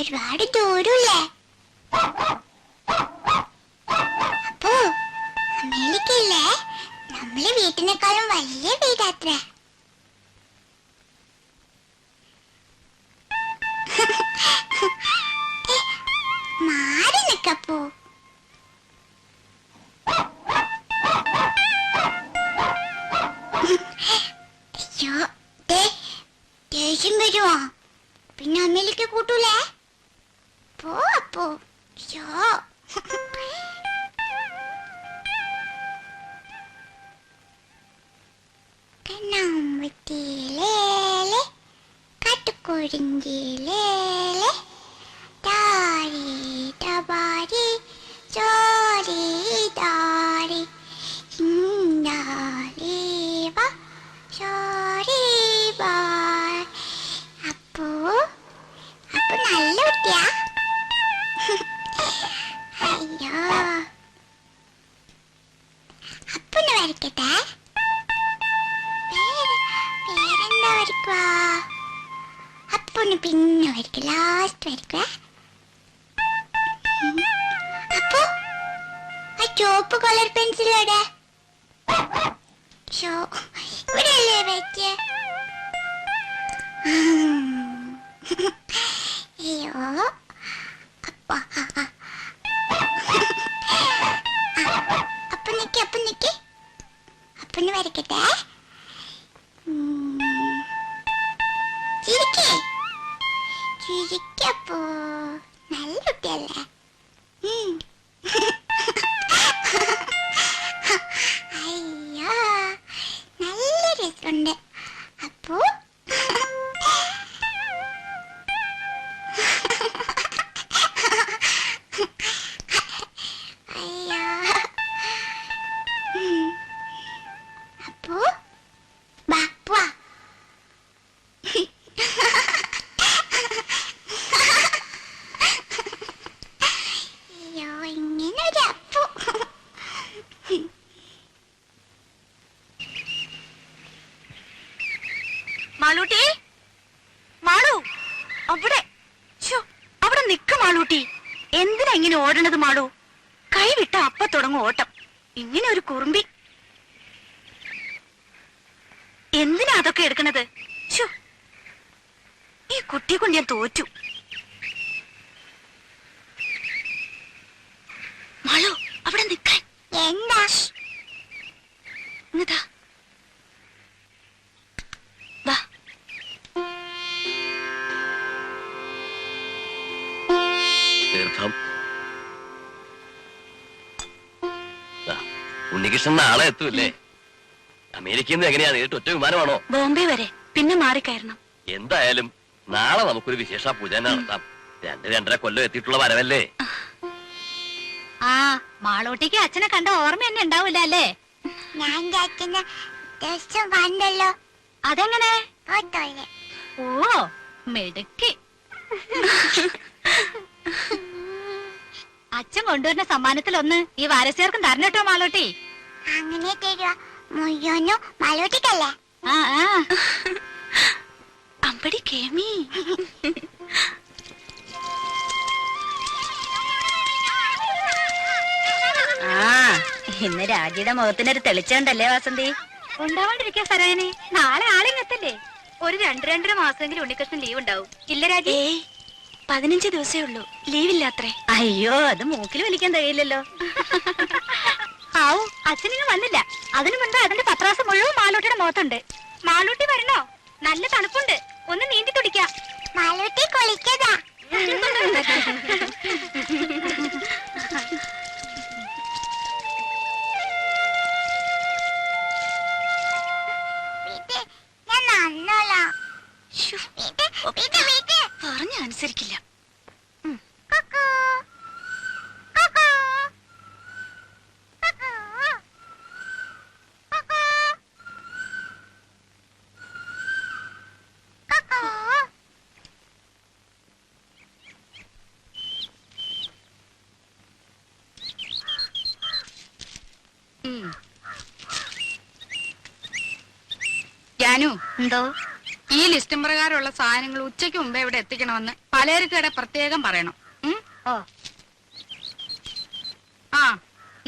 ഒരുപാട് ദൂരല്ലേ? അപ്പോ അമേരിക്കയില്ലേ നമ്മളെ വീട്ടിനേക്കാളും വലിയ വീടാത്ര. മാറി നിക്കപ്പോ. അയ്യോ ദേഷ്യം വരുമോ? പിന്നെ അമ്മയിലേക്ക് കൂട്ടൂലേ? പോ അപ്പോ. അയ്യോ കണ്ണാമ്പത്തിയിലേലെ കാട്ടുകുറിഞ്ചിയിലേലെ താരി തബാരി ചോരി താരി ചിന്താരീവ ചോരി ബായ്. അപ്പോ അപ്പൊ നല്ല കുട്ടിയാ. അയ്യോ അപ്പൊന്ന് വരയ്ക്കട്ടെ. പേരെന്താ വരയ്ക്കുക? അപ്പൊന്ന് പിന്നെ വരയ്ക്കുക, ലാസ്റ്റ് വരയ്ക്കുക. അപ്പൊ ആ ചുവപ്പ് കളർ പെൻസിലോടെ ഇവിടെ അല്ലേ വെച്ച? അയ്യോ അപ്പൊ അപ്പൊ നിക്ക് അപ്പൊന്ന് വരയ്ക്കട്ടെ. ചിരിക്കപ്പോ നല്ല കുട്ടിയല്ലേ? അയ്യോ നല്ല രസമുണ്ട്. അപ്പോ അയ്യോ അപ്പോ ബാപ്പ അയ്യോ ഇങ്ങനൊരു അപ്പു. മാളൂട്ടി, മാളു അവിടെ അവിടെ നിക്ക. മാളൂട്ടി എന്തിനാ ഇങ്ങനെ ഓടണത്? മാളു കൈ വിട്ട അപ്പ തുടങ്ങും ഓട്ടം. ഇങ്ങനെ ഒരു കുറുമ്പി എന്തിനാ അതൊക്കെ എടുക്കണത്? ഈ കുട്ടിയെ കൊണ്ട് ഞാൻ തോറ്റു. മാളു അവിടെ നിക്കാൻ. എന്താ ഇങ്ങതാ വാ. തീർത്ഥം ഉണ്ണികൃഷ്ണൻ നാളെ എത്തൂല്ലേ? അമേരിക്കയിൽ നിന്ന് എങ്ങനെയാ? നേരിട്ട് ഒറ്റ വിമാനമാണോ? ബോംബെ വരെ, പിന്നെ മാറിക്കയറണം. എന്തായാലും നാളെ നമുക്കൊരു വിശേഷ പൂജ നടത്താം. 2-2.5 കൊല്ലം എത്തിയിട്ടുള്ള വരവല്ലേ? ആ മാളൂട്ടിക്ക് അച്ഛനെ കണ്ട ഓർമ്മ തന്നെ ഉണ്ടാവൂല അല്ലേ? ഞാൻ അച്ഛനെ ദിവസം കണ്ടല്ലോ. അതെങ്ങനെ? ഫോട്ടോയില്. ഓ മിടുക്കി. അച്ഛൻ കൊണ്ടുവരുന്ന സമ്മാനത്തിലൊന്ന് ഈ വാരസ്യർക്കും തരണട്ടോ മാളൂട്ടി. അങ്ങനെ തരുക മുഴുവനും മലൂട്ടിക്കല്ലേ? ആ അമ്പടി കേമി. ഇന്ന് രാജിയുടെ മുഖത്തിനൊരു തെളിച്ചുണ്ടല്ലേ വാസന്തി? ഉണ്ടാവാണ്ടിരിക്കാ സരായനെ. നാളെ ആളിങ്ങത്തല്ലേ? ഒരു 2-2.5 മാസമെങ്കിലും ഉണ്ണികൃഷ്ണൻ ലീവ് ഉണ്ടാവും. ഇല്ല രാജി? 15 ദിവസേ ഉള്ളൂ, ലീവില്ലാത്രേ. അയ്യോ അത് മൂക്കിൽ വലിക്കാൻ കഴിയില്ലല്ലോ. ആവു അച്ഛനിങ്ങ് വന്നില്ല. അതിനു മുൻപ് അതിന്റെ പത്രാസം മുഴുവൻ മാളൂട്ടിയുടെ മുഖത്തുണ്ട്. മാളൂട്ടി വരണോ? നല്ല തണുപ്പുണ്ട്, ഒന്ന് നീന്തി തുടിക്കാം. മലൂട്ടി കുളിക്കതാ. പറഞ്ഞ അനുസരിക്കില്ല. ജാനു, എന്തോ? ഈ ലിസ്റ്റും പ്രകാരമുള്ള സാധനങ്ങൾ ഉച്ചയ്ക്ക് മുമ്പേ ഇവിടെ എത്തിക്കണമെന്ന് പലചരക്കട പ്രത്യേകം പറയണം. ഓ ആ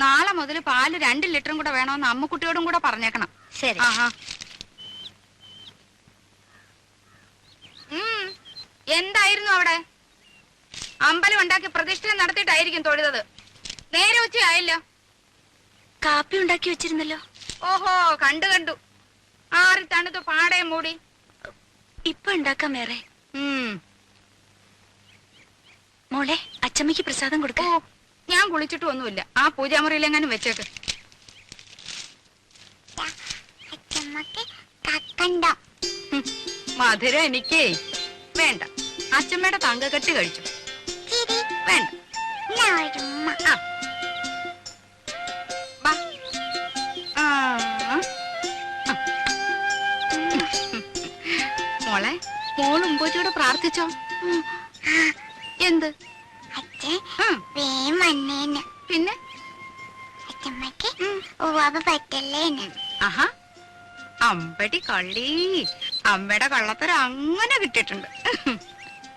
നാളെ മുതൽ പാല് 2 ലിറ്ററും കൂടെ വേണമെന്ന് അമ്മുക്കുട്ടിയോടും കൂടെ പറഞ്ഞേക്കണം. ശരി. ആഹാ. എന്തായിരുന്നു അവിടെ? അമ്പലം ഉണ്ടാക്കി പ്രതിഷ്ഠ നടത്തിയിട്ടായിരിക്കും തൊഴുതത്. നേരെ ഉച്ചയായില്ല. കാപ്പി ഉണ്ടാക്കി വെച്ചിരുന്നല്ലോ. ഓഹോ, കണ്ടു. ആറി തണുത്ത് പാടയും മൂടി. ഇപ്പൊ ഉണ്ടാക്കാം വേറെ. ഉം. മോളെ, അച്ചമ്മയ്ക്ക് പ്രസാദം കൊടുക്ക. ഓ, ഞാൻ കുളിച്ചിട്ടും ഒന്നുമില്ല. ആ പൂജാമുറിയിലെങ്ങാനും വെച്ചേക്ക്. അച്ഛമ്മക്ക് കക്കണ്ടോ? മധുരം എനിക്കേ വേണ്ട. അച്ഛമ്മയുടെ തങ്കക്കെട്ട് കഴിച്ചു. ചിരി വേണ്ട. ഞാൻ ഒരു ഉമ്മ. ആ. ബാ. ആ. മോളെ, മോൾ ഉമ്പോച്ചിയോട് പ്രാർത്ഥിച്ചോ? എന്ത്? അച്ഛൻ വേം വന്നേന്ന്. പിന്നെ അച്ഛമ്മക്ക് ഉവാവ പറ്റല്ലേന്ന്. ആഹാ, അമ്പടി കള്ളി. അമ്മയുടെ കള്ളത്തരം അങ്ങനെ കിട്ടിയിട്ടുണ്ട്.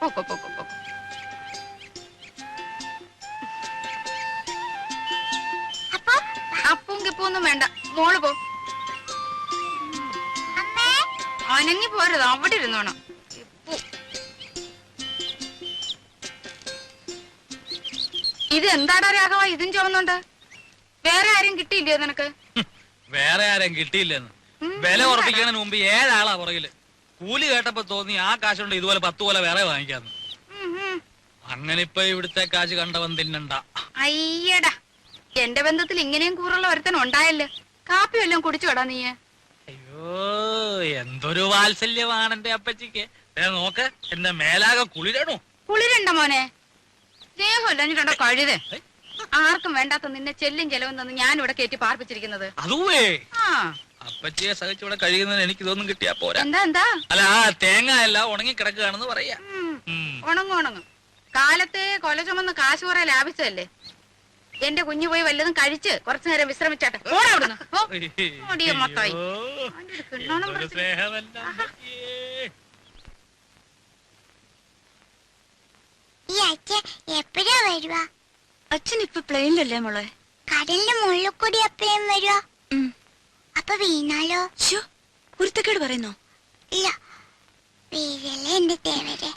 പോക്കോ. അപ്പൊ അപ്പും കിപ്പൊന്നും വേണ്ട. മോള് പോ. അമ്മേ അനങ്ങി പോരുത്, അവിടെ ഇരുന്നോണം. ഇത് എന്താടാ രാഘവ, ഇതും ചുമന്നുണ്ട്? വേറെ ആരും കിട്ടിയില്ലേ നിനക്ക്? വേറെ ആരും കിട്ടിയില്ലെന്ന്. വില ഉറപ്പിക്കുന്നതിന് മുമ്പ് 7 ആളാ പുറകില്. കൂലി കേട്ടപ്പോ തോന്നി ആ കാശുണ്ട് ഇതുപോലെ 10 പോലെ വേറെ വാങ്ങിക്കാന്ന്. അങ്ങനെ ഇപ്പൊ ഇവിടുത്തെ കാശ് കണ്ടവൻ തിന്നണ്ട. അയ്യടാ, എന്റെ ബന്ധത്തിൽ ഇങ്ങനെയും കൂറുള്ള ഒരുത്തൻ ഉണ്ടായല്ലോ. കാപ്പി വല്ലതും കുടിച്ചു കേടാ നീ? അയ്യോ, എന്തൊരു വാത്സല്യമാണ് എന്റെ അപ്പച്ചിക്ക്. നോക്ക്, എന്റെ മേലാകെ കുളിരണു. കുളിരണ്ട മോനെ. സ്നേഹമില്ല കഴുതേ. ആർക്കും വേണ്ടാത്ത നിന്നെ ചെല്ലും ചെലവും തന്ന് ഞാൻ ഇവിടെ കയറ്റി പാർപ്പിച്ചിരിക്കുന്നത്. അതുവേ ആ അപ്പച്ചിയെ സഹിച്ചിവിടെ കഴിയുന്നതിന് എനിക്ക് ഇതൊന്നും കിട്ടിയാ പോരാ. എന്താ അല്ല, ആ തേങ്ങ എല്ലാം ഉണങ്ങി കിടക്കുകയാണെന്ന് പറയാ. ഉണങ്ങും. കാലത്തെ കൊല ചുമന്ന് കാശ് കുറെ ലാഭിച്ചതല്ലേ. എന്റെ കുഞ്ഞു പോയി വല്ലതും കഴിച്ച് കുറച്ചു നേരം വിശ്രമിച്ചാട്ടെ. മൊത്തമായി ഈ അച്ഛൻ എപ്പോഴാ വരുവാ? അച്ഛൻ ഇപ്പൊ പ്ലെയിനിലല്ലേ മോളെ? കടലിന്റെ മുകളിൽ കൂടി എപ്പോഴും വരുവാ? അപ്പൊ വീണാലോ? കുരുത്തക്കേട് പറയുന്നോ? ഇല്ല, വീഴല്ലേ എന്റെ തേവരെ.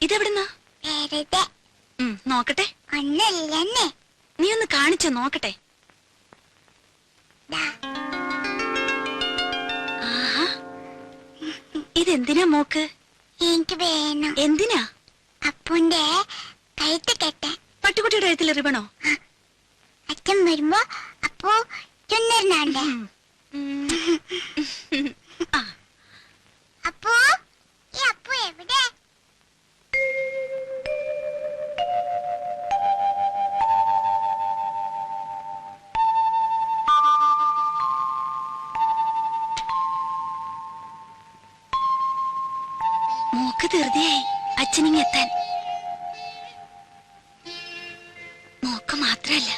ഇതെവിടുന്നാ? വെറുതെ നോക്കട്ടെ. ഒന്നല്ലെന്നേ. നീ ഒന്ന് കാണിച്ചോ നോക്കട്ടെ. ആഹാ, ഇതെന്തിനാ മോക്ക്? എനിക്ക് വേണം. എന്തിനാ? അപ്പുന്റെ കഴുത്ത് കെട്ടാൻ. പട്ടുകുട്ടിയുടെ കഴുത്തിൽ റിബണോ? അച്ഛൻ വരുമ്പോ അപ്പു ചുന്നറിനാണ്ടേ. അപ്പു, ഈ അപ്പു എവിടെ? മോക്ക് ധൃതിയായി അച്ഛനിങ്ങെത്താൻ. മോക്ക് മാത്രല്ല,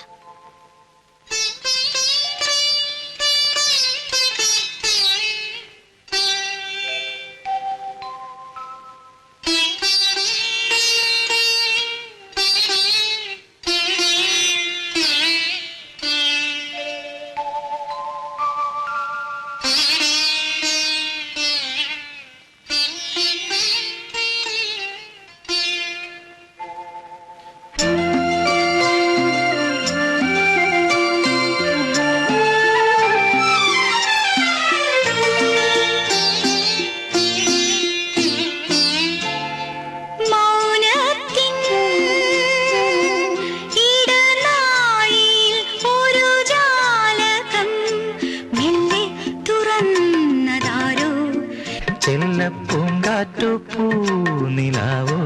ചെല്ലപ്പൂങ്കാറ്റു പൂനിലാവോ,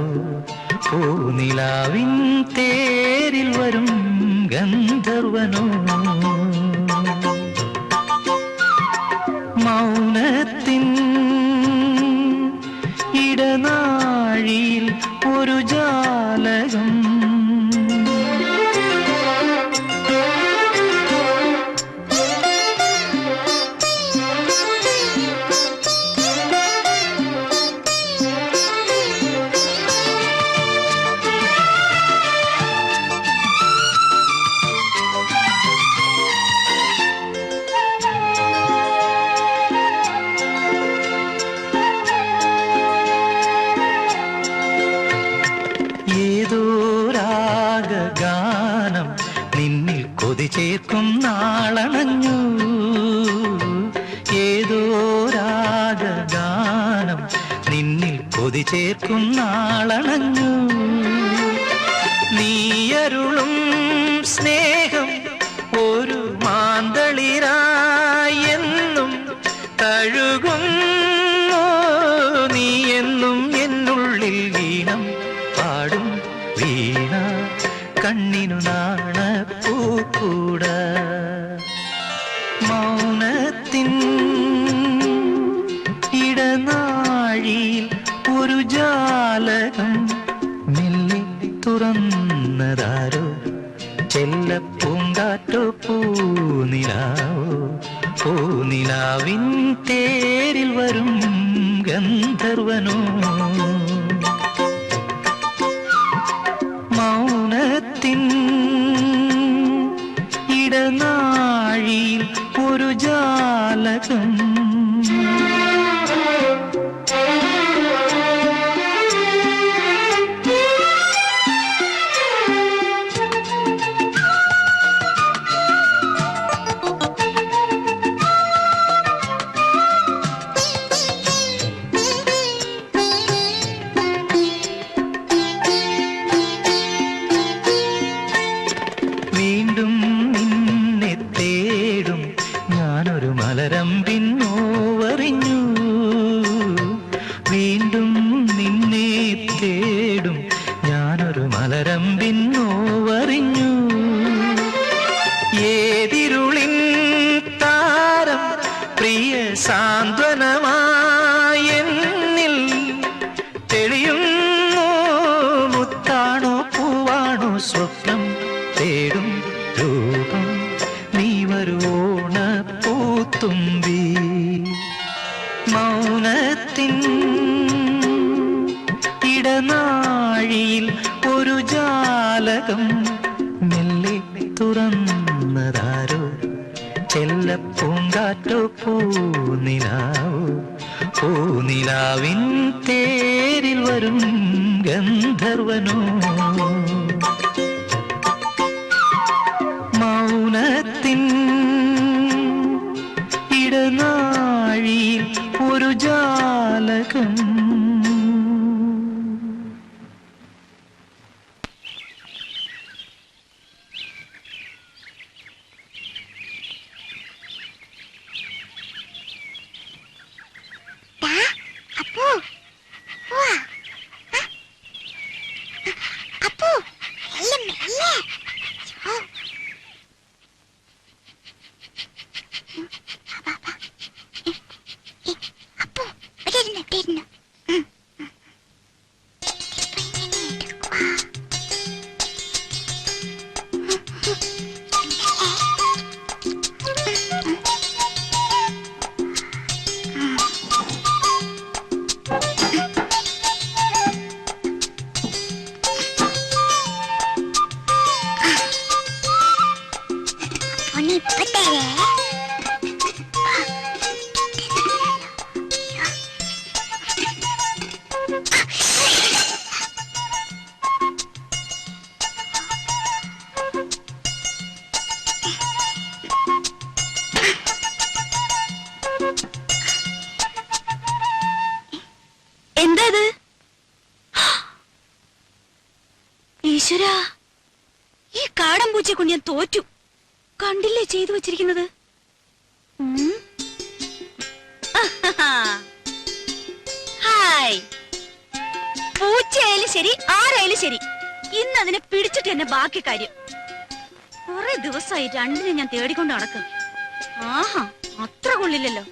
പൂനിലാവിൻ തേരിൽ വരും ഗന്ധർവനോ, മൗനത്തിൻ ഇടനാഴിയിൽ ഒരു ജാലകം, ഏതോ രാഗഗാനം നിന്നിൽ കൊതി ചേർക്കും നാളണഞ്ഞു. ഏതോ രാഗഗാനം നിന്നിൽ കൊതി ചേർക്കും നാളണഞ്ഞു. നീയരുളും സ്നേഹം ഒരു മാന്തളിരായെന്നും തഴുകുന്നു. നീ എന്നും എന്നുള്ളിൽ വീണം പാടും വീണ കണ്ണിനു നാണപ്പൂക്കൂട. മൗനത്തിൻ ഇടനാഴിയിൽ ഒരു ജാലകം മെല്ലെ തുറന്നതാരോ. ചെല്ലപ്പൂങ്കാറ്റോ പൂനിലാവോ. പൂനിലാവിൻ തേരിൽ വരും ഗന്ധർവനോ. മൗനത്തിൻ ഇടനാഴിയിൽ ഒരു ജാലകം. വീണ്ടും നിന്നെ തേടും ഞാനൊരു മലരമ്പിൻ നോവറിഞ്ഞു. വീണ്ടും നിന്നെ തേടും ഞാനൊരു മലരമ്പിൻ നോവറിഞ്ഞു. ഏതിരുളിൻ താരം പ്രിയ സാന്ത്വനമായെന്നിൽ തെളിയുന്നു. മുത്താണോ പൂവാണോ സ്വപ്നം തേടും രൂപം നീ വരുവോണ പൂത്തുമ്പി. മൗനത്തിൻ ഇടനാഴിയിൽ ഒരു ജാലകം മെല്ലെ തുറന്നതാരോ. ചെല്ലപ്പൂങ്കാറ്റോ പൂനിലാവോ. പൂനിലാവിൻ തേരിൽ വരും ഗന്ധർവനോ. മൗനത്തിൻ ഇടനാഴിയിൽ ഒരു ജാലകം. അപ്പു അപ്പു മെല്ലെ മെല്ലെ. അപ്പു ഇവിടെ ഇരുന്നു. ഇപ്പൊ തരേ. എന്താ ഇത്? ഈശ്വരാ, ഈ കാടൻ പൂച്ചയെ കൊണ്ട് ഞാൻ തോറ്റു. കണ്ടില്ലേ ചെയ്തു വെച്ചിരിക്കുന്നത്? ഹായ്. പൂച്ചയായാലും ശരി ആരായാലും ശരി, ഇന്ന് അതിനെ പിടിച്ചിട്ട് തന്നെ ബാക്കി കാര്യം. കുറെ ദിവസമായി രണ്ടിനെ ഞാൻ തേടിക്കൊണ്ട് നടക്കും. ആഹാ, അത്ര കൊള്ളില്ലല്ലോ.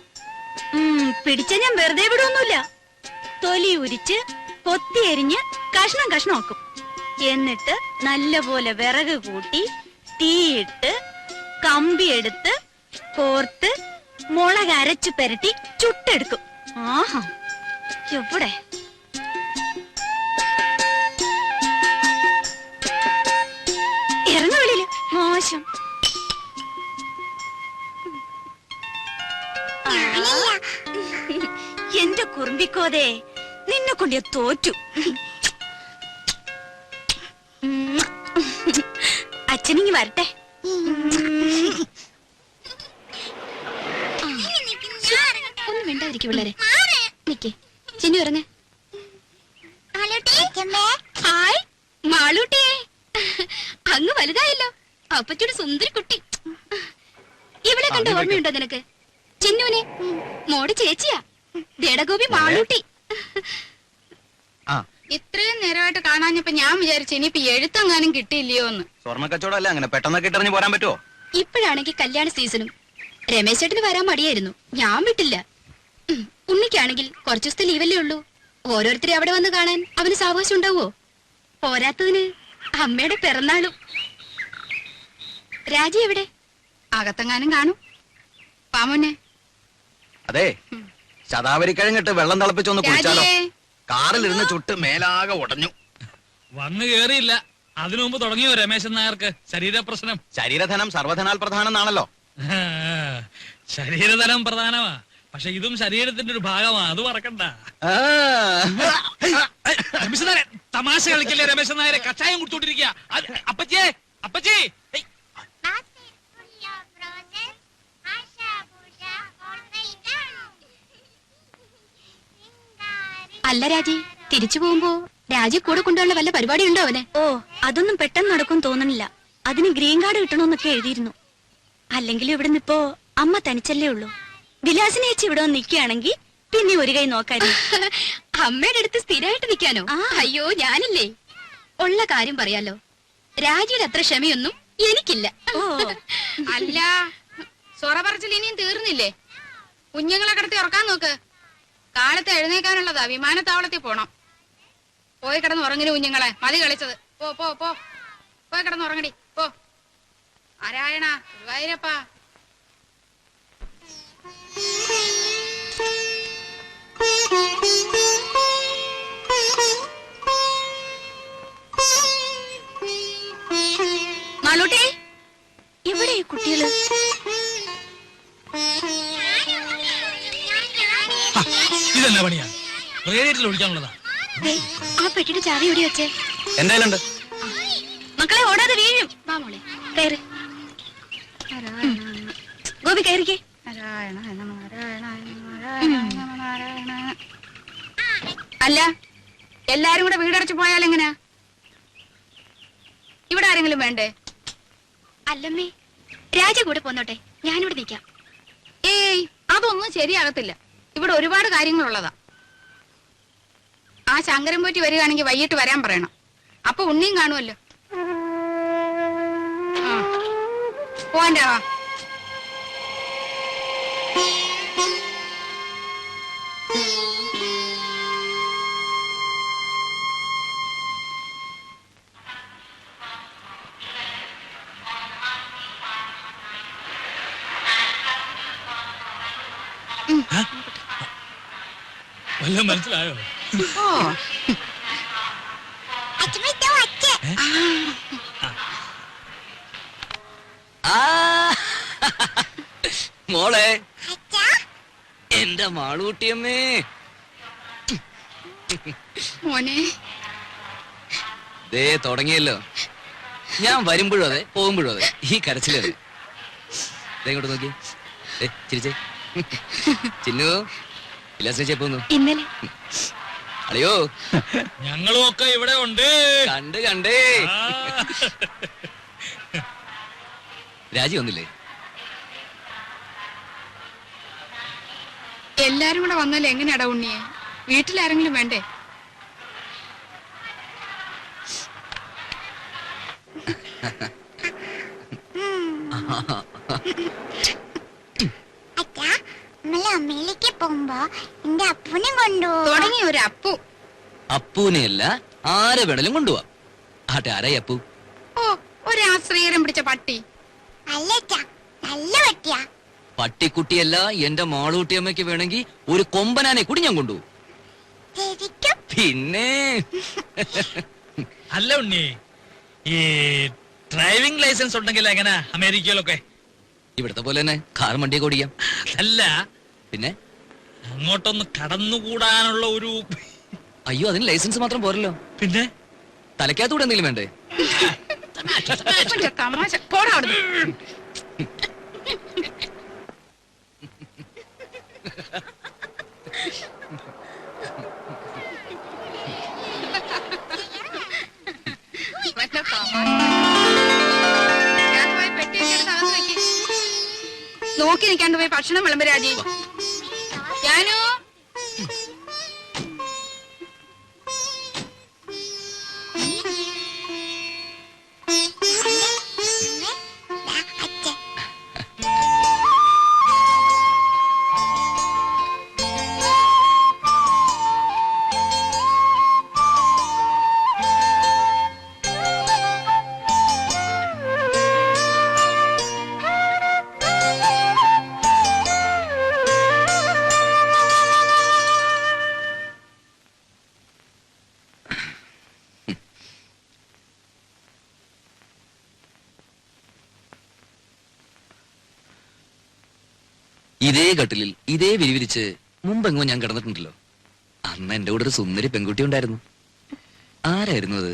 പിടിച്ച ഞാൻ വെറുതെ വിടുവൊന്നുമില്ല. തൊലി ഉരിച്ച് കൊത്തി എരിഞ്ഞ് കഷ്ണം കഷ്ണമാക്കും. എന്നിട്ട് നല്ലപോലെ വിറക് കൂട്ടി തീയിട്ട് കമ്പിയെടുത്ത് കോർത്ത് മുളക് അരച്ചു പെരട്ടി ചുട്ടെടുക്കും. ആഹാ, എവിടെ ഇറങ്ങ വെളിയില്. മോശം. എന്റെ കുറുമ്പിക്കോതെ, നിന്നെ കൊണ്ട് ഞാൻ തോറ്റു. അച്ഛനിങ്ങി വരട്ടെ. ഒന്നും മിണ്ടാതിരിക്കും പിള്ളേരെ. നിക്കേ ചിന്നു ഇറങ്ങ. ഹായ് മാളൂട്ടിയെ, അങ്ങ് വലുതായല്ലോ. അപ്പച്ചോട് സുന്ദരി കുട്ടി. ഇവിടെ കണ്ട ഓർമ്മയുണ്ടോ നിനക്ക്? ചിന്നുവിനെ മോടെ ചേച്ചിയാ, ദേടഗോപി മാളൂട്ടി. ഇത്രയും നേരമായിട്ട് കാണാഞ്ഞപ്പോ ഞാൻ വിചാരിച്ചു ഇനിയിപ്പോ എഴുത്തെങ്ങാനും കിട്ടിയില്ലയോ എന്ന്. സ്വർണ്ണ കച്ചവടം അങ്ങനെ പെട്ടെന്നൊക്കെ ഇട്ടെറിഞ്ഞ് പോരാൻ പറ്റുമോ? ഇപ്പോഴാണെങ്കിൽ കല്യാണ സീസണും. രമേശ് ചേട്ടന് വരാൻ മടിയായിരുന്നു, ഞാൻ വിട്ടില്ല. ഉണ്ണിക്കാണെങ്കിൽ കുറച്ചു ദിവസത്തെ ലീവല്ലേ ഉള്ളൂ. ഓരോരുത്തരെ അവിടെ വന്ന് കാണാൻ അവന് സാവകാശം ഉണ്ടാവോ? പോരാത്തതിന് അമ്മയുടെ പിറന്നാളും. രാജി എവിടെ? അകത്തെങ്ങാനും കാണും. പാമോനെ അതെ, ശതാവരി കഴിഞ്ഞിട്ട് വെള്ളം തിളപ്പിച്ചൊന്ന് കുടിച്ചാലോ? രാജിയേ, കാറിലിരുന്ന് ചുട്ട് മേലാകെ ഉടഞ്ഞു. വന്നു കേറിയില്ല, അതിനു മുമ്പ് തുടങ്ങിയോ രമേശൻ നായർക്ക് ശരീരപ്രശ്നം? ശരീരധനം സർവധനാൽ പ്രധാനം എന്നാണല്ലോ. ശരീരധനം പ്രധാനമാ, പക്ഷെ ഇതും ശരീരത്തിന്റെ ഒരു ഭാഗമാ, അത് മറക്കണ്ട. രമേശൻ നായരെ തമാശ കളിക്കല്ലേ രമേശൻ നായരെ? കഷായം കുടിച്ചോണ്ടിരിക്കുക. അപ്പച്ചേ, അപ്പച്ചേ. അല്ല രാജി, തിരിച്ചു പോകുമ്പോ രാജി കൂടെ കൊണ്ടുള്ള വല്ല പരിപാടി ഉണ്ടോ അവന്? ഓ, അതൊന്നും പെട്ടെന്ന് നടക്കും തോന്നണില്ല. അതിന് ഗ്രീൻ കാർഡ് കിട്ടണമെന്നൊക്കെ എഴുതിയിരുന്നു. അല്ലെങ്കിൽ ഇവിടുന്ന് ഇപ്പോ അമ്മ തനിച്ചല്ലേ ഉള്ളൂ. വിലാസിനെ ചേച്ചി ഇവിടെ വന്ന് നിൽക്കുകയാണെങ്കിൽ പിന്നെ ഒരു കൈ നോക്കായിരുന്നു. അമ്മയുടെ അടുത്ത് സ്ഥിരമായിട്ട് നിൽക്കാനോ? അയ്യോ ഞാനില്ലേ. ഉള്ള കാര്യം പറയാലോ, രാജിയുടെ അത്ര ക്ഷമയൊന്നും എനിക്കില്ല. ഓ, അല്ല സൊറ പറച്ചിൽ ഇനിയും തീർന്നില്ലേ? കുഞ്ഞുങ്ങളെ കിടത്തി ഉറക്കാൻ നോക്ക്. കാലത്ത് എഴുന്നേക്കാനുള്ളതാ, വിമാനത്താവളത്തിൽ പോണം. പോയി കിടന്ന് ഉറങ്ങിന് കുഞ്ഞുങ്ങളെ, മതി കളിച്ചത്. പോ പോ പോ പോയി കിടന്ന് ഉറങ്ങടി പോ. നാരായണ ഗുരുവായൂരപ്പാ. മാളൂട്ടി, എവിടെ ഈ കുട്ടികള്? ഇതെന്നാ പണിയാ? റേഡിയേറ്ററിൽ ഒഴിക്കാനുള്ളതാ. ആ പെട്ടിയുടെ ചാവി എവിടെ വെച്ചേ? എന്തായാലും മക്കളെ ഓടാതെ വീഴും. വാ മോളെ. കയറി ഗോപി, കയറിക്കേ. നാരായണ നാരായണ നാരായണ നാരായണ. അല്ല എല്ലാരും കൂടെ വീടടച്ചു പോയാൽ എങ്ങനെയാ? ഇവിടെ ആരെങ്കിലും വേണ്ടേ? അല്ലമ്മേ, രാജ കൂടെ പോന്നോട്ടെ, ഞാനിവിടെ നിൽക്കാം. ഏയ്, അതൊന്നും ശരിയാകത്തില്ല. ഇവിടെ ഒരുപാട് കാര്യങ്ങളുള്ളതാ. ആ ശങ്കരൻ പോറ്റി വരികയാണെങ്കിൽ വൈകിട്ട് വരാൻ പറയണം. അപ്പൊ ഉണ്ണിയും കാണുമല്ലോ. പോവാൻ്റെ വാ. വല്ലതും മനസ്സിലായോ? ഓ മോളെ, എന്റെ മാളൂട്ടിയമ്മേ. മോനെ, ദേ തുടങ്ങിയല്ലോ. ഞാൻ വരുമ്പോഴും അതെ, പോകുമ്പോഴും അതെ, ഈ കരച്ചിലത്. ഇങ്ങോട്ട് നോക്കി, ചിരിച്ചേ. ചിന്നു, വിലാസിനെ പോന്നു. ഇന്നലെ അളിയോ, ഞങ്ങളും ഒക്കെ ഇവിടെ ഉണ്ട്. കണ്ടേ. രാജി വന്നില്ലേ? എല്ലാരും കൂടെ വന്നാലും എങ്ങനെയാടാ ഉണ്ണിയെ? വീട്ടിലാരെങ്കിലും വേണ്ടേ? അമ്മയിലേക്ക് പോകുമ്പോ എന്റെ അപ്പൂനെ കൊണ്ടുപോകും. തുടങ്ങി ഒരു അപ്പു. അപ്പൂനെയല്ല, ആരെ വേണേലും കൊണ്ടുപോവാ. ആട്ടെ, ആരായി അപ്പു? ഓ, ഒരു ആശ്രയരം പിടിച്ച പട്ടി. അല്ല നല്ല പട്ടിയാ. പട്ടിക്കുട്ടിയല്ല, എന്റെ മാളൂട്ടിയമ്മയ്ക്ക് വേണമെങ്കിൽ ഒരു കൊമ്പനാനെ കൂടി ഞാൻ കൊണ്ടുപോകും. ശരിക്കും? പിന്നെ അല്ല ഉണ്ണി, ഈ ഡ്രൈവിംഗ് ലൈസൻസ് ഉണ്ടെങ്കിൽ എങ്ങനെ അമേരിക്കയിലൊക്കെ? ഇവിടത്തെ പോലെ തന്നെ കാർ വണ്ടിയൊക്കെ ഓടിക്കാം. അല്ല, പിന്നെ അങ്ങോട്ടൊന്ന് കടന്നുകൂടാനുള്ള ഒരു... അയ്യോ, അതിന് ലൈസൻസ് മാത്രം പോരല്ലോ. പിന്നെ തലയ്ക്കകത്തൂടെ എന്തെങ്കിലും വേണ്ടേ? കൊഞ്ച തമാശ പോടാ അവിടുന്ന്. മറ്റേ തമാശ. ഞാൻ പോയി പെട്ടിയൊക്കെ എടുത്ത് അകത്ത് വെക്ക്. നോക്കി നിൽക്കാണ്ട് പോയി ഭക്ഷണം വിളമ്പ് രാജി. ഞാനോ അച്ഛൻ ഇതേ കട്ടിലിൽ ഇതേ വിരിവിരിച്ച് മുമ്പെങ്ങോ ഞാൻ കിടന്നിട്ടുണ്ടല്ലോ. അന്ന് എന്റെ കൂടെ ഒരു സുന്ദരി പെൺകുട്ടി ഉണ്ടായിരുന്നു. ആരായിരുന്നു അത്?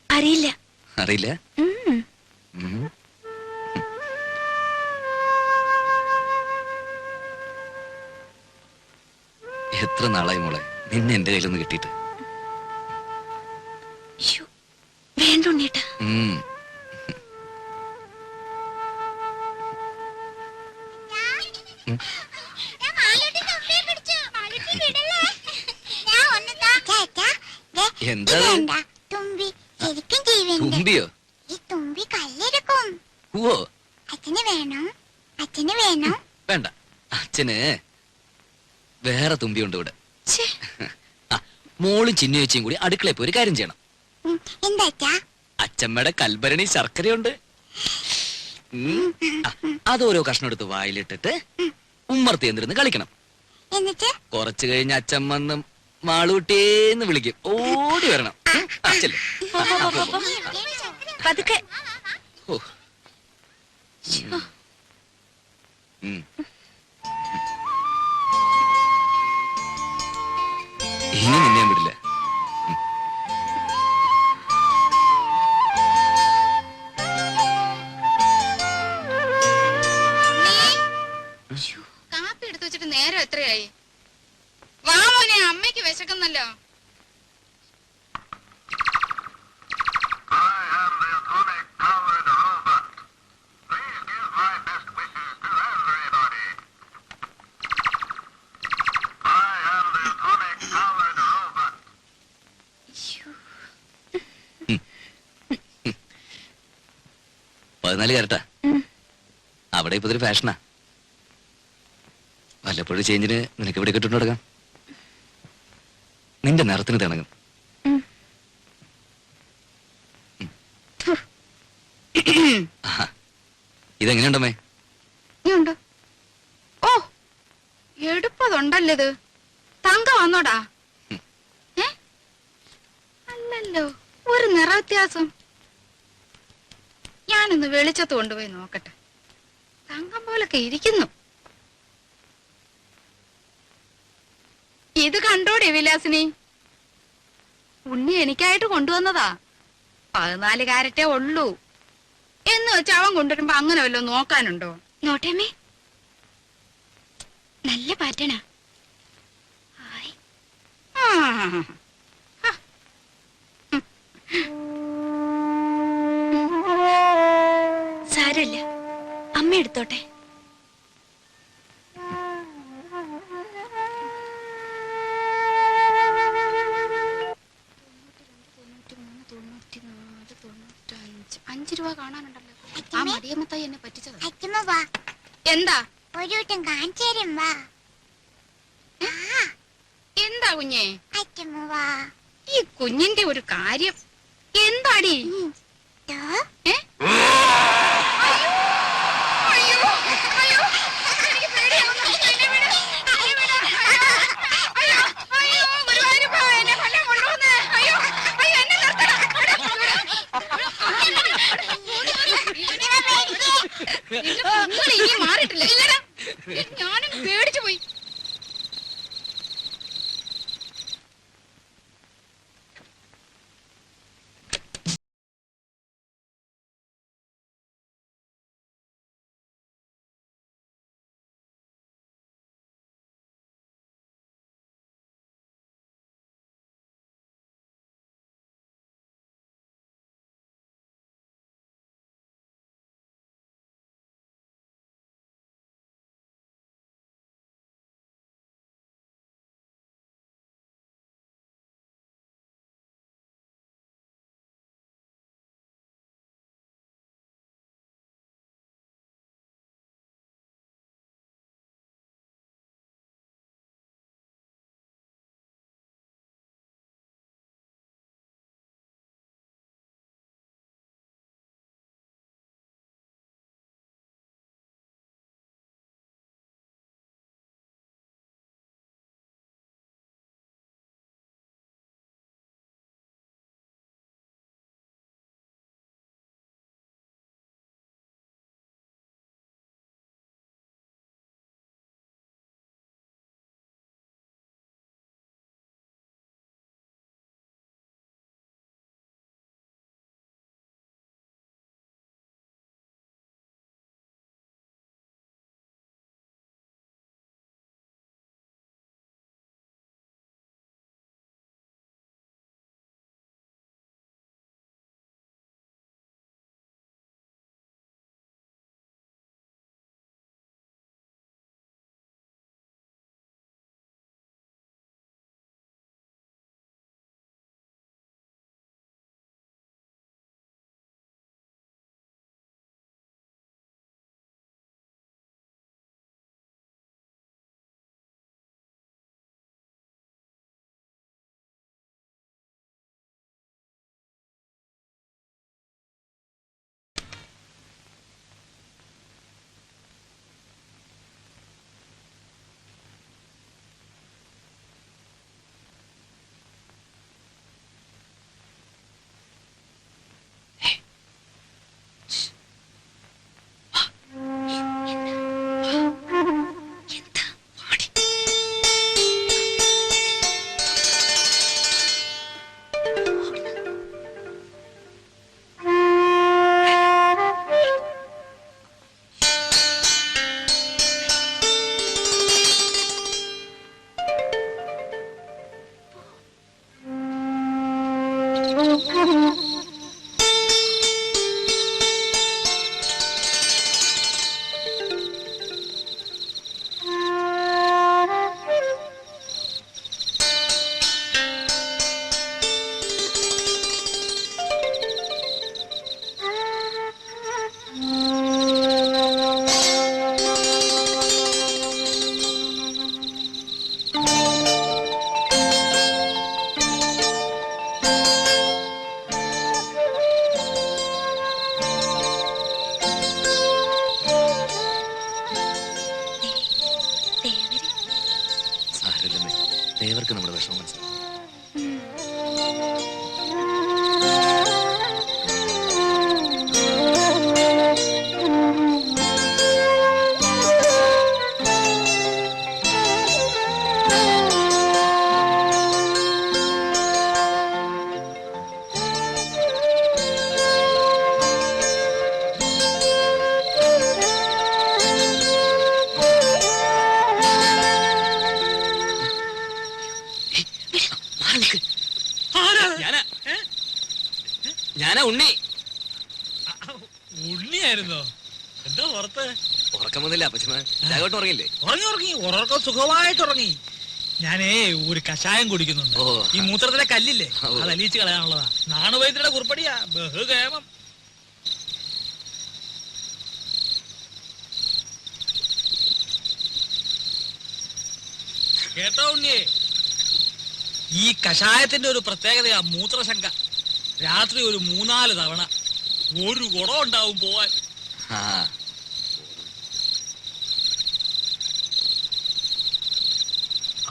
അറിയില്ല. അറിയില്ല. ഉം. ഉം. എത്ര നാളായി മോളെ നിന്നെ എന്റെ കയ്യിലൊന്ന് കിട്ടിയിട്ട്. ശ്ശോ, വേണ്ട ഉണ്ണീട്ടാ. ഉം. ഞാൻ മാലൂട്ടി തുമ്പിയെ പിടിച്ചു. മാലൂട്ടി വിടല്ലേ. ഞാൻ ഒന്നതാ. ചേട്ടാ, ദേ, എന്താ ഇത് കണ്ടാ? തുമ്പി ശരിക്കും ജീവനുണ്ട്. തുമ്പിയോ? ഈ തുമ്പി കല്ലെടുക്കും. ഓ അച്ഛന് വേണോ? അച്ഛന് വേണോ? വേണ്ട, അച്ഛന് വേറെ തുമ്പിയുണ്ട് ഇവിടെ. ഛേ, ആ, മോളും ചിന്നു ചേച്ചിയും കൂടി അടുക്കളയിൽ പോയി ഒരു കാര്യം ചെയ്യണം. എന്താ അച്ഛാ? അച്ഛമ്മയുടെ കൽഭരണി ശർക്കരയുണ്ട്. ആ, അതോരോ കഷ്ണം എടുത്ത് വായിലിട്ടിട്ട് ഉമ്മർത്തി എന്തിരുന്ന് കളിക്കണം. എന്നിട്ട് കുറച്ചു കഴിഞ്ഞ് അച്ഛൻ വന്ന് മാളൂട്ടേന്ന് വിളിക്കും. ഓടി വരണം. അച്ഛല്ലേ? പതുക്കെ. ഓ. ഉം. ഇനി നിന്നെ ഞാൻ വിടില്ല. കാപ്പി എടുത്തു വെച്ചിട്ട് നേരം എത്രയായി? വാ മോനെ, അമ്മയ്ക്ക് വിശക്കുന്നല്ലോ. പതിനാല് കരട്ടാ. അവിടെ ഇപ്പൊ ഇതൊരു ഫാഷനാ. വല്ലപ്പോഴും ചേഞ്ചിന് നിനക്ക് ഇവിടെ കിട്ടുന്നു തുടങ്ങാം. നിന്റെ നിറത്തിന് തിണങ്ങും. ആഹാ. ഇതെങ്ങനെയുണ്ടമ്മേ? ഉണ്ട്. ഓ, എടുപ്പതുണ്ടല്ലോ ഇത്. തങ്ക വന്നോടാ? ഏ, അല്ലല്ലോ, ഒരു നിറ വ്യത്യാസം. ഞാനൊന്ന് വെളിച്ചത്ത് കൊണ്ടുപോയി നോക്കട്ടെ. തങ്കം പോലൊക്കെ ഇരിക്കുന്നു. ഇത് കണ്ടോടെ വിലാസിനി? ഉണ്ണി എനിക്കായിട്ട് കൊണ്ടുവന്നതാ. 14 കാരറ്റേ ഉള്ളൂ എന്ന് വെച്ച് അവൻ കൊണ്ടുവരുമ്പോ അങ്ങനെ വല്ലോ നോക്കാനുണ്ടോ? നോട്ടേമ്മേ, നല്ല പാറ്റേണാ. ആ, സാരമില്ല, അമ്മ എടുത്തോട്ടെ. $5 കാണാനുണ്ടല്ലോ. ആ മടിയമ്മത്തായി എന്നെ പറ്റിച്ചത്. അച്ഛമ്മ വാ, എന്താ? ഒരു വട്ടം കാണിച്ചു തരും വാ. എന്താ കുഞ്ഞേ? അച്ഛമ്മ വാ. ഈ കുഞ്ഞിന്റെ ഒരു കാര്യം എന്താടി? ദോ, ഏ? അയ്യോ, അയ്യോ, അയ്യോ, എനിക്ക് പേടിയാവുന്നു. എന്നെ വിട്, എന്നെ വിട്. അയ്യോ, അയ്യോ, ഗുരുവായൂരപ്പ, എന്നെ കൊല്ലാൻ കൊണ്ടുവന്നേ. അയ്യോ, അയ്യോ, എന്നെ നിർത്തണം. ഇനി മാറിയിട്ടില്ല. ഇല്ലടാ, ഞാനും പേടിച്ചു പോയി. സാരമില്ലമ്മേ, ദേവർക്ക് നമ്മുടെ വിഷമം മനസ്സിലാവും. ഞാനാ ഉണ്ണി. ഉണ്ണിയായിരുന്നോ? എന്താ പുറത്ത്? ഉറക്കം വന്നില്ല അപ്പച്ചമ്മ. രാഘവട്ട് ഉറങ്ങില്ലേ? ഉറങ്ങി ഉറക്കം സുഖമായിട്ട് ഉറങ്ങി. ഞാനേ ഒരു കഷായം കുടിക്കുന്നുണ്ട്. ഈ മൂത്രത്തിലെ കല്ലില്ലേ, അത് അലിയിച്ച് കളയാനുള്ളതാ. നാണുവൈദ്യരുടെ കുറിപ്പടിയാ, ബഹുകേമം. കേട്ടോ ഉണ്ണിയെ, ഈ കഷായത്തിന്റെ ഒരു പ്രത്യേകതയാ മൂത്രശങ്ക. രാത്രി ഒരു 3-4 തവണ ഒരു കുടം ഉണ്ടാവും പോവാൻ.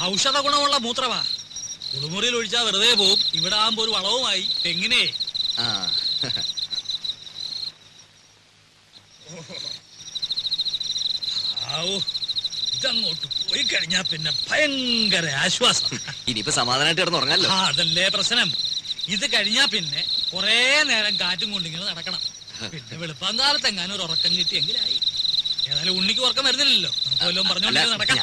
ഔഷധ ഗുണമുള്ള മൂത്രമാ. കുളിമുറിയിൽ ഒഴിച്ചാ വെറുതെ പോവും. ഇവിടെ ആകുമ്പോ ഒരു വളവുമായി. എങ്ങനെ ഇതങ്ങോട്ട് പോയി കഴിഞ്ഞാ പിന്നെ ഭയങ്കര ആശ്വാസം. ഇനിയിപ്പോ സമാധാനമായിട്ട് കിടന്ന് ഉറങ്ങാലോ. അതല്ലേ പ്രശ്നം. ഇത് കഴിഞ്ഞാ പിന്നെ കൊറേ നേരം കാറ്റും കൊണ്ടിങ്ങനെ നടക്കണം. പിന്നെ വെളുപ്പാങ്കാലത്ത് എങ്ങാനും ഒരു ഉറക്കം കിട്ടിയെങ്കിലായി. ഏതായാലും ഉണ്ണിക്ക് ഉറക്കം വരുന്നില്ലല്ലോ. നമുക്ക് വല്ലതും പറഞ്ഞോണ്ട് നടക്കാം.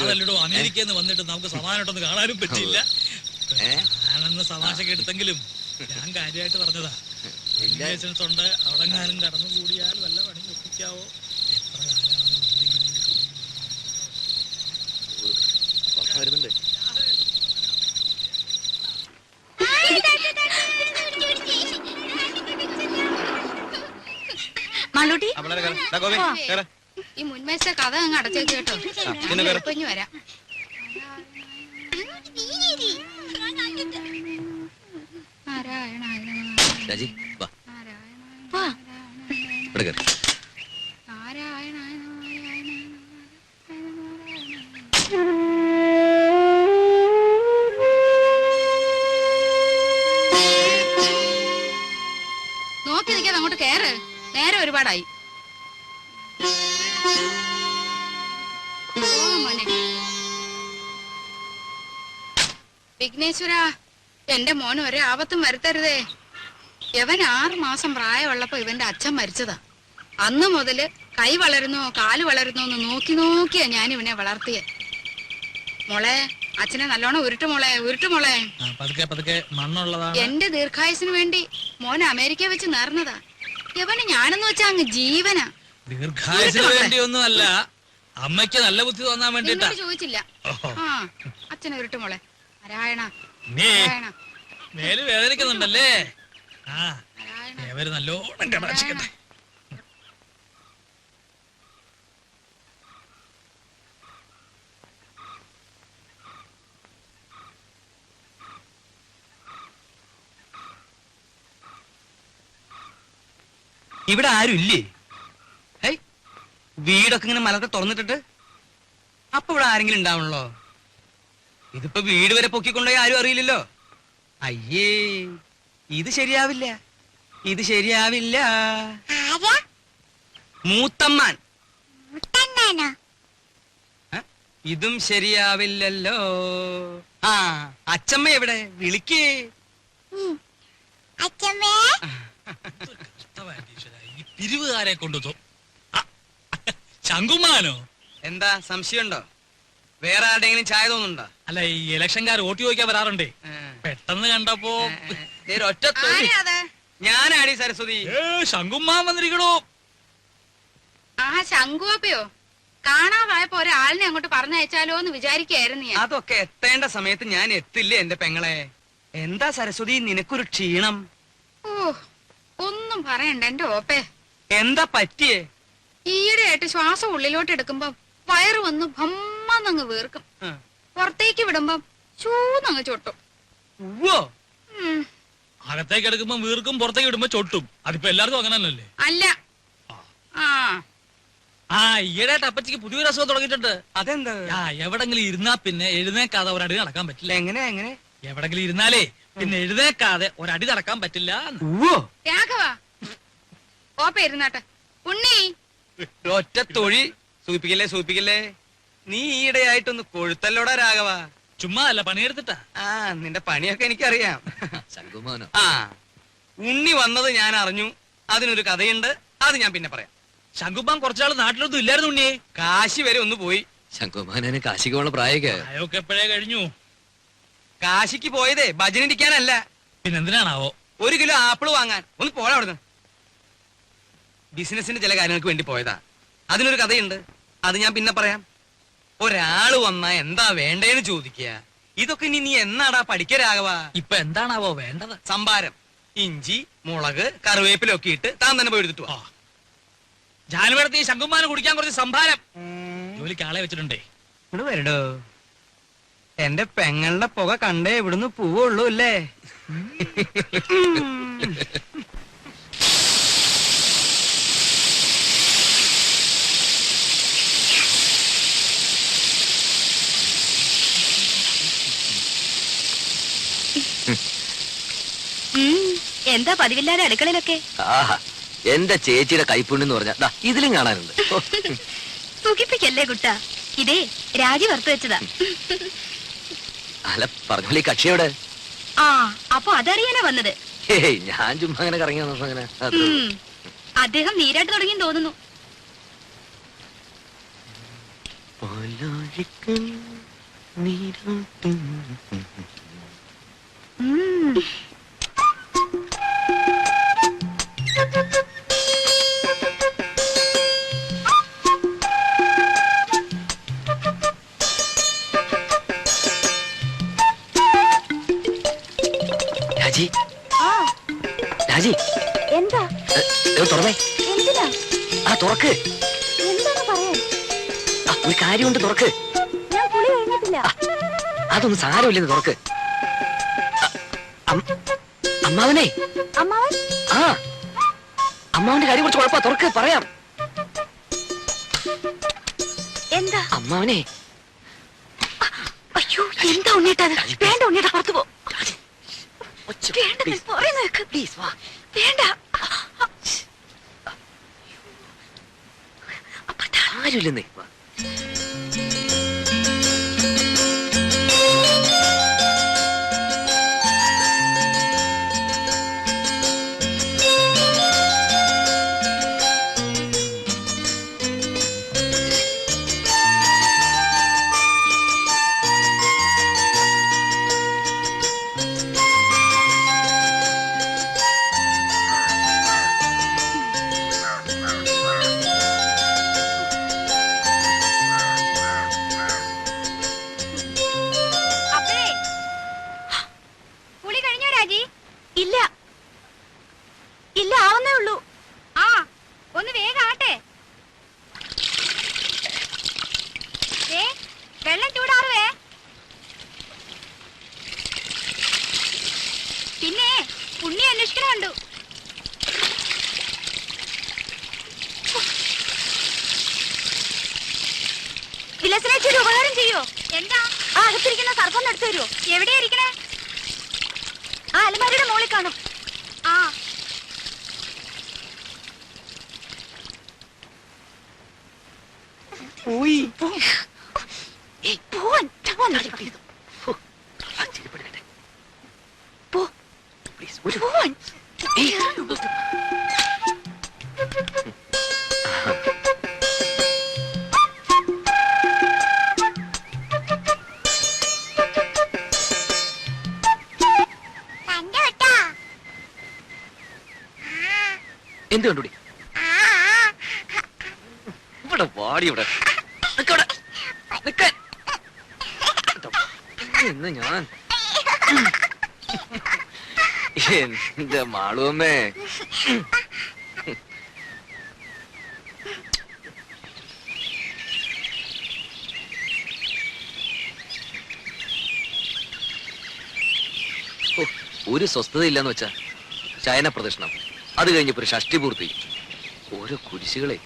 അതല്ലോ അമേരിക്കയിൽ നിന്ന് വന്നിട്ട് നമുക്ക് സമാധാനമായിട്ടൊന്ന് കാണാനും പറ്റിയില്ല. ഞാനെന്ന് സമാശൊക്കെ എടുത്തെങ്കിലും ഞാൻ കാര്യമായിട്ട് പറഞ്ഞതാ. ലൈസൻസ് ഉണ്ട്, അവിടെങ്ങാനും കടന്നു കൂടിയാൽ വല്ല പണി ഒപ്പിക്കാവോ? എത്ര കാലമാണ് വരുന്നുണ്ട്. മാളൂട്ടി, ഈ മുൻവശത്തെ കഥ അങ്ങ് അടച്ചേക്ക് കേട്ടോ. കുഞ്ഞു വരാം. രാജി വാ. ഇവിടെ കയറി. നോക്കി നിൽക്കാതെ അങ്ങോട്ട് കേറ്. നേരെ ഒരുപാടായി. വിഘ്നേശ്വര, എന്റെ മോന് ഒരേ ആപത്തും വരുത്തരുതേ. ഇവൻ 6 മാസം പ്രായമുള്ളപ്പോ ഇവന്റെ അച്ഛൻ മരിച്ചതാ. അന്ന് മുതല് കൈ വളരുന്നോ കാല് വളരുന്നോ എന്ന് നോക്കി നോക്കിയാ ഞാൻ ഇവനെ വളർത്തിയ. മോളെ, അച്ഛനെ നല്ലോണം ഉരുട്ടുമോളെ, ഉരുട്ടുമോളെ. എന്റെ ദീർഘായുസിന് വേണ്ടി മോനെ അമേരിക്ക വെച്ച് നേർന്നതാ. ഇവന് ഞാനെന്ന് വെച്ചാ അങ്ങ് ജീവനാ. ദീർഘായുസിന് വേണ്ടിയൊന്നും അല്ല, അമ്മയ്ക്ക് നല്ല ബുദ്ധി തോന്നാൻ വേണ്ടിട്ടാ. ചോദിച്ചില്ല. ആ, അച്ഛനെ ഉരുട്ടുമോളെ. നാരായണ, മേല് വേദനിക്കുന്നുണ്ടല്ലേ? ആ, നല്ലോണം കടാക്ഷിക്കട്ടെ. ഇവിടെ ആരും ഇല്ലേ? വീടൊക്കെ ഇങ്ങനെ മലത്തെ തുറന്നിട്ടിട്ട് അപ്പൊ ഇവിടെ ആരെങ്കിലും ഉണ്ടാവണല്ലോ. ഇതിപ്പോ വീട് വരെ പൊക്കിക്കൊണ്ടോ ആരും അറിയില്ലല്ലോ. അയ്യേ, ഇത് ശരിയാവില്ല, ഇത് ശരിയാവില്ല. മൂത്തമ്മാൻ. ഇതും ശരിയാവില്ലല്ലോ. ആ, അച്ചമ്മ എവിടെ? വിളിക്കേ. ഈ പിരിവുകാരെ കൊണ്ടു ശങ്കുമാനോ? എന്താ സംശയമുണ്ടോ? വേറെ ആരുടെയെങ്കിലും ചായ തോന്നുന്നുണ്ടോ? അല്ല ഈ ഇലക്ഷൻകാർ വോട്ട് ചോദിക്കാൻ വരാറുണ്ടേ, പെട്ടെന്ന് കണ്ടപ്പോ ഒറ്റ ഞാനാടി സരസ്വതി. ശങ്കുമ്മാൻ വന്നിരിക്കണോ? ആ ശങ്കുവപ്പയോ കാണാതായപ്പോ ഒരാളിനെ അങ്ങോട്ട് പറഞ്ഞയച്ചാലോ എന്ന് വിചാരിക്കായിരുന്നു ഞാൻ. അതൊക്കെ എത്തേണ്ട സമയത്ത് ഞാൻ എത്തില്ലേ എന്റെ പെങ്ങളെ. എന്താ സരസ്വതി നിനക്കൊരു ക്ഷീണം? ഓ ഒന്നും പറയണ്ട എന്റെ ഓപ്പേ. എന്താ പറ്റിയേ? ഈയിടെയായിട്ട് ശ്വാസം ഉള്ളിലോട്ട് എടുക്കുമ്പോ വയറ് വന്ന് ഭമ്മന്നങ്ങ് വീർക്കും, പുറത്തേക്ക് വിടുമ്പം ചൂന്നങ്ങ് ചൊട്ടും. അകത്തേക്ക് എടുക്കുമ്പോ വീർക്കും, പുറത്തേക്ക് ഇടുമ്പോ ചൊട്ടും. അതിപ്പോ എല്ലാവർക്കും അങ്ങനെ തന്നെയല്ലേ? അല്ല. ഈയിടെയായിട്ട് അപ്പച്ചിക്ക് പുതിയൊരു അസുഖം തുടങ്ങിയിട്ടുണ്ട്. അതെന്താ? എവിടെങ്കിലും ഇരുന്നാ പിന്നെ എഴുന്നേക്കാതെ ഒരടി നടക്കാൻ പറ്റില്ല. എങ്ങനെ എങ്ങനെ? എവിടെങ്കിലും ഇരുന്നാലേ പിന്നെ എഴുന്നേക്കാതെ ഒരടി നടക്കാൻ പറ്റില്ല. രാഘവ ഓപ്പ ഇരുന്നാട്ടെ. ഉണ്ണി ഒറ്റ തൊഴി സൂപ്പിക്കല്ലേ സൂപ്പിക്കല്ലേ. നീ ഈയിടെയായിട്ടൊന്ന് കൊഴുത്തല്ലോടാ രാഘവ. ചുമ്മാ അല്ല, പണിയെടുത്തിട്ടാ. നിന്റെ പണിയൊക്കെ എനിക്കറിയാം. ശങ്കുമാനോ? ഉണ്ണി വന്നത് ഞാൻ അറിഞ്ഞു. അതിനൊരു കഥയുണ്ട്, അത് ഞാൻ പിന്നെ പറയാം. ശങ്കുമാൻ കുറച്ചാൾ നാട്ടിലൊന്നും ഇല്ലായിരുന്നു ഉണ്ണിയെ. കാശി വരെ ഒന്ന് പോയി. ശങ്കുമാനെ കാശിക്ക് പോണ പ്രായമൊക്കെ അതൊക്കെ എപ്പോഴേ കഴിഞ്ഞു. കാശിക്ക് പോയതേ ഭജനിരിക്കാനല്ല, പിന്നെന്തിനാണാവോ? 1 കിലോ ആപ്പിൾ വാങ്ങാൻ. ഒന്ന് പോടാ അവിടുന്ന്. ബിസിനസിന്റെ ചില കാര്യങ്ങൾക്ക് വേണ്ടി പോയതാ. അതിനൊരു കഥയുണ്ട്, അത് ഞാൻ പിന്നെ പറയാം. ഒരാള് വന്നാ എന്താ വേണ്ടേന്ന് ചോദിക്കുക. ഇതൊക്കെ ഇനി നീ എന്നാടാ പഠിക്കരാകവ? ഇപ്പൊ എന്താണാവോ വേണ്ടത്? സംഭാരം, ഇഞ്ചി, മുളക്, കറിവേപ്പിലൊക്കെ ഇട്ട് താൻ തന്നെ പോയി എടുത്തിട്ട് വാ. ജാനുവരത്തി ശങ്കുമാനെ കുടിക്കാൻ കുറച്ച് സംഭാരം. ജോലിക്ക് ആളെ വെച്ചിട്ടുണ്ടേ. ഇവിടെ വരടോ. എന്റെ പെങ്ങളുടെ പുക കണ്ടേ ഇവിടുന്ന് പോവുള്ളൂ അല്ലേ? എന്താ പതിവില്ലാതെ അടുക്കളയിലൊക്കെ? ആഹാ, എന്റെ ചേച്ചിയുടെ കൈപ്പുണ്യെന്ന് പറഞ്ഞാ ഇതിലും കാണാനുണ്ട്. സുഖിപ്പിക്കല്ലേ കുട്ട, ഇതേ രാജി വറുത്തു വെച്ചതാ. അല്ല പറഞ്ഞോളി, കക്ഷിയോടെ? അപ്പൊ അതറിയാനാ വന്നത്? ഞാൻ ചുമ്മാ അങ്ങനെ കറങ്ങി വന്നപ്പോ അങ്ങനെ. അദ്ദേഹം നീരാട്ട് തുടങ്ങി തോന്നുന്നു. രാജി, രാജി, എന്താ തുറന്നേ. എന്തിനാ? തുറക്ക്. എന്താണ് പറയാൻ? ഒരു കാര്യമുണ്ട്, തുറക്ക്. ഞാൻ കുളി കഴിഞ്ഞിട്ടില്ല. അതൊന്നും സാരമില്ലെന്ന് തുറക്ക്. അമ്മാവനെ. അമ്മാവൻ? അമ്മാവന്റെ കാര്യം കുറച്ച് കുഴപ്പാ, തുറക്ക്, പറയാം. എന്താ? അമ്മാവനെ. അയ്യോ, എന്താ ഉണ്ണിട്ടത്? വേണ്ട ഉണ്ണിയുടെ പുറത്തു പോ. പ്ലീസ് വാ. വേണ്ട. ആരുമില്ലെന്നേ. ഇല്ല, ആവുന്നേ ഉള്ളൂ. ഒന്ന് വേഗം ആട്ടെ. വെള്ളം ചൂടാറുവേ. പിന്നെ ഉണ്ണി അന്വേഷിക്കണുണ്ടു. വിലസനേച്ചി ഒരു ഉപകാരം ചെയ്യോ? എന്താ? അകത്തിരിക്കുന്ന സർപ്പം എടുത്തു തരുമോ? എവിടെയാ ഇരിക്കണേ? അലമാരിയുടെ മുകളിൽ കാണും. എന്ത് കണ്ടുപിടി? ഇവിടെ വാടി ഇവിടെ നിക്കവിടെ. നിക്കാൻ. ഇന്ന് ഞാൻ എന്റെ മാളുവമ്മേ. ഒരു സ്വസ്ഥത ഇല്ലെന്ന് വെച്ചാ ശയന പ്രദക്ഷിണം, അത് കഴിഞ്ഞപ്പോ ഒരു ഷഷ്ടി പൂർത്തി, ഓരോ കുരിശുകളെ.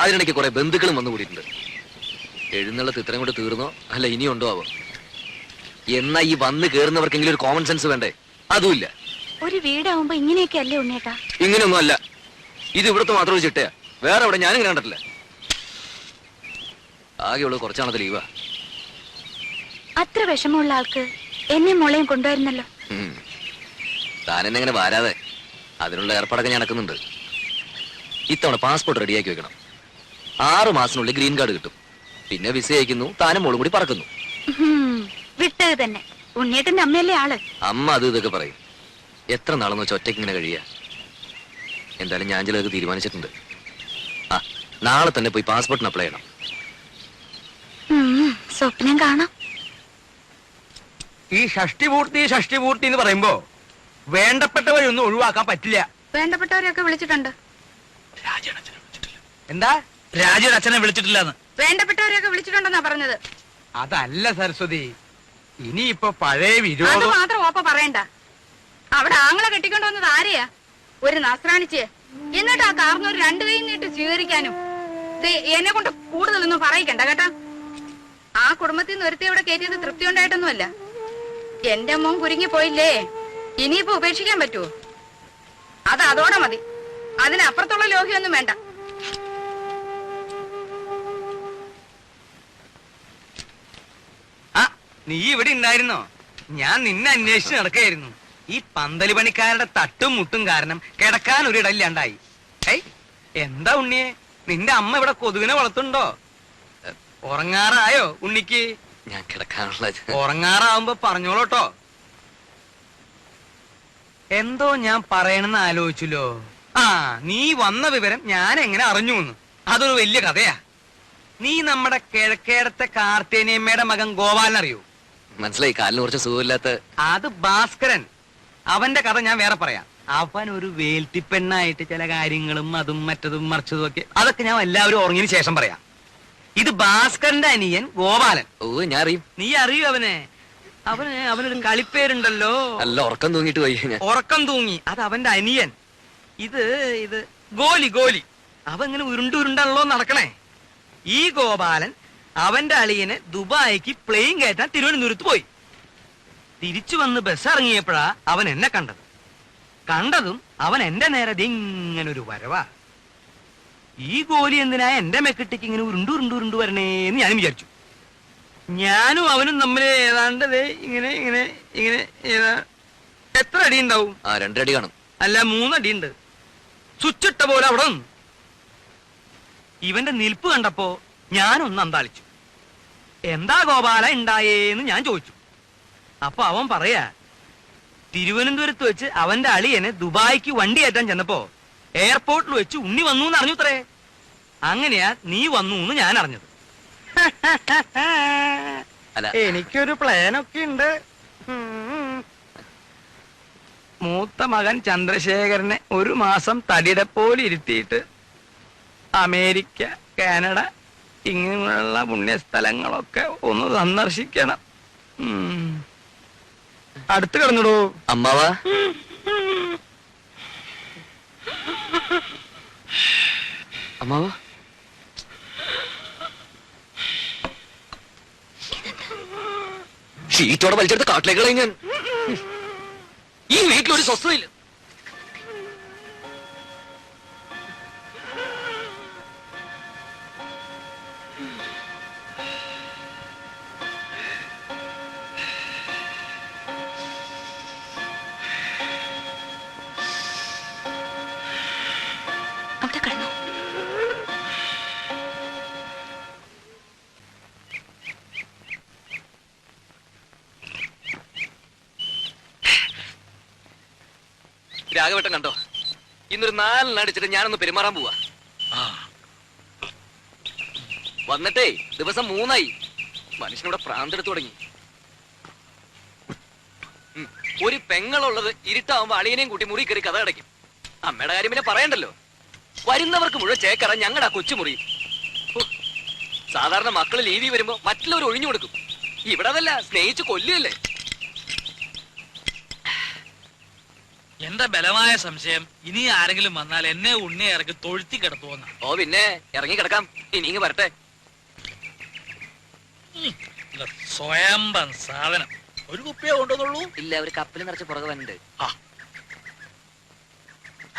അതിനിടയ്ക്ക് കുറെ ബന്ധുക്കളും വന്നു കൂടിയിട്ടുണ്ട്. എഴുന്നള്ളത്ത് ഇത്രയും കൂടെ തീർന്നോ അല്ല ഇനിയുണ്ടോ ആവോ? എന്നാ ഈ വന്ന് കേറുന്നവർക്കെങ്കിലും ഒരു കോമൺ സെൻസ് വേണ്ടേ? അതുമില്ല. ഒരു വീടാവുമ്പോ ഇങ്ങനെയൊക്കെ അല്ലേ ഉണ്ണേട്ടാ? ഇങ്ങനെയൊന്നും അല്ല. ഇത് ഇവിടുത്തെ മാത്രം ഒരു ചിട്ടയാ, വേറെ എവിടെ ഞാനിങ്ങനെ കണ്ടിട്ടില്ല. ആകെയുള്ളത് കുറച്ചാണത് ലീവാ. അത്ര വിഷമമുള്ള ആൾക്ക് എന്നെ മോളെയും കൊണ്ടുവരുന്നല്ലോ. താനെന്നെങ്ങനെ വരാതെ? അതിനുള്ള ഏർപ്പാടൊക്കെ ഞാൻ നടക്കുന്നുണ്ട്. ഇത്തവണ പാസ്പോർട്ട് റെഡിയാക്കി വെക്കണം. 6 മാസത്തിനുള്ളിൽ ഗ്രീൻ കാർഡ് കിട്ടും. പിന്നെ വിസ അയക്കുന്നു, താനും മോളും കൂടി പറക്കുന്നു. വിട്ടത് തന്നെ. ഉണ്ണിയേട്ടന്റെ അമ്മയല്ലേ ആള്. അമ്മ അത് ഇതൊക്കെ പറയും. എത്ര നാളെന്ന് വെച്ചാൽ ഒറ്റയ്ക്ക് ഇങ്ങനെ കഴിയാ? എന്തായാലും ഞാൻ ചിലതൊക്കെ തീരുമാനിച്ചിട്ടുണ്ട്. ആ, നാളെ തന്നെ പോയി പാസ്പോർട്ടിന് അപ്ലൈ ചെയ്യണം. സ്വപ്നം കാണാം. ഈ ഷഷ്ടി പൂർത്തി എന്ന് പറയുമ്പോ വേണ്ടപ്പെട്ടവരൊന്നും ഒഴിവാക്കാൻ പറ്റില്ല. വേണ്ടപ്പെട്ടവരെയൊക്കെ വിളിച്ചിട്ടുണ്ട്. എന്താ? രാജയുടെ അച്ഛനെ വിളിച്ചിട്ടില്ലെന്ന്. വേണ്ടപ്പെട്ടവരെയൊക്കെ വിളിച്ചിട്ടുണ്ടെന്നാ പറഞ്ഞത്. അതല്ല സരസ്വതി, ഇനിയിപ്പോ പഴയ അത് വിരോധം. മാത്രം ഓപ്പ പറയണ്ട. അവിടെ ആങ്ങളെ കെട്ടിക്കൊണ്ട് വന്നത് ആരെയാ? ഒരു നസ്രാണിച്ച്. എന്നിട്ട് ആ കാർന്നൂർ 2 കൈ നീട്ട് സ്വീകരിക്കാനും. എന്നെ കൊണ്ട് കൂടുതലൊന്നും പറയിക്കണ്ട കേട്ടാ. ആ കുടുംബത്തിൽ നിന്ന് ഒരുത്തി ഇവിടെ കയറ്റിയത് തൃപ്തി ഉണ്ടായിട്ടൊന്നുമല്ല. എന്റെ മോൻ കുരുങ്ങി പോയില്ലേ, ഇനിയിപ്പോ ഉപേക്ഷിക്കാൻ പറ്റുമോ? അത് അതോടെ മതി. അതിനപ്പുറത്തുള്ള ലോഹ്യൊന്നും വേണ്ട. ആ, നീ ഇവിടെ ഉണ്ടായിരുന്നോ? ഞാൻ നിന്നെ അന്വേഷിച്ച് നടക്കായിരുന്നു. ഈ പന്തല് പണിക്കാരുടെ തട്ടും മുട്ടും കാരണം കിടക്കാൻ ഒരിടയില്ലാണ്ടായി. എന്താ ഉണ്ണിയെ, നിന്റെ അമ്മ ഇവിടെ കൊതുകിനെ വളർത്തുണ്ടോ? ഉറങ്ങാറായോ ഉണ്ണിക്ക്? ഞാൻ കിടക്കാനുള്ള ഉറങ്ങാറാവുമ്പോ പറഞ്ഞോളൂട്ടോ. എന്തോ ഞാൻ പറയണെന്ന് ആലോചിച്ചല്ലോ. ആ, നീ വന്ന വിവരം ഞാൻ എങ്ങനെ അറിഞ്ഞു എന്ന്? അതൊരു വലിയ കഥയാ. നീ നമ്മുടെ കിഴക്കേടത്തെ കാർത്തേനിയമ്മയുടെ മകൻ ഗോപാലൻ അറിയോ? മനസ്സിലായി. കാലിന് കുറച്ച് സുഖമില്ലാത്ത. അത് ഭാസ്കരൻ. അവന്റെ കഥ ഞാൻ വേറെ പറയാം. അവൻ ഒരു വേൽത്തിപ്പെണ്ണായിട്ട് ചില കാര്യങ്ങളും അതും മറ്റതും മറിച്ചതും ഒക്കെ, അതൊക്കെ ഞാൻ എല്ലാവരും ഉറങ്ങിയതിന് ശേഷം പറയാം. ഇത് ഭാസ്കരന്റെ അനിയൻ ഗോപാലൻ. ഓ, ഞാൻ അറിയും. നീ അറിയൂ അവനെ? അവനൊരു കളിപ്പേരുണ്ടല്ലോ. അല്ല, ഉറക്കം തൂങ്ങിട്ട് പോയി ഞാൻ. ഉറക്കം തൂങ്ങി. അത് അവന്റെ അനിയൻ. ഇത് ഗോലി. അവൻ ഇങ്ങനെ ഉരുണ്ടാണല്ലോ നടക്കണേ. ഈ ഗോപാലൻ അവന്റെ അളിയനെ ദുബായിക്ക് പ്ലെയിൻ കയറ്റാൻ തിരുവനന്തപുരത്ത് പോയി. തിരിച്ചു വന്ന് ബസ് ഇറങ്ങിയപ്പോഴാ അവൻ എന്നെ കണ്ടതും അവൻ എന്റെ നേരെ ഇങ്ങനൊരു വരവാ. ഈ ഗോലി എന്തിനാ എന്റെ മെക്കിട്ടേക്ക് ഇങ്ങനെ ഉരുണ്ടു വരണേന്ന് ഞാനും വിചാരിച്ചു. ഞാനും അവനും തമ്മിൽ ഏതാണ്ട് ഇങ്ങനെ എത്ര അടി ഉണ്ടാവും? 2 അടി കാണും. അല്ല, 3 അടിയുണ്ട്. സ്വിച്ചിട്ട പോലെ അവിടെ നിന്ന്. ഇവന്റെ നിൽപ്പ് കണ്ടപ്പോ ഞാനൊന്ന് അന്താളിച്ചു. എന്താ ഗോപാല ഉണ്ടായേന്ന് ഞാൻ ചോദിച്ചു. അപ്പൊ അവൻ പറയാ, തിരുവനന്തപുരത്ത് വെച്ച് അവന്റെ അളിയനെ ദുബായിക്ക് വണ്ടി കയറ്റാൻ ചെന്നപ്പോ എയർപോർട്ടിൽ വെച്ച് ഉണ്ണി വന്നു എന്ന് അറിഞ്ഞുത്രേ. അങ്ങനെയാ നീ വന്നു എന്ന് ഞാൻ അറിഞ്ഞത്. എനിക്കൊരു പ്ലാനൊക്കെ ഉണ്ട്. മൂത്ത മകൻ ചന്ദ്രശേഖരനെ 1 മാസം തടിയുടെ പോലെ ഇരുത്തിയിട്ട് അമേരിക്ക, കാനഡ ഇങ്ങനെയുള്ള പുണ്യസ്ഥലങ്ങളൊക്കെ ഒന്ന് സന്ദർശിക്കണം. അടുത്ത് കിടന്നിടൂ അമ്മാവാ. അമ്മാവാ, ഷീറ്റോടെ വലിച്ചെടുത്ത് കാട്ടിലേക്ക് ഞാൻ. ഈ വീട്ടിലൊരു സ്വസ്ഥതയില്ല. അവിടെ കിടന്നു. രാഘവട്ടം കണ്ടോ? ഇന്നൊരു 4 അടിച്ചിട്ട് ഞാനൊന്ന് പെരുമാറാൻ പോവാ. വന്നിട്ടേ ദിവസം 3 മനുഷ്യനിവിടെ പ്രാന്തെടുത്ത് തുടങ്ങി. ഒരു പെങ്ങളുള്ളത് ഇരുട്ടാവുമ്പോ അളിയനെയും കൂട്ടി മുറി കയറി കഥ അടയ്ക്കും. അമ്മയുടെ കാര്യം പിന്നെ പറയണ്ടല്ലോ. വരുന്നവർക്ക് മുഴുവൻ ചേക്കറ ഞങ്ങളുടെ ആ കൊച്ചുമുറി. സാധാരണ മക്കള് ലീവി വരുമ്പോ മറ്റുള്ളവർ ഒഴിഞ്ഞു കൊടുക്കും. ഇവിടെ അതല്ല, സ്നേഹിച്ച് കൊല്ലുകയല്ലേ. എന്റെ ബലമായ സംശയം ഇനി ആരെങ്കിലും വന്നാൽ എന്നെ ഉണ്ണിയെ ഇറക്കി തൊഴുത്തി കിടത്തുവന്ന. ഓ പിന്നെ ഇറങ്ങി കിടക്കാം. ഇനി ഇങ്ങ് വരട്ടെ. സ്വയംഭം സാധനം. ഒരു കുപ്പിയെ കൊണ്ടുവന്നുള്ളൂ. ഇല്ല, ഒരു കപ്പിൽ നിറച്ച് പുറകെ വന്നിട്ട്.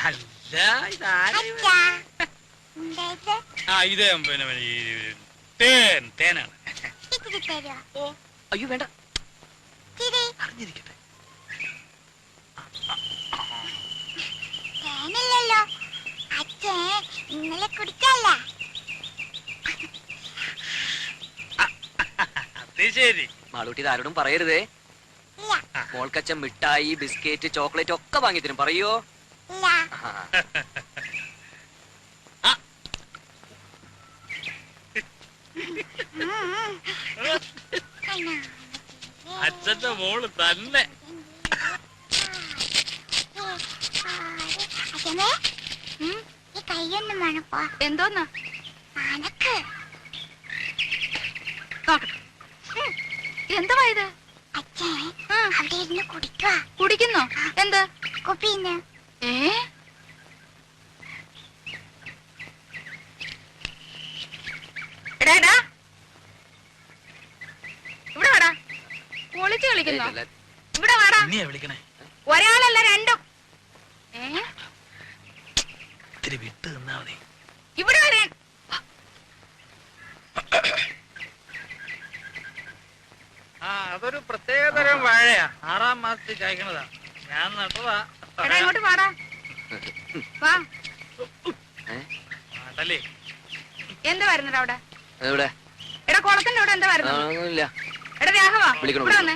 അല്ല ഇതാരും ഇത് പിന്നെ തേനാണ്. അയ്യോ വേണ്ട, അറിഞ്ഞിരിക്കട്ടെ. തേനില്ലല്ലോ അച്ഛൻ, ഇന്നലെ കുടിച്ചല്ല. അത് ശരി. മാളൂട്ടി ഇത് ആരോടും പറയരുതേ. മോൾക്കച്ഛൻ മിഠായി, ബിസ്ക്കറ്റ്, ചോക്ലേറ്റ് ഒക്കെ വാങ്ങി തരും. പറയോ? അച്ഛന്റെ മോള് തന്നെ. ഈ കയ്യൊന്നും വേണപ്പോ. എന്തോന്നാ അനക്ക് എന്തുവാ ഇത്? അച്ഛൻ അവിടെ ഇരുന്ന് കുടിക്കുക. കുടിക്കുന്നോ? എന്ത് കുപ്പിന്ന്? എടാ ഇവിടെ വാടാ. പൊളിച്ച് കളിക്കുന്നോ? ഇവിടെ വാടാ. എന്നെയാ വിളിക്കണേ. ഒരാളല്ല രണ്ടും. ഇത്തിരി വിട്ട് നിന്നാ മതി. ഇവിടെ വരാൻ. അതൊരു പ്രത്യേകതരം വാഴയാ. 6ാം മാസത്തിൽ കായ്ക്കണതാ. ഞാൻ നട്ടതാ. എടാ ഇങ്ങോട്ട് വാടാ. വാ. അതല്ലേ എന്താ വരുന്നത് അവിടെ? എവിടെ? എടാ കുളത്തിന്റെ അവിടെ എന്താ വരുന്നത്? ഒന്നുമില്ല. എടാ രാഘവാ വിളിക്കണം. ഇവിടെ വന്നേ.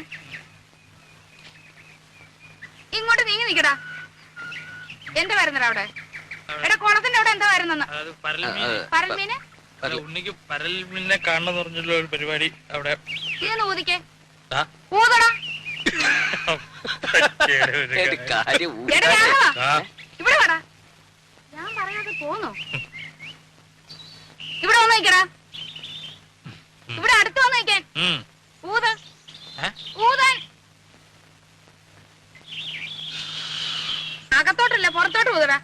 ഇങ്ങോട്ട് നീങ്ങി നിക്കടാ. എന്താ വരുന്നത് അവിടെ? എടാ കുളത്തിന്റെ അവിടെ എന്താ വരുന്നെന്ന്? അത് പരൽമീൻ. പരൽമീന്? ഉണ്ണിക്ക് പരൽമീനെ കാണണമെന്ന് പറഞ്ഞുള്ള ഒരു പരിപാടി അവിടെ. ഇതൊന്ന് ഊതിക്കേ. ആ? ഊതടാ. കാര്യം എടാ രാഘവാ ഇവിടെ വാടാ. ഞാൻ പറയാതെ പോന്നോ? ഇവിടെ വന്ന് നിക്കടാ. ഇവിടെ അടുത്ത് വന്ന് നിക്കാൻ. ഊത്. ഊതാൻ. അകത്തോട്ടല്ല പുറത്തോട്ട് ഊതടാ.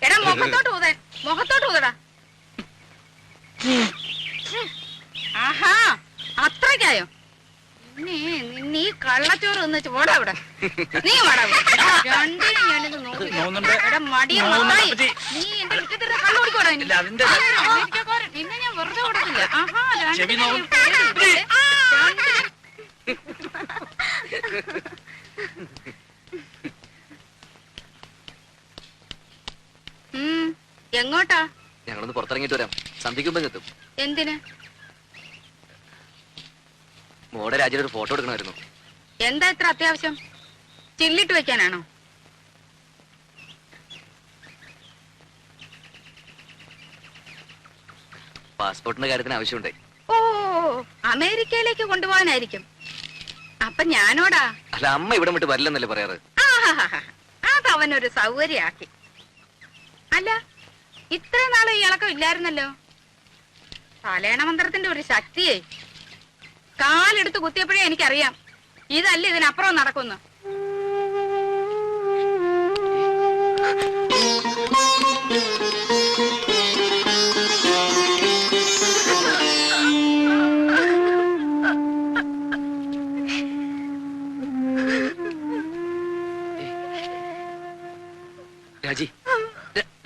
എടാ മുഖത്തോട്ട് ഊതാൻ. മുഖത്തോട്ട് ഊതടാ. ആഹാ അത്രയ്ക്കായോ? നീ കള്ളച്ചോറ് തിന്ന് ചോടാ ഇവിടെ. നീ വാടാ. രണ്ടിനും ഞാനിത് നോക്കി. എടാ മടിയ മത്തായി. നീ എന്റെ മുറ്റത്തിരുന്ന് കള്ളു കുടിക്കോടാ. നിന്നെ ഞാൻ വെറുതെ കൊടുക്കില്ല. ആഹാ എങ്ങോട്ടാ? ഞങ്ങളൊന്ന് പുറത്തിറങ്ങിട്ട് വരാം. സന്ധിക്കുമ്പോ എത്തും. എന്തിന്? മോടെ രാജ്യത്ത് ഒരു ഫോട്ടോ എടുക്കണമായിരുന്നു. എന്താ ഇത്ര അത്യാവശ്യം? ചില്ലിട്ട് വെക്കാനാണോ? പാസ്പോർട്ടിന്റെ കാര്യത്തിന് ആവശ്യമുണ്ടേ. ഓ അമേരിക്കയിലേക്ക് കൊണ്ടുപോകാനായിരിക്കും. അപ്പൊ ഞാനോടാ? അല്ല, അമ്മ ഇവിടെ വിട്ട് വരില്ലെന്നല്ലേ പറയാറ്. അത് അവനൊരു സൗകര്യാക്കി. അല്ല ഇത്രയും നാളും ഇളക്കം ഇല്ലായിരുന്നല്ലോ. തലേണ മന്ത്രത്തിന്റെ ഒരു ശക്തിയെ കാലെടുത്ത് കുത്തിയപ്പോഴേ എനിക്കറിയാം ഇതല്ല ഇതിനപ്പുറം നടക്കുന്നു.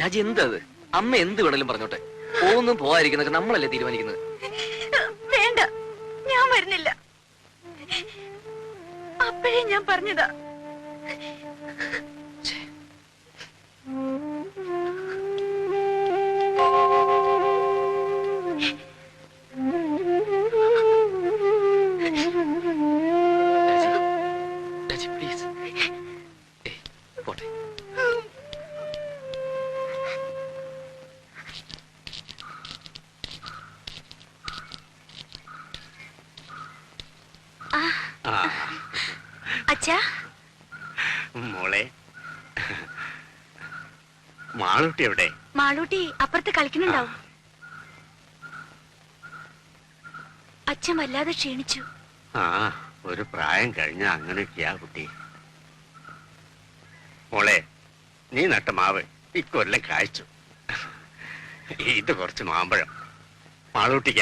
രാജി എന്താ അത്? അമ്മ എന്ത് വേണേലും പറഞ്ഞോട്ടെ. പോകുന്നും പോവാതിരിക്കുന്നൊക്കെ നമ്മളല്ലേ തീരുമാനിക്കുന്നത്. വേണ്ട, ഞാൻ വരുന്നില്ല. അപ്പോഴേ ഞാൻ പറഞ്ഞതാ. അച്ഛാ. മോളെ, മാളൂട്ടി എവിടെ? മാളൂട്ടി അപ്പുറത്ത് കളിക്കുന്നുണ്ടാവും. അച്ഛൻ വല്ലാതെ ക്ഷീണിച്ചു. ആ, ഒരു പ്രായം കഴിഞ്ഞ അങ്ങനെയൊക്കെയാ കുട്ടി. മോളെ, നീ നട്ട മാവ് ഇക്കൊല്ലം കായ്ച്ചു. ഇത് കുറച്ച് മാമ്പഴം മാളൂട്ടിക്ക.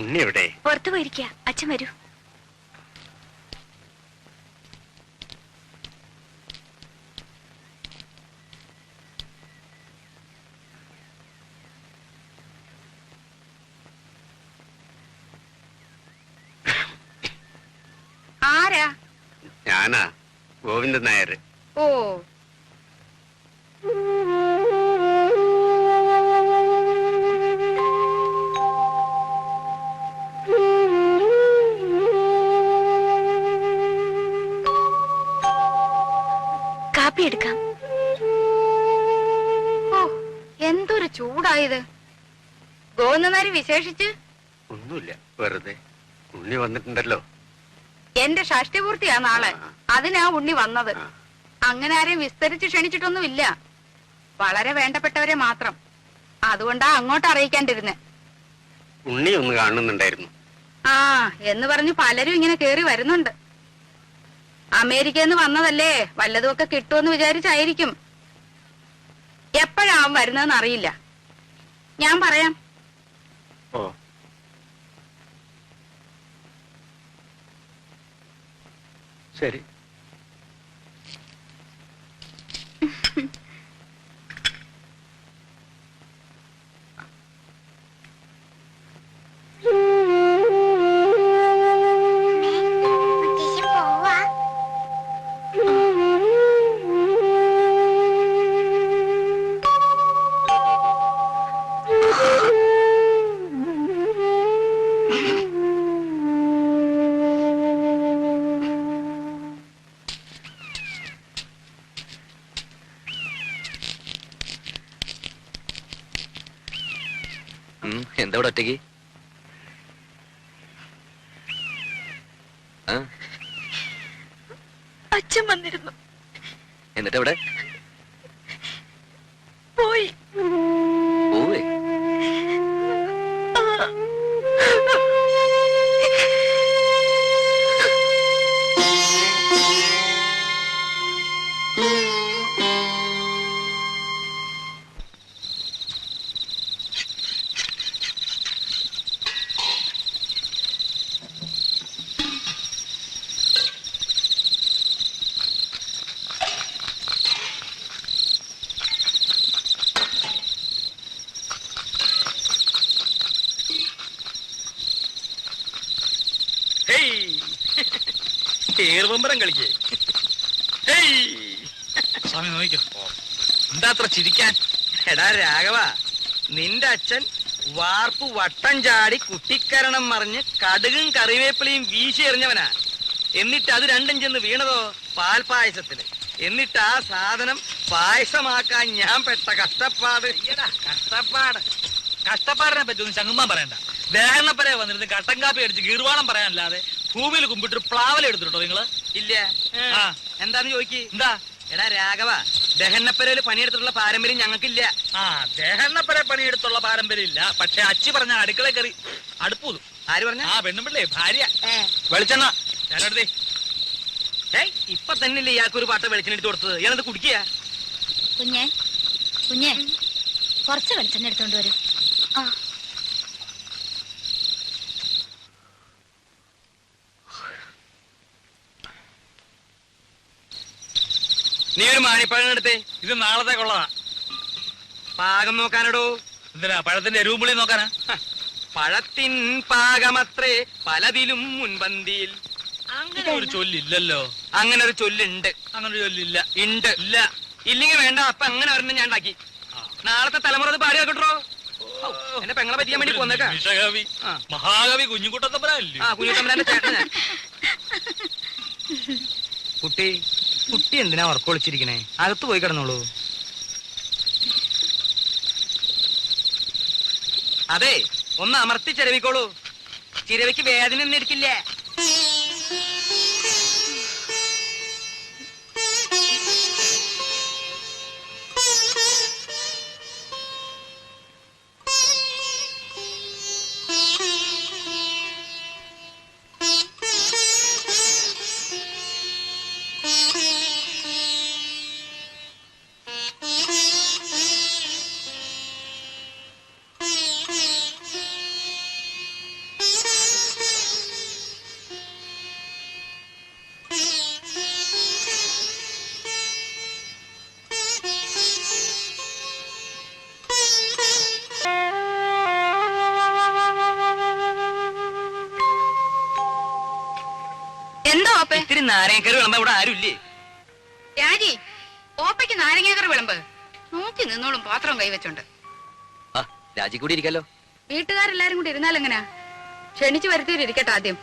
ഉണ്ണി എവിടെ? പുറത്തു പോയിരിക്ക. അച്ഛൻ വരൂ. ആരാ? ഞാനാ, ഗോവിന്ദൻ നായർ. ഓ, കാപ്പി എടുക്കാം. ഓ, എന്തൊരു ചൂടായത്. ഗോവിന്ദനാരി വിശേഷിച്ച് ഒന്നുമില്ല, വെറുതെ. ഉണ്ണി വന്നിട്ടുണ്ടല്ലോ. എന്റെ ഷഷ്ടിപൂർത്തിയാ നാളെ. അതിനാ ഉണ്ണി വന്നത്. അങ്ങനെ ആരെയും വിസ്തരിച്ച് ക്ഷണിച്ചിട്ടൊന്നുമില്ല. വളരെ വേണ്ടപ്പെട്ടവരെ മാത്രം. അതുകൊണ്ടാ അങ്ങോട്ട് അറിയിക്കാണ്ടിരുന്നെ. ഉണ്ണി ഒന്ന് കാണുന്നുണ്ടായിരുന്നു. ആ, എന്ന് പറഞ്ഞു പലരും ഇങ്ങനെ കേറി വരുന്നുണ്ട്. അമേരിക്കയിൽ നിന്ന് വന്നതല്ലേ, വല്ലതുമൊക്കെ കിട്ടുമെന്ന് വിചാരിച്ചായിരിക്കും. എപ്പോഴാവും വരുന്നതെന്ന് അറിയില്ല. ഞാൻ പറയാം. ഓ, ശരി. എന്താ ഇവിടെ ഒറ്റയ്ക്ക്? അച്ഛൻ വന്നിരുന്നു. എന്നിട്ട് എവിടെ പോയി. പോവേ? ഏറുപമ്പരം കളിക്കേ. സ്വാമി നോക്കിക്കോ. എന്താ അത്ര ചിരിക്കാൻ? എടാ രാഘവ, നിന്റെ അച്ഛൻ വാർപ്പ് വട്ടം ചാടി കുട്ടിക്കരണം മറിഞ്ഞ് കടുകും കറിവേപ്പിലയും വീശി എറിഞ്ഞവനാ. എന്നിട്ട് അത് രണ്ടും ചെന്ന് വീണതോ പാൽപായസത്തില്. എന്നിട്ട് ആ സാധനം പായസമാക്കാൻ ഞാൻ പെട്ട കഷ്ടപ്പാട്. കഷ്ടപ്പാടിനെ പറ്റി ഒന്നും ചങ്ങുമ്പാൻ പറയണ്ട. ദേഹണപ്പരെ വന്നിരുന്ന് കട്ടൻ കാപ്പി അടിച്ച് ഗീർവാണം പറയാനല്ലാതെ ഭൂമിയിൽ കുമ്പിട്ട് പ്ലാവല എടുത്തിട്ടോ നിങ്ങള്? ഇല്ല. എന്താന്ന് ചോദിക്ക്. എന്താ? എടാ രാഘവ, ദഹന്നപ്പരയില് പണിയെടുത്തിട്ടുള്ള പാരമ്പര്യം ഞങ്ങൾക്കില്ല. ആ, ദേഹണ്ണപ്പരെ പണിയെടുത്തുള്ള പാരമ്പര്യം ഇല്ല. പക്ഷെ അച്ചി പറഞ്ഞ അടുക്കള കയറി അടുപ്പൂതും. ആര് പറഞ്ഞ? ആ പെണ്ണുമ്പിള്ളേ, ഭാര്യ. വെളിച്ചെണ്ണ ഞാനെടുത്തേ. ഇപ്പൊ തന്നെയല്ലേ ഇയാൾക്കൊരു പാട്ട വെളിച്ചെണ്ണ എടുത്ത് കൊടുത്തത്. ഇയാളത് കുടിക്കുക. കുഞ്ഞെ കുഞ്ഞെ, കുറച്ച് വെളിച്ചെണ്ണ എടുത്തോണ്ട് വരും. ആ, നീ ഒരു മാണിപ്പഴം എടുത്തേ. ഇത് നാളത്തേക്കുള്ളതാ. പാകം നോക്കാനടോ. എന്തിനാ? പഴത്തിന്റെ എരുവുമ്പുളി നോക്കാനാ? പഴത്തിൻ പാകമത്രേ പലതിലും മുൻപന്തിയിൽ. അങ്ങനെ ഒരു ചൊല്ലില്ലല്ലോ. അങ്ങനെ ഒരു ചൊല്ലുണ്ട്. അങ്ങനെ ഒരു ചൊല്ലില്ല. ഉണ്ട്. ഇല്ല. ഇല്ലെങ്കിൽ വേണ്ട. അപ്പൊ അങ്ങനെ ഒരെണ്ണം ഞാൻ ഉണ്ടാക്കി. നാളത്തെ തലമുറ അത് പാടി വെക്കട്ടോ. എന്നെ പെങ്ങളെ പറ്റിയാൻ വേണ്ടി പോന്നേക്കാ. വിഷകവി മഹാകവി കുഞ്ഞുകുട്ടത്തമ്പരാല്ലേ? ആ, കുഞ്ഞുത്തമ്പരാന്റെ ചേട്ടനാ. കുട്ടി കുട്ടി എന്തിനാ ഉറക്കൊളിച്ചിരിക്കണേ? അകത്ത് പോയി കിടന്നോളൂ. അതെ, ഒന്ന് അമർത്തി ചെലവിക്കോളൂ. ചിരവയ്ക്ക് വേദന ഒന്നും എടുക്കില്ല. എന്തോ ഓപ്പേ? ഇത്തിരി നാരങ്ങക്കറി വിളമ്പ ഇവിടെ ആരുമില്ലേ? രാജി, ഓപ്പയ്ക്ക് നാരങ്ങാക്കറി വിളമ്പ്. നോക്കി നിന്നോളും പാത്രം കൈവച്ചോണ്ട്. ആ രാജി കൂടി ഇരിക്കാലോ. വീട്ടുകാരെല്ലാരും കൂടി ഇരുന്നാൽ എങ്ങനാ? ക്ഷണിച്ചു വരുത്തിയിട്ടിരിക്കട്ടെ ആദ്യം.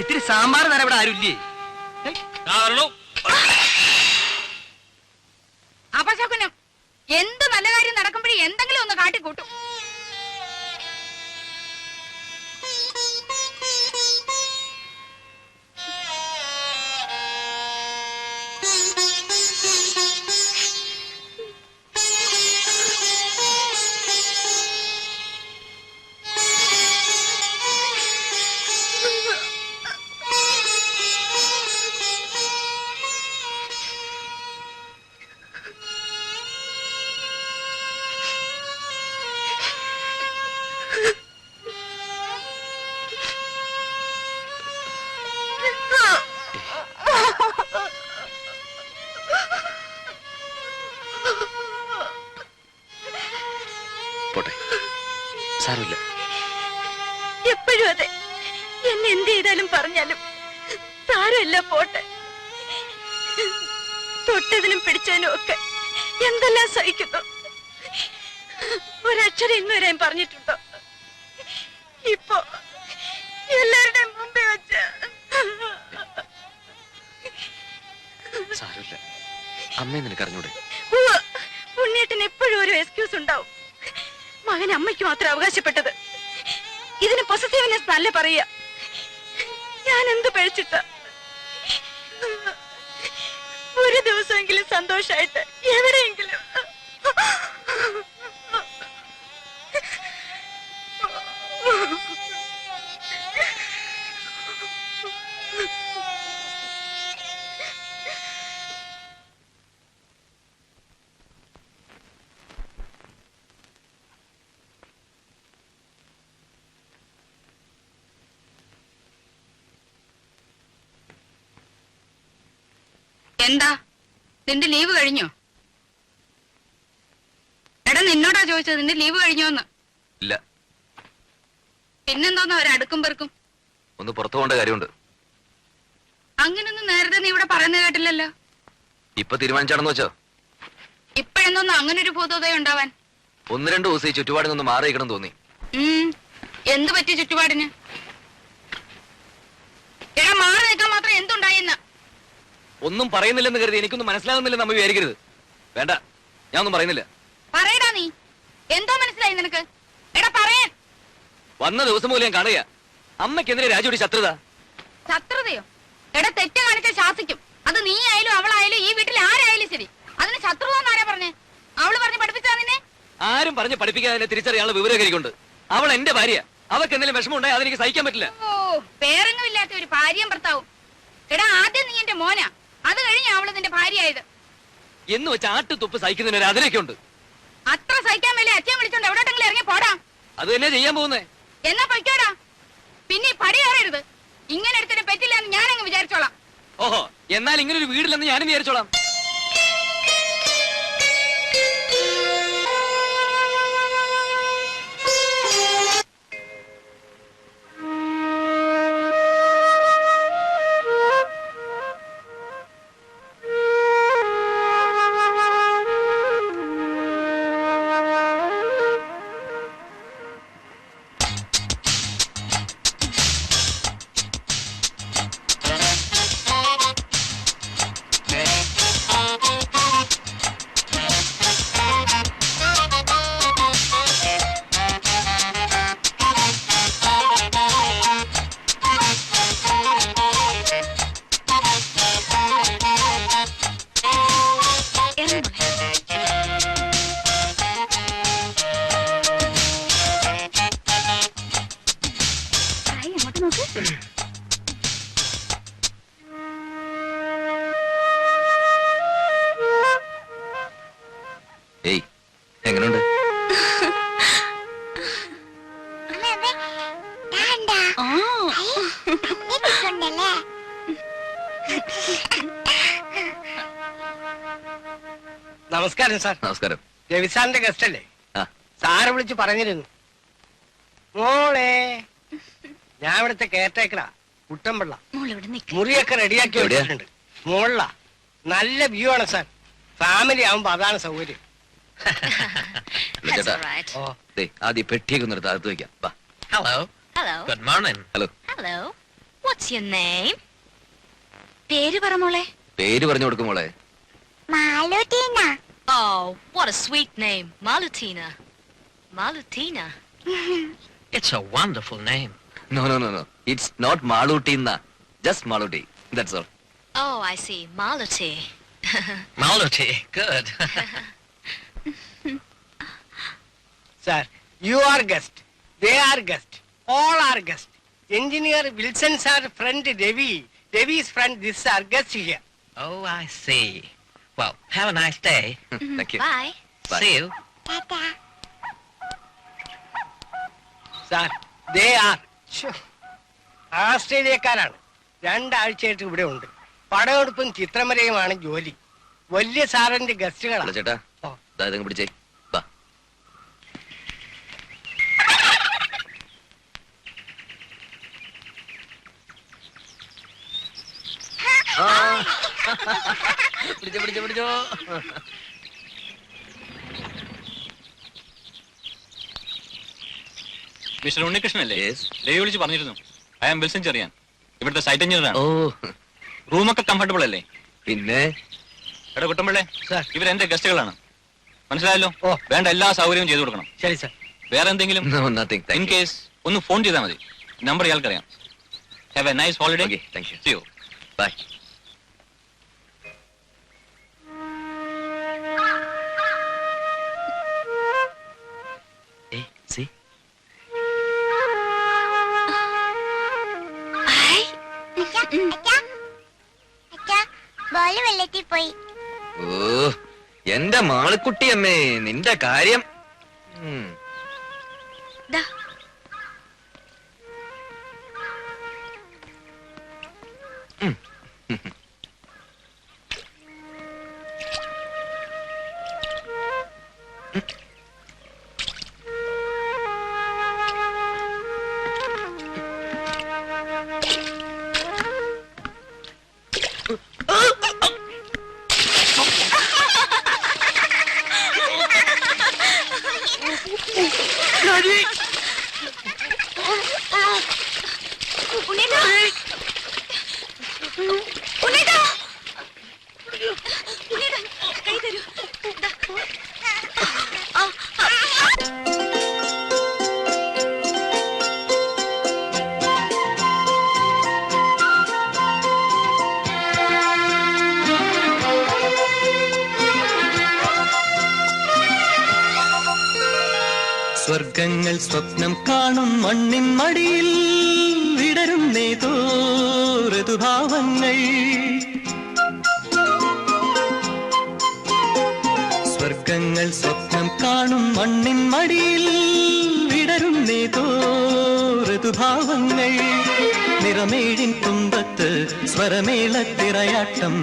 ഇത്തിരി സാമ്പാർ തരാൻ ഇവിടെ ആരുമില്ലേ? അപശകുനം. എന്ത് നല്ല കാര്യം നടക്കുമ്പോഴേ എന്തെങ്കിലും ഒന്ന് കാട്ടിക്കൂട്ടും. പോട്ടെ, സാരമില്ല. എപ്പോഴും അതെ. എന്നെ എന്ത് ചെയ്താലും പറഞ്ഞാലും സാരമില്ല, പോട്ടെ. തൊട്ടതിനും പിടിച്ചതിനും ഒക്കെ എന്തെല്ലാം സഹിക്കുന്നു. ഒരക്ഷരം ഇന്നുവരെ പറഞ്ഞിട്ടുണ്ടോ? ഇപ്പൊ എല്ലാവരുടെയും മുമ്പേ വെച്ച് സാരമില്ല, അമ്മയെ നിനക്കറിഞ്ഞൂടെ? ഉണ്ണിയേട്ടന് എപ്പോഴും ഒരു എക്സ്ക്യൂസ് ഉണ്ടാവും. മകൻ അമ്മയ്ക്ക് മാത്രം അവകാശപ്പെട്ടത്. ഇതിന് പൊസസീവ്നെസ് നല്ല പറയുക. ഞാൻ എന്ത് പഴിച്ചിട്ട? ഒരു ദിവസമെങ്കിലും സന്തോഷായിട്ട് എവിടെയെങ്കിലും. എന്താ, നിന്റെ ലീവ് കഴിഞ്ഞോ? എടാ, നിന്നോടാ ചോദിച്ചത്, നിന്റെ ലീവ് കഴിഞ്ഞോന്ന്. ഇല്ല. പിന്നെന്തോന്ന് അവരടുക്കും പെറുക്കും? ഒന്ന് പുറത്തു പോകേണ്ട കാര്യമുണ്ട്. അങ്ങനൊന്നും നേരത്തെ നീ ഇവിടെ പറയുന്നത് കേട്ടില്ലല്ലോ. ഇപ്പൊ തീരുമാനിച്ചാണെന്ന് വെച്ചോ? ഇപ്പഴെന്തോന്ന് അങ്ങനെ ഒരു ഭൂതോദയം ഉണ്ടാവാൻ? 1-2 ദിവസം ഈ ചുറ്റുപാടിൽ നിന്ന് മാറിയിക്കണം തോന്നി. എന്ത് പറ്റി ചുറ്റുപാടിന്? എടാ, മാറി നിൽക്കാൻ മാത്രം എന്തുണ്ടായിന്ന്? ഒന്നും പറയുന്നില്ലെന്ന് കരുതി എനിക്കൊന്നും മനസ്സിലാകുന്നില്ലെന്ന് നമ്മ വിചാരിക്കരുത്. വേണ്ട, ഞാൻ ഒന്നും പറയുന്നില്ല. പറയടാ, നീ എന്തോ മനസ്സിലായി നിനക്ക്? എടാ, പറയാൻ. വന്ന ദിവസം മൂലം ഞാൻ കാണുക അമ്മയ്ക്കെതിരെ രാജുവിടെ ശത്രുത. ശത്രുതയോ? എടാ, തെറ്റ് കാണിച്ച ശാസിക്കും. അത് നീ ആയാലും അവളായാലും ഈ വീട്ടിൽ ആരായാലും ശരി. അതിന് ശത്രുത എന്നാരാ പറഞ്ഞേ? അവള് പറഞ്ഞ് പഠിപ്പിച്ചാ നിന്നെ? ആരും പറഞ്ഞ് പഠിപ്പിക്കാതെ തിരിച്ചറിയാനുള്ള വിവരകരിക്കുണ്ട്. അവൾ എന്റെ ഭാര്യ. അവൾക്ക് എന്തെങ്കിലും വിഷമം ഉണ്ടായി അതെനിക്ക് സഹിക്കാൻ പറ്റില്ല. ഓ, പേരൊന്നും ഇല്ലാത്ത ഒരു ഭാര്യയും ഭർത്താവും. എടാ, ആദ്യം നീ എന്റെ മോനാ, അത് കഴിഞ്ഞ അവള് നിന്റെ ഭാര്യയായത്. എന്ന് വെച്ച് ആട്ടുതുപ്പ് സഹിക്കുന്നതിന് ഒരു അതിലൊക്കെ ഉണ്ട്. അത്ര സഹിക്കാൻ മേലെ അച്ഛൻ വിളിച്ചോണ്ട് എവിടോട്ടെങ്കിലും ഇറങ്ങി പോടാ. അത് തന്നെ ചെയ്യാൻ പോകുന്നേ. എന്നാ പൊയ്ക്കോടാ. പിന്നെ പടി കയറരുത്. ഇങ്ങനെ എടുത്തിട്ട് പറ്റില്ല എന്ന് ഞാനങ്ങ് വിചാരിച്ചോളാം. ഓഹോ, എന്നാൽ ഇങ്ങനെ ഒരു വീടില്ലെന്ന് ഞാനും വിചാരിച്ചോളാം. ഏയ് എങ്ങനെയുണ്ട്? നമസ്കാരം സാർ. നമസ്കാരം. രവിസാറിന്റെ ഗസ്റ്റ് അല്ലേ? ആ. സാറ് വിളിച്ച് പറഞ്ഞിരുന്നു. മോളെ, ഞാൻ ഇവിടുത്തെ കെയർടേക്കറാ, കുട്ടമ്പിള്ള. മുറിയൊക്കെ റെഡിയാക്കി എവിടെയാ? വെച്ചിട്ടുണ്ട്. മോളില നല്ല വ്യൂ ആണ് സാർ. ഫാമിലി ആവുമ്പോ അതാണ് സൗകര്യം. ചേട്ടാ ഓ, ദേ ആദ്യം പെട്ടിയൊക്കെ ഒന്ന് എടുത്ത് അകത്ത് വെക്കാം. വാ. Hello hello good morning. Hello. Hello what's your name? പേര് പറ മോളെ. പേര് പറഞ്ഞു കൊടുക്കും മോളെ. മാലൂട്ടീന. Oh, what a sweet name, Malutina. Malutina. It's a wonderful name. No. It's not Malutina. Just Maluti. That's all. Oh, I see. Maluti. Maluti. Good. Sir, you are guest, they are guest, all are guest. Engineer Wilson sir friend Ravi, രവി's friend this are guest here. Oh, I see. Well, have a nice day. Thank you. Bye. Bye. See you. Tata. Sir, they are ആസ്ട്രേലിയക്കാരാണ്. 2 ആഴ്ചയായിട്ട് ഇവിടെ ഉണ്ട്. പടമെടുപ്പും ചിത്രമരയുമാണ് ജോലി. വലിയ സാറിന്റെ hello ഗസ്റ്റുകളാണ്. ചേട്ടാ, ഓ. ഇതങ്ങ് പിടിച്ചേ. വാ. പിടിച്ചോ. മിസ്റ്റർ ഉണ്ണികൃഷ്ണനല്ലേ? Yes. രവി വിളിച്ച് പറഞ്ഞിരുന്നു. ഐ ആം വിൽസൺ ചെറിയാൻ, ഇവിടുത്തെ സൈറ്റ് എഞ്ചിനീയറാണ്. ഓ റൂമൊക്കെ കംഫർട്ടബിൾ അല്ലേ? പിന്നെ എടാ കുട്ടമ്പിള്ളേ, സാർ. ഇവരെന്റെ ഗസ്റ്റുകളാണ്, മനസ്സിലായല്ലോ? ഓ. വേണ്ട എല്ലാ സൗകര്യവും ചെയ്തു കൊടുക്കണം. ശരി സാർ. വേറെ എന്തെങ്കിലും No, nothing. ഇൻ Thank you. കേസ് ഒന്ന് ഫോൺ ചെയ്താൽ മതി. നമ്പർ ഇയാൾക്കറിയാം. Have a nice holiday. Okay, thank you. See you. Bye. Hey, see? അച്ഛാ, ബോള് വെള്ളത്തിൽ പോയി. ഓ എന്റെ മാളിക്കുട്ടിയമ്മേ, നിന്റെ കാര്യം. ഉം. ദാ. സ്വർഗങ്ങൾ സ്വപ്നം കാണും മണ്ണിൻ മടിയിൽ വിടരുന്നേതോ ഋതുഭാവങ്ങൾ. സ്വർഗങ്ങൾ സ്വപ്നം കാണും മണ്ണിൻ മടിയിൽ വിടരുന്നേതോ ഋതുഭാവങ്ങൾ. നിറമേഴിൻ തുമ്പത്ത് സ്വരമേളത്തിറയാട്ടം,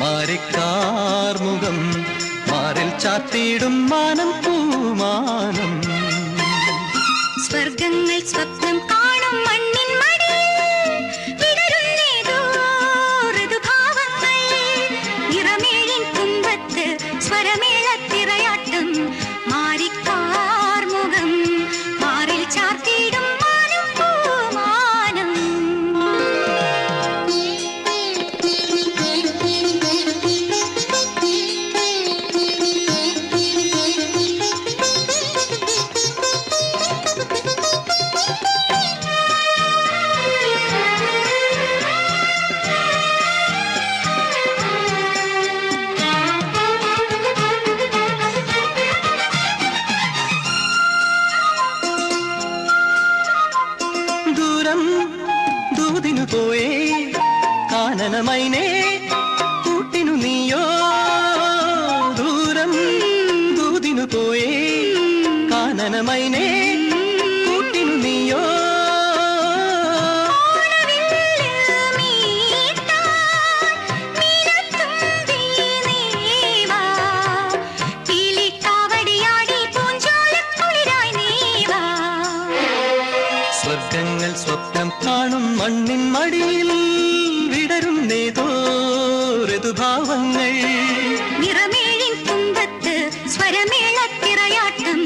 മാറിക്കാർമുഖം മാറിൽ ചാത്തിയിടും മാനം പൂമാനം. സ്വർഗങ്ങൾ സ്വപ്നം കാണും മണ്ണിൻ മടിയിൽ വിടരുന്നേതോ ഋതുഭാവങ്ങൾ. നിറമേഴിൻ തുമ്പത്ത് സ്വരമേളത്തിറയാട്ടം, മാറിക്കാർമുഖം മാറിൽ ചാർത്തിയിടും മാനം പൂമാനം. കാനനമൈനേ കൂട്ടിനു നീയോ ദൂരം ദൂതിനു പോയേ കാനനമൈനേ കൂട്ടിനു നീയോ സ്വർഗങ്ങൾ സ്വപ്നം കാണും മണ്ണിൻ മടിയിൽ വിടരുന്നേതോ ഋതുഭാവങ്ങൾ നിറമേഴിൻ തുമ്പത്ത് സ്വരമേളത്തിറയാട്ടം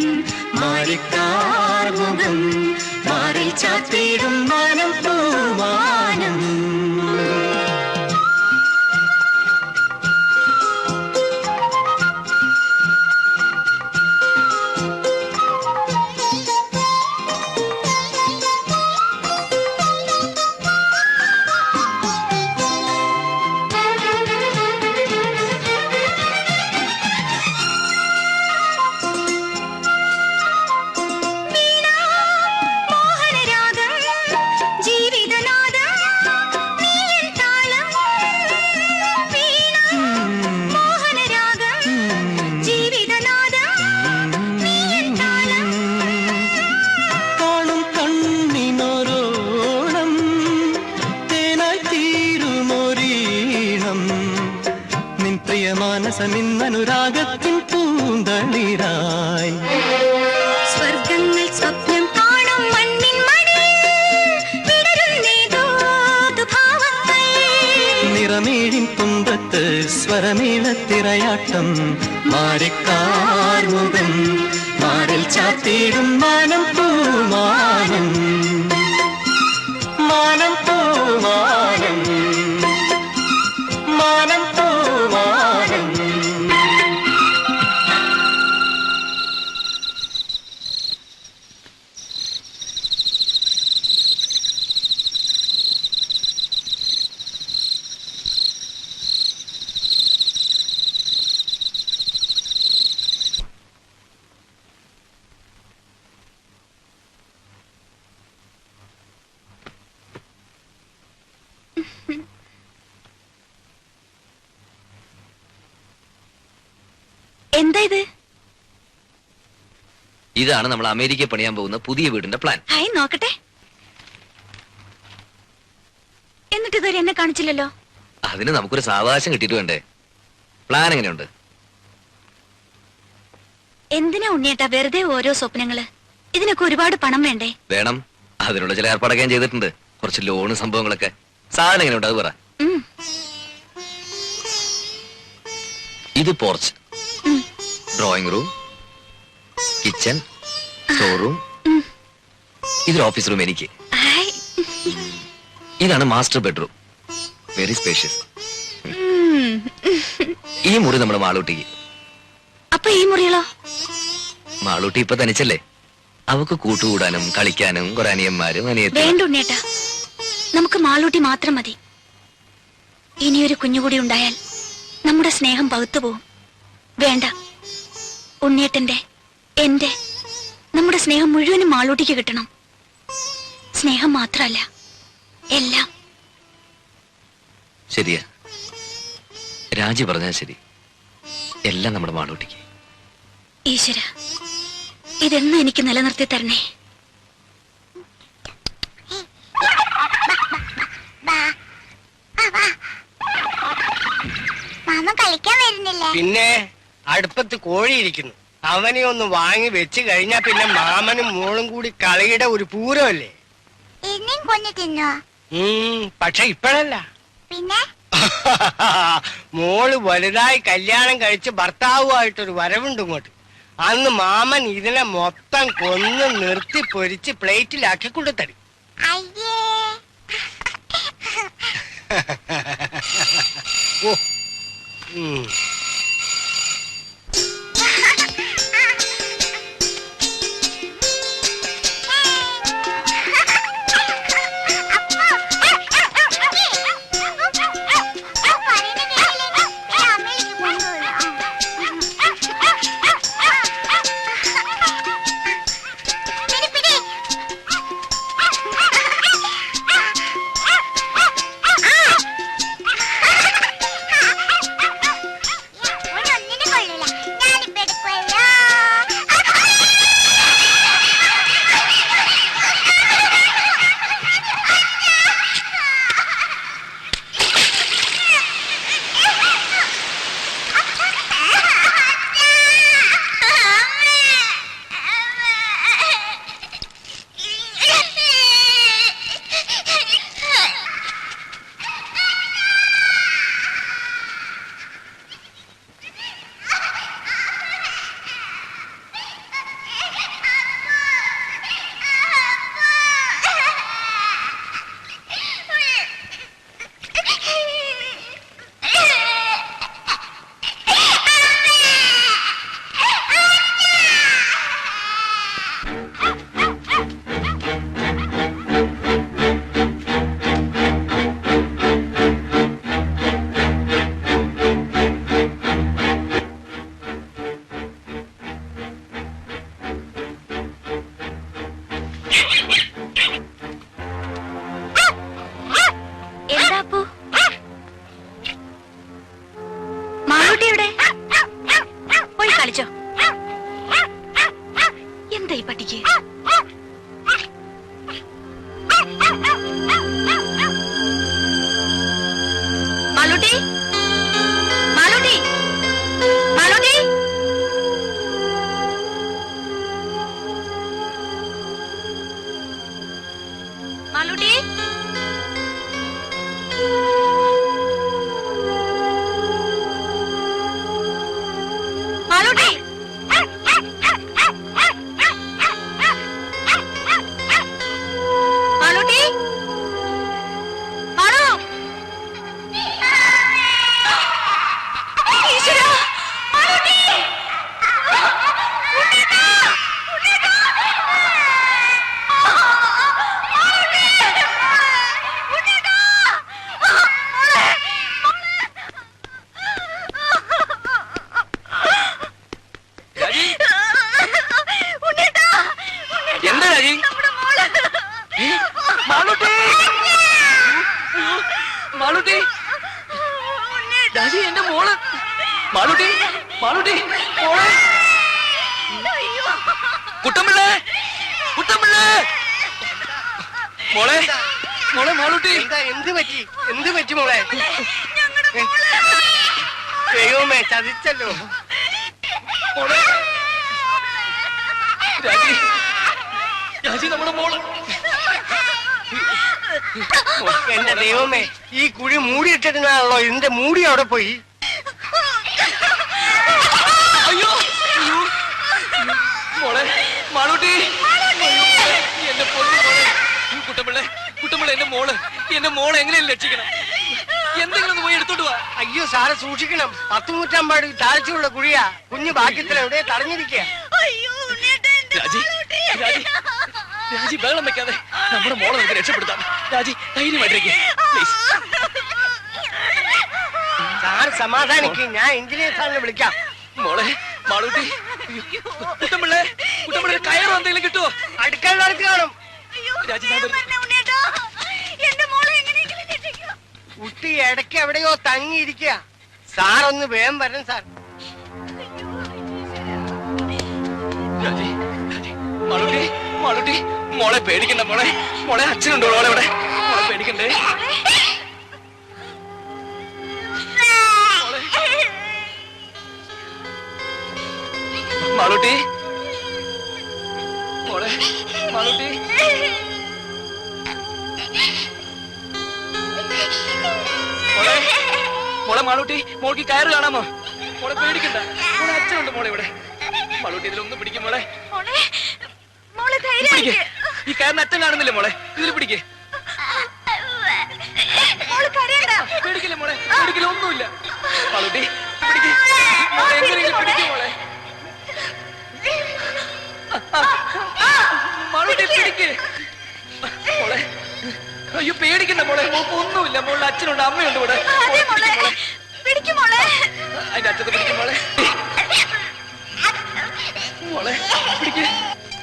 മാറിക്കാർമുഖം മാറിൽ ചാത്തിയിടും മാനം പൂമാനം നിന്നനുരാഗത്തിൻ പൂന്തളിരായി സ്വർഗങ്ങൾ സ്വപ്നം കാണും മണ്ണിൻ മടിയിൽ നിറമേഴിൻ തുമ്പത്ത് സ്വരമേളത്തിറയാട്ടം മാറിക്കാർമുഖം മാറിൽ ചാത്തിയിടും മാനം പൂമാനം മാനം പൂമാനം മാനം പൂമാനം എന്താ ഇത്? ഇതാണ് നമ്മൾ അമേരിക്കയിൽ പണിയാൻ പോകുന്ന പുതിയ വീടിന്റെ പ്ലാൻ. ഹായ് നോക്കട്ടെ. എന്നിട്ട് ഇതുവരെ എന്നെ കാണിച്ചില്ലല്ലോ. അതിന് നമുക്കൊരു സാവകാശം കിട്ടിയിട്ട് വേണ്ടേ? പ്ലാൻ എങ്ങനെയുണ്ട്? എന്തിനാ ഉണ്ണിയേട്ടാ വെറുതെ ഓരോ സ്വപ്നങ്ങള്? ഇതിനൊക്കെ ഒരുപാട് പണം വേണ്ടേ? വേണം. അതിനുള്ള ചില ഏർപ്പാടൊക്കെ ഞാൻ ചെയ്തിട്ടുണ്ട്. കുറച്ച് ലോണ് സംഭവങ്ങളൊക്കെ. സാധനം എങ്ങനെയുണ്ട് അത് പറ. ഇത് porch, drawing room, kitchen, store room, ഇതൊരു ഓഫീസ് റൂം എനിക്ക്. ഇതാണ് മാസ്റ്റർ ബെഡ്റൂം, വെരി സ്പേഷ്യസ്. ഈ മുറി നമ്മുടെ മാളൂട്ടിക്ക്. അപ്പൊ ഈ മുറികളോ? മാളൂട്ടി ഇപ്പൊ തനിച്ചല്ലേ, അവക്ക് കൂട്ടുകൂടാനും കളിക്കാനും കുറെ അനിയന്മാരും അനിയത്തി. വേണ്ട ഉണ്ണിയേട്ടാ, നമുക്ക് മാളൂട്ടി മാത്രം മതി. ഇനിയൊരു കുഞ്ഞുകൂടി ഉണ്ടായാൽ നമ്മുടെ സ്നേഹം പകുത്തു പോവും. വേണ്ട, ഉണ്ണിയേട്ടന്റെ എന്റെ നമ്മുടെ സ്നേഹം മുഴുവനും മാളൂട്ടിക്ക് കിട്ടണം. സ്നേഹം മാത്രമല്ല, എല്ലാം. ശരിയാ, രാജി പറഞ്ഞാൽ ശരി. എല്ലാം നമ്മുടെ മാളൂട്ടിക്ക്. ഈശ്വര, ഇതെന്നും എനിക്ക് നിലനിർത്തി തരണേ. മാമ കളിക്കാൻ വരുന്നില്ല. പിന്നെ അടുപ്പത്ത് കോഴിയിരിക്കുന്നു, അവനെ ഒന്ന് വാങ്ങി വെച്ച് കഴിഞ്ഞാ പിന്നെ മാമനും മോളും കൂടി കളിയുടെ ഒരു പൂരമല്ലേ. എന്നെയും കൊന്നു തിന്നോ? പക്ഷെ ഇപ്പോഴല്ല. പിന്നെ മോള് വലുതായി കല്യാണം കഴിച്ച് ഭർത്താവുമായിട്ടൊരു വരവുണ്ട് ഇങ്ങോട്ട്. അന്ന് മാമൻ ഇതിനെ മൊത്തം കൊന്ന് നിർത്തി പൊരിച്ച് പ്ലേറ്റിലാക്കി കൊണ്ടുതരും. അയ്യേ. ഓ എന്തായി പട്ടിക്ക്? മാളൂട്ടി, മാളൂട്ടി, മാളൂട്ടി. മാളൂട്ടി, മാളൂട്ടി. മാളൂട്ടി, മാളു. ഈശ്വരാ, മാളൂട്ടി. ഉണ്ണീട്ടാ, ഉണ്ണീട്ടാ. മാളൂട്ടി, ഉണ്ണീട്ടാ. ഉണ്ണീട്ടാ, എന്താ രാജി? നമ്മുടെ മോള്. മാളൂട്ടി, മാളൂട്ടി, രാജി എന്റെ മോള്. മാളൂട്ടി, മാളൂട്ടി, മോളെ. കുട്ടമ്പിള്ളേ, കുട്ടമ്പിള്ളേ. മോളെ, മോളെ മാളൂട്ടി. എന്താ, എന്ത് പറ്റി മോളെ? ദൈവമേ, ചതിച്ചല്ലോ. മോളെ, രാജി, രാജി നമ്മുടെ മോള്. എന്റെ ദൈവമേ, ഈ കുഴി മൂടിയിട്ടിരുന്നാണല്ലോ, ഇതിന്റെ മൂടി അവിടെ പോയി. അയ്യോ, അയ്യോ. മോളെ, മാളൂട്ടി. അയ്യോ, എന്റെ പൊന്നു മോളെ. കുട്ടമ്പിള്ളേ, കുട്ടമ്പിള്ളേ, എന്റെ മോളെ എങ്ങനെയും രക്ഷിക്കണം. എന്തെങ്കിലും ഒന്ന് പോയി എടുത്തോട്ട് വാ. അയ്യോ സാറ് സൂക്ഷിക്കണം. 10 നൂറ്റാമ്പാട് താഴ്ചയുള്ള കുഴിയാ. കുഞ്ഞു ഭാഗ്യത്തിൽ എവിടെ തടഞ്ഞിരിക്കുക. രാജി, രാജി, രാജി ബഹളം വെക്കാതെ നമ്മുടെ മോളെ നമുക്ക് രക്ഷപ്പെടുത്താം. രാജി ധൈര്യമായിട്ടിരിക്കുക പ്ലീസ്. സാർ സമാധാനിക്ക്, ഞാൻ എഞ്ചിനീയർ സാറിനെ വിളിക്കാം. മോളെ, മാളൂട്ടി. കുട്ടമ്പിള്ളേ, കുട്ടമ്പിള്ളേ കയറോ എന്തെങ്കിലും കിട്ടുമോ? അടുക്കളക്ക് കാണും. രാജി ഞാൻ വരുന്നു. കുട്ടി ഇടയ്ക്ക് എവിടെയോ തങ്ങിയിരിക്കുക. സാറൊന്ന് വേഗം വരണം സാർ. രാജി, രാജി, മാളൂട്ടി, മാളൂട്ടി, മോളെ പേടിക്കണ്ട മോളെ. മോളെ അച്ഛനുണ്ടോ മോളെ ഇവിടെ? മോളെ പേടിക്കണ്ടേ? മാളൂട്ടി, മോളെ, മാളൂട്ടി. മോളെ, മോളെ മാളൂട്ടി, മോൾക്ക് കയറ് കാണാമോ? മോളെ പേടിക്കണ്ട, മോളെ അച്ഛനുണ്ട് മോളെ ഇവിടെ. മാളൂട്ടി ഇതിലൊന്നും പിടിക്കും മോളെ. പിടിക്ക്. ഈ കയറിന് അച്ഛൻ കാണുന്നില്ലേ മോളെ? ഇതിൽ പിടിക്കേ. പേടിക്കില്ല മോളെ, പേടിക്കില്ല, ഒന്നുമില്ല. മാളൂട്ടി പിടിക്ക്. മോളെ എങ്ങനെയെങ്കിലും പിടിക്കും മോളെ. മാളൂട്ടി പിടിക്ക് മോളെ. അയ്യോ പേടിക്കണ്ട മോളെ, മോൾക്ക് ഒന്നുമില്ല. മോളുടെ അച്ഛനുണ്ട്, അമ്മയുണ്ട് ഇവിടെ. അതിന്റെ അച്ഛത്തെ പിടിക്കും മോളെ. മോളെ പിടിക്ക്.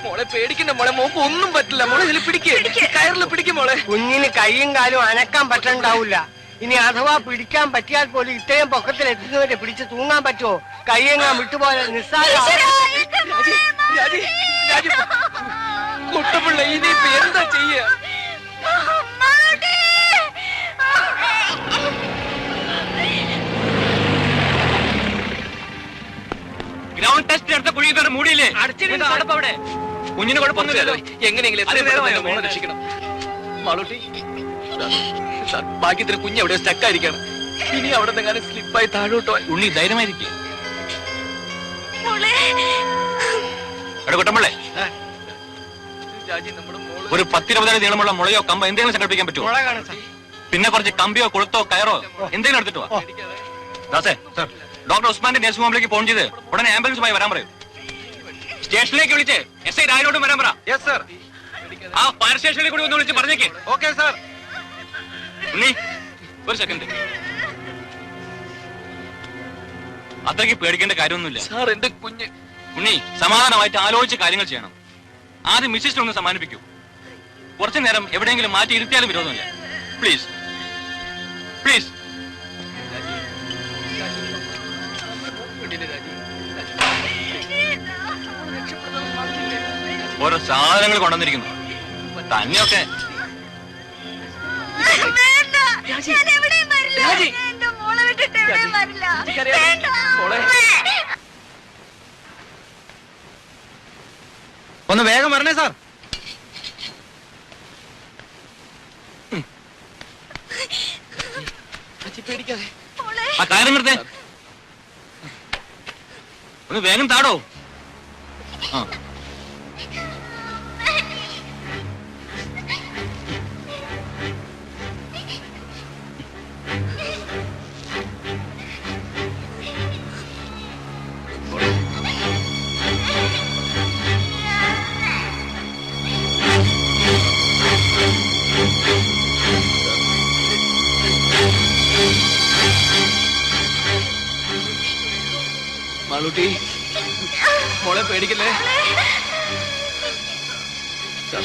മോളെ പേടിക്കണ്ട മോളെ, മോക്ക് ഒന്നും പറ്റില്ല മോളെ. ഇതിൽ പിടിക്ക്, കയറിൽ പിടിക്കും മോളെ. കുഞ്ഞിന് കൈയും കാലും അനക്കാൻ പറ്റണ്ടാവില്ല. ഇനി അഥവാ പിടിക്കാൻ പറ്റിയാൽ പോലും ഇത്രയും പൊക്കത്തിൽ എത്തുന്നവരെ പിടിച്ച് തൂങ്ങാൻ പറ്റുമോ? കൈയെങ്ങാൻ വിട്ടുപോലെ നിസ്സാര. രാജി, രാജി, കുട്ടപ്പിള്ള ഇനിയിപ്പോ എന്താ ചെയ്യ? ഗ്രൗണ്ട് ടെസ്റ്റ് എടുത്ത കുഴി ഇതുവരെ മൂടിയില്ലേ? അവിടെ കുഞ്ഞിന് കുഴപ്പമൊന്നുമില്ലല്ലോ. എങ്ങനെയെങ്കിലും മോളെ രക്ഷിക്കണം. മാളൂട്ടി, ഭാഗ്യത്തിന് കുഞ്ഞ് എവിടെ സ്റ്റക്കായിരിക്കാണ്. ഇനി അവിടെ നിന്നെങ്ങാനും സ്ലിപ്പായി താഴോട്ടോ. ഉണ്ണി ധൈര്യമായിരിക്കും. കുട്ടമ്പിള്ളേ, രാജി നമ്മുടെ മോള്. ഒരു 10-20 അടി നീളമുള്ള മുളയോ കമ്പോ എന്തെങ്കിലും സംഘടിപ്പിക്കാൻ പറ്റുമോ? പിന്നെ കുറച്ച് കമ്പിയോ കൊളുത്തോ കയറോ എന്തെങ്കിലും എടുത്തിട്ട് വാ. ദാസേ, ഡോക്ടർ ഉസ്മാന്റെ നഴ്സിംഗ് ഹോമിലേക്ക് ഫോൺ ചെയ്ത് ഉടനെ ആംബുലൻസുമായി വരാൻ പറയൂ. സ്റ്റേഷനിലേക്ക് വിളിച്ച് SI രാജോടും വരാൻ പറ. ആ ഫയർ സ്റ്റേഷനിൽ കൂടി ഒന്ന് വിളിച്ച് പറഞ്ഞേക്ക്. Okay sir. ഉണ്ണി ഒരു സെക്കൻഡ്. അത്രയ്ക്ക് പേടിക്കേണ്ട കാര്യമൊന്നുമില്ല സാർ. എന്റെ കുഞ്ഞ്. ഉണ്ണി സമാധാനമായിട്ട് ആലോചിച്ച് കാര്യങ്ങൾ ചെയ്യണം. ആദ്യം മിസ്സിനെ ഒന്ന് സമ്മാനിപ്പിക്കൂ. കുറച്ചു നേരം എവിടെയെങ്കിലും മാറ്റി ഇരുത്തിയാലും വിരോധമില്ല. Please please. ഓരോ സാധനങ്ങൾ കൊണ്ടുവന്നിരിക്കുന്നു. തന്നെയൊക്കെ ഒന്ന് വേഗം വരണേ സാർ. ആ കാര്യം നിർത്തേ. ഒന്ന് വേഗം താടോ. ആ മാളൂട്ടി, മോളെ പേടിക്കല്ലേ.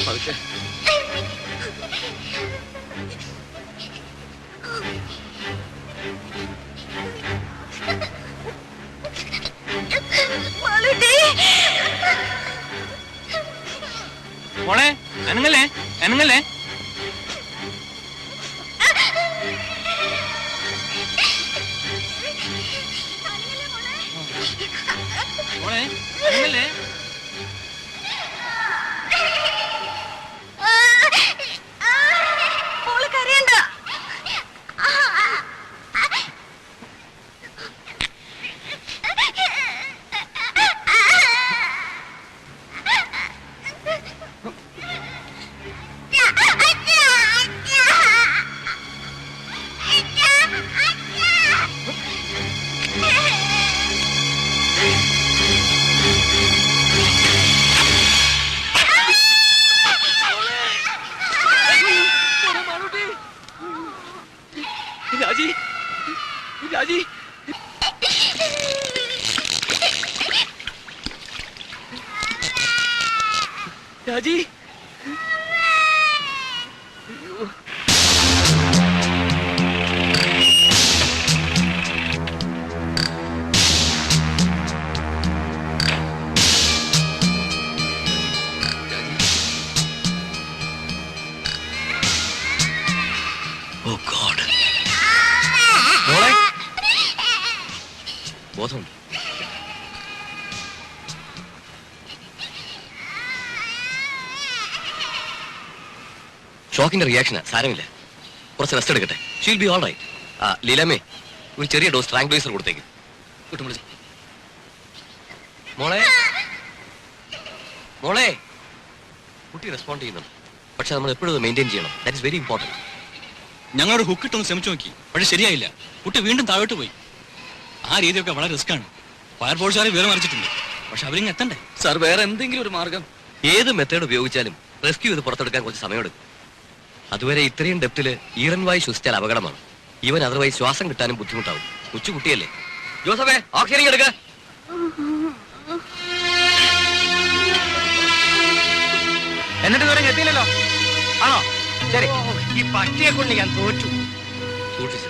പതുക്കെ. മോളെ അനങ്ങല്ലേ, അനങ്ങല്ലേ. മോളെ അനങ്ങല്ലേ. രാജി, രാജി, രാജി. Oh god. ബോധമുണ്ട്. ഷോക്കിന്റെ റിയാക്ഷനാ, സാരമില്ല. കുറച്ച് റെസ്റ്റ് എടുക്കട്ടെ. She'll be all right. ലീലാമ്മേ, ഒരു ചെറിയ ഡോസ് ട്രാങ്ക്വലൈസർ കൊടുത്തേക്ക്. മോളെ, മോളെ. കുട്ടി റെസ്പോണ്ട് ചെയ്യുന്നുണ്ട്, പക്ഷെ നമ്മൾ എപ്പോഴും മെയിൻറ്റെയിൻ ചെയ്യണം. That is very important. ഞങ്ങളോട് ഹുക്കിട്ടൊന്ന് ശ്രമിച്ചു നോക്കി, പക്ഷെ ശരിയായില്ല. കുട്ടി വീണ്ടും താഴോട്ട് പോയി. ആ രീതിയൊക്കെ വളരെ റിസ്ക്കാണ്. ഫയർഫോഴ്സുകാരെ വിവരം അറിയിച്ചിട്ടുണ്ട്, പക്ഷെ അവരിങ്ങ് എത്തണ്ടേ. സാർ, വേറെ എന്തെങ്കിലും ഒരു മാർഗം? ഏത് മെത്തേഡ് ഉപയോഗിച്ചാലും റെസ്ക്യൂ ചെയ്ത് പുറത്തെടുക്കാൻ കുറച്ച് സമയമെടുക്കും. അതുവരെ ഇത്രയും ഡെപ്തില് ഈറൻവായി ശ്വസിച്ചാൽ അപകടമാണ്. ഇവൻ അതർവൈസ് ശ്വാസം കിട്ടാനും ബുദ്ധിമുട്ടാവും. കൊച്ചുകുട്ടിയല്ലേ. ജോസഫേ, ഓക്സിജൻ എടുക്ക. എന്നിട്ട് ഇതുവരെ എത്തിയില്ലല്ലോ. ആണോ? ശരി. ഈ പട്ടിയെ കൊണ്ട് ഞാൻ തോറ്റു. സൂക്ഷിച്ചു.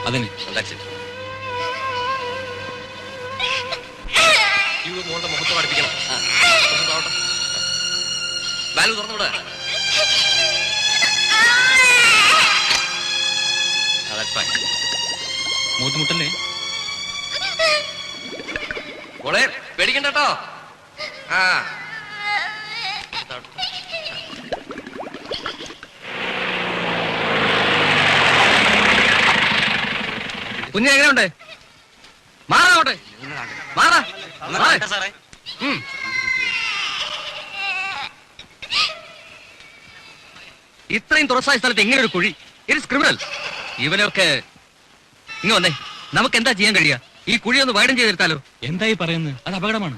അതിന് മോളുടെ മുഖത്ത് പഠിപ്പിക്കണം. വാൽവ് തുറന്നുവിടെ. മൂത്തുമുട്ടല്ലേ. മോളെ പേടിക്കണ്ട കേട്ടോ. കുഞ്ഞ് എങ്ങനെയുണ്ട്? മാറാട്ടെ, മാറാ. ഇത്രയും തുറസായ സ്ഥലത്ത് എങ്ങനെ ഒരു കുഴി? It's criminal. ഇവനൊക്കെ ഇങ്ങ് വന്നേ. നമുക്ക് എന്താ ചെയ്യാൻ കഴിയുക? ഈ കുഴി ഒന്ന് വൈഡൻ ചെയ്തെടുത്താലോ? എന്തായി പറയുന്നത്? അത് അപകടമാണ്.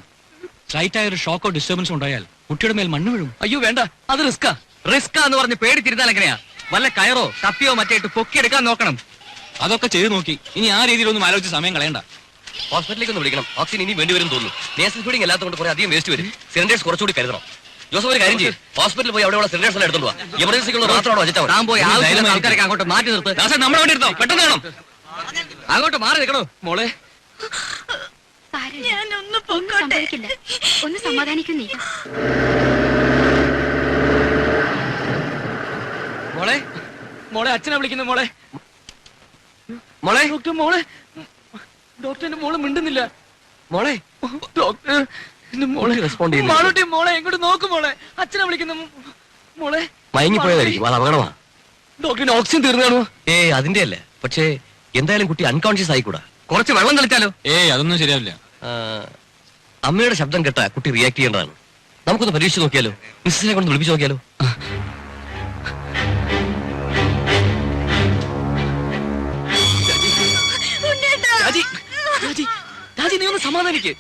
സ്ലൈറ്റായ ഒരു ഷോക്കോ ഡിസ്റ്റർബൻസ് ഉണ്ടായാൽ കുട്ടിയുടെ മേൽ മണ്ണ് വീഴും. അയ്യോ വേണ്ട, അത് റിസ്കാ. റിസ്കാ എന്ന് പറഞ്ഞ് പേടിച്ചിരുന്നാൽ എങ്ങനെയാ? വല്ല കയറോ തപ്പിയോ മറ്റേട്ട് പൊക്കിയെടുക്കാൻ നോക്കണം. അതൊക്കെ ചെയ്ത് നോക്കി. ഇനി ആ രീതിയിലൊന്നും ആലോചിച്ച് സമയം കളയണ്ട. ഹോസ്പിറ്റലിലേക്ക് ഒന്ന് വിളിക്കണം. ഓക്സിജൻ ഇനി വേണ്ടി വരും തോന്നുന്നു. നേഴ്സസ് ഫീഡിംഗ് അല്ലാത്തതുകൊണ്ട് കുറെ അധികം വേസ്റ്റ് വരും. സിലിണ്ടേഴ്സ് കുറച്ചുകൂടി കരുതണം. ജോസഫ് ഒരു കാര്യം ചെയ്യും, ഹോസ്പിറ്റലിൽ പോയി അവിടെയുള്ള സിലിണ്ടേഴ്സ് എല്ലാം എടുത്തോണ്ട് പോവാ. എമർജൻസിക്കുള്ള മാത്രമാണ് വെച്ചാൽ താൻ പോയി ആവശ്യമില്ലാത്ത ആൾക്കാരൊക്കെ അങ്ങോട്ട് മാറ്റി നിർത്ത്. നമ്മുടെ വേണ്ടി ഇരുന്നോ, പെട്ടെന്ന് വേണം. അങ്ങോട്ട് മാറി നിൽക്കണോ മോളെ. ഞാനൊന്നും സംഭവിക്കില്ല, ഒന്ന് സമാധാനിക്കുന്നേ. മോളെ മോളെ അച്ഛനെ വിളിക്കുന്നു മോളെ. മോളെ ഡോക്ടർ മോളെ, ഡോക്ടറിന്റെ മോള് മിണ്ടുന്നില്ല. മോളെ ഡോക്ടർ മോളെ റെസ്പോണ്ട് ചെയ്യുന്നു. മാളൂട്ടി മോളെ ഇങ്ങോട്ട് നോക്ക് മോളെ, അച്ഛനെ വിളിക്കുന്നു മോളെ. മയങ്ങിപ്പോയതായിരിക്കും, അത് അപകടമാണ്. ഡോക്ടറിന് ഓക്സിജൻ തീർന്നു കാണുമോ? അതിന്റെ അല്ല, പക്ഷേ എന്തായാലും കുട്ടി അൺകോൺഷ്യസ് ആയിക്കൂടാ. കുറച്ച് വെള്ളം കളിച്ചാലോ? അതൊന്നും ശരിയാവില്ല. അമ്മയുടെ ശബ്ദം കേട്ട കുട്ടി റിയാക്ട് ചെയ്യേണ്ടതാണ്. നമുക്കൊന്ന് പരീക്ഷിച്ച് നോക്കിയാലോ? മിസ്സിനെ കൊണ്ട് വിളിപ്പിച്ച് നോക്കിയാലോ? രാജി രാജി രാജി നീ ഒന്ന് സമാധാനിക്ക്.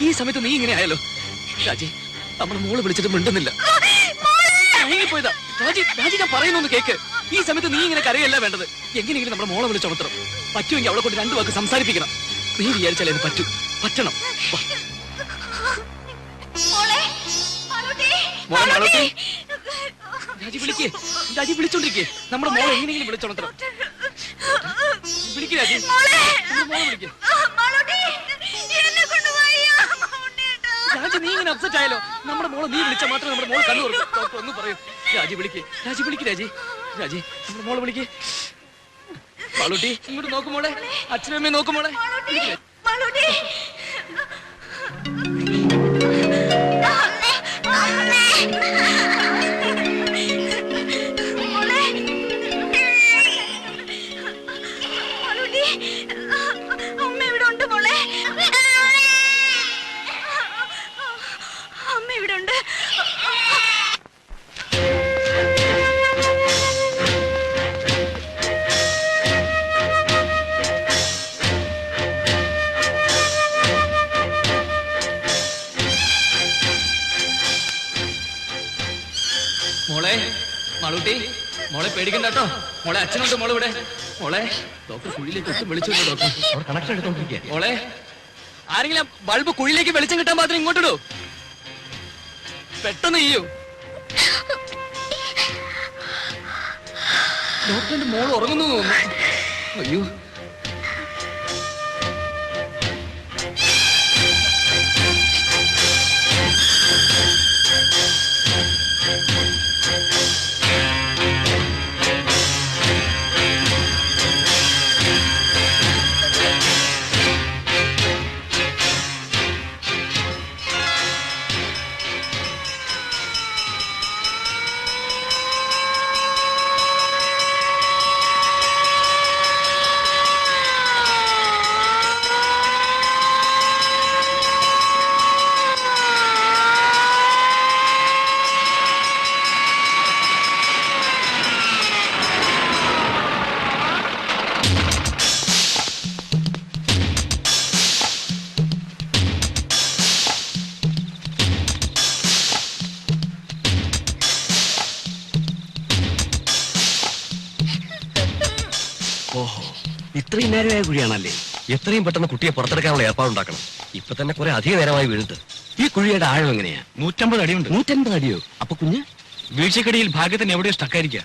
ഈ സമയത്ത് നീ ഇങ്ങനെ ആയാലോ? രാജി നമ്മുടെ മോള് വിളിച്ചിട്ട് മിണ്ടുന്നില്ല. പോയതാ രാജി. രാജി ഞാൻ പറയുന്നൊന്ന് കേക്ക്. ഈ സമയത്ത് നീ ഇങ്ങനെ കരയല്ല വേണ്ടത്. എങ്ങനെയെങ്കിലും നമ്മുടെ മോളെ വിളിച്ചുണർത്തണം. പറ്റുമെങ്കിൽ അവളെ കൊണ്ട് 2 വാക്ക് സംസാരിപ്പിക്കണം. നീ വിചാരിച്ചാലേ അത് പറ്റണം. മോളെ മാളൂട്ടി, രാജി വിളിക്കേ. രാജി വിളിച്ചോണ്ടിരിക്കേ. നമ്മുടെ മോളെ എങ്ങനെയെങ്കിലും വിളിച്ചുണർത്തണം. വിളിക്ക് രാജി, മോളെ വിളിക്കേ. രാജി നീ ഇങ്ങനെ അപ്സെറ്റ് ആയാലോ? നമ്മുടെ മോളെ നീ വിളിച്ചാൽ മാത്രമേ നമ്മുടെ മോളെ കണ്ണു തുറക്കൂ. ഡോക്ടർ ഒന്ന് പറയൂ. രാജി വിളിക്ക്, രാജി വിളിക്ക്. രാജി രാജി നമ്മുടെ മോളെ വിളിക്ക്. മാളൂട്ടി ഇങ്ങോട്ട് നോക്കുമോളെ, അച്ഛനും അമ്മയും നോക്കുമോളെ. അമ്മ ഇവിടെ ഉണ്ട് മോളെ, അമ്മ ഇവിടെ ഉണ്ട്. മോളെ മാളൂട്ടി, മോളെ പേടിക്കണ്ട കേട്ടോ. മോളെ അച്ഛനുണ്ട് മോളെ ഇവിടെ. മോളെ ഡോക്ടർ കുഴിയിലേക്ക് ഒട്ടും വിളിച്ചു ഡോക്ടർ. കണക്ഷൻ എടുത്തോണ്ടിരിക്കുക. മോളെ ആരെങ്കിലും ബൾബ് കുഴിയിലേക്ക് വെളിച്ചം കിട്ടാൻ മാത്രം ഇങ്ങോട്ടിടൂ. പെട്ടെന്ന് ചെയ്യൂ. ഡോക്ടറിന്റെ മോൾ ഉറങ്ങുന്നു തോന്നുന്നു. അയ്യോ ഓഹോ, ഇത്രയും നേരമായ കുഴിയാണല്ലേ? എത്രയും പെട്ടെന്ന് കുട്ടിയെ പുറത്തെടുക്കാനുള്ള ഏർപ്പാടുണ്ടാക്കണം. ഇപ്പൊ തന്നെ കുറെ അധിക നേരമായി വീണിട്ട്. ഈ കുഴിയുടെ ആഴം എങ്ങനെയാ? 150 അടിയുണ്ട്. 150 അടിയോ? അപ്പൊ കുഞ്ഞ് വീഴ്ചക്കടിയിൽ ഭാഗ്യത്തിന് എവിടെയോ സ്റ്റക്കായിരിക്കുക.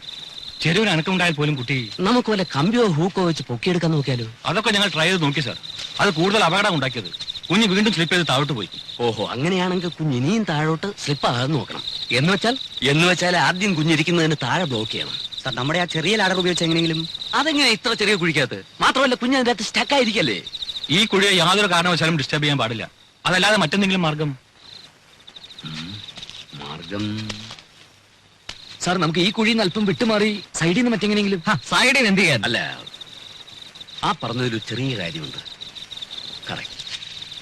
ചെറിയൊരു അനക്കമുണ്ടായാൽ പോലും കുട്ടി. നമുക്ക് വല്ല കമ്പിയോ ഹൂക്കോ വെച്ച് പൊക്കിയെടുക്കാൻ നോക്കിയാലോ? അതൊക്കെ ഞങ്ങൾ ട്രൈ ചെയ്ത് നോക്കി സാർ. അത് കൂടുതൽ അപകടം ഉണ്ടാക്കിയത്. കുഞ്ഞ് വീണ്ടും സ്ലിപ്പ് ചെയ്ത് താഴോട്ട് പോയി. ഓഹോ, അങ്ങനെയാണെങ്കിൽ കുഞ്ഞ് ഇനിയും താഴോട്ട് സ്ലിപ്പ് ആകാൻ നോക്കണം. എന്ന് വെച്ചാൽ ആദ്യം കുഞ്ഞിരിക്കുന്നതിന് താഴെ ബ്ലോക്ക് ചെയ്യണം. സാർ നമ്മുടെ ആ ചെറിയ ലാഡർ ഉപയോഗിച്ച് എങ്ങനെയെങ്കിലും. അതെങ്ങനെ ഇത്ര ചെറിയ കുഴിക്കകത്ത്? മാത്രമല്ല കുഞ്ഞ് അതിന്റെ അകത്ത് സ്റ്റക്കായിരിക്കല്ലേ? ഈ കുഴിയെ യാതൊരു കാരണവശാലും ഡിസ്റ്റർബ് ചെയ്യാൻ പാടില്ല. അതല്ലാതെ മറ്റെന്തെങ്കിലും മാർഗം? സാർ നമുക്ക് ഈ കുഴിയിൽ നിന്ന് അല്പം വിട്ടുമാറി സൈഡിൽ നിന്ന് മറ്റെങ്ങനെയെങ്കിലും. സൈഡിൽ നിന്ന് എന്ത് ചെയ്യാൻ? അല്ല, ആ പറഞ്ഞൊരു ചെറിയ കാര്യമുണ്ട്. കറക്റ്റ്.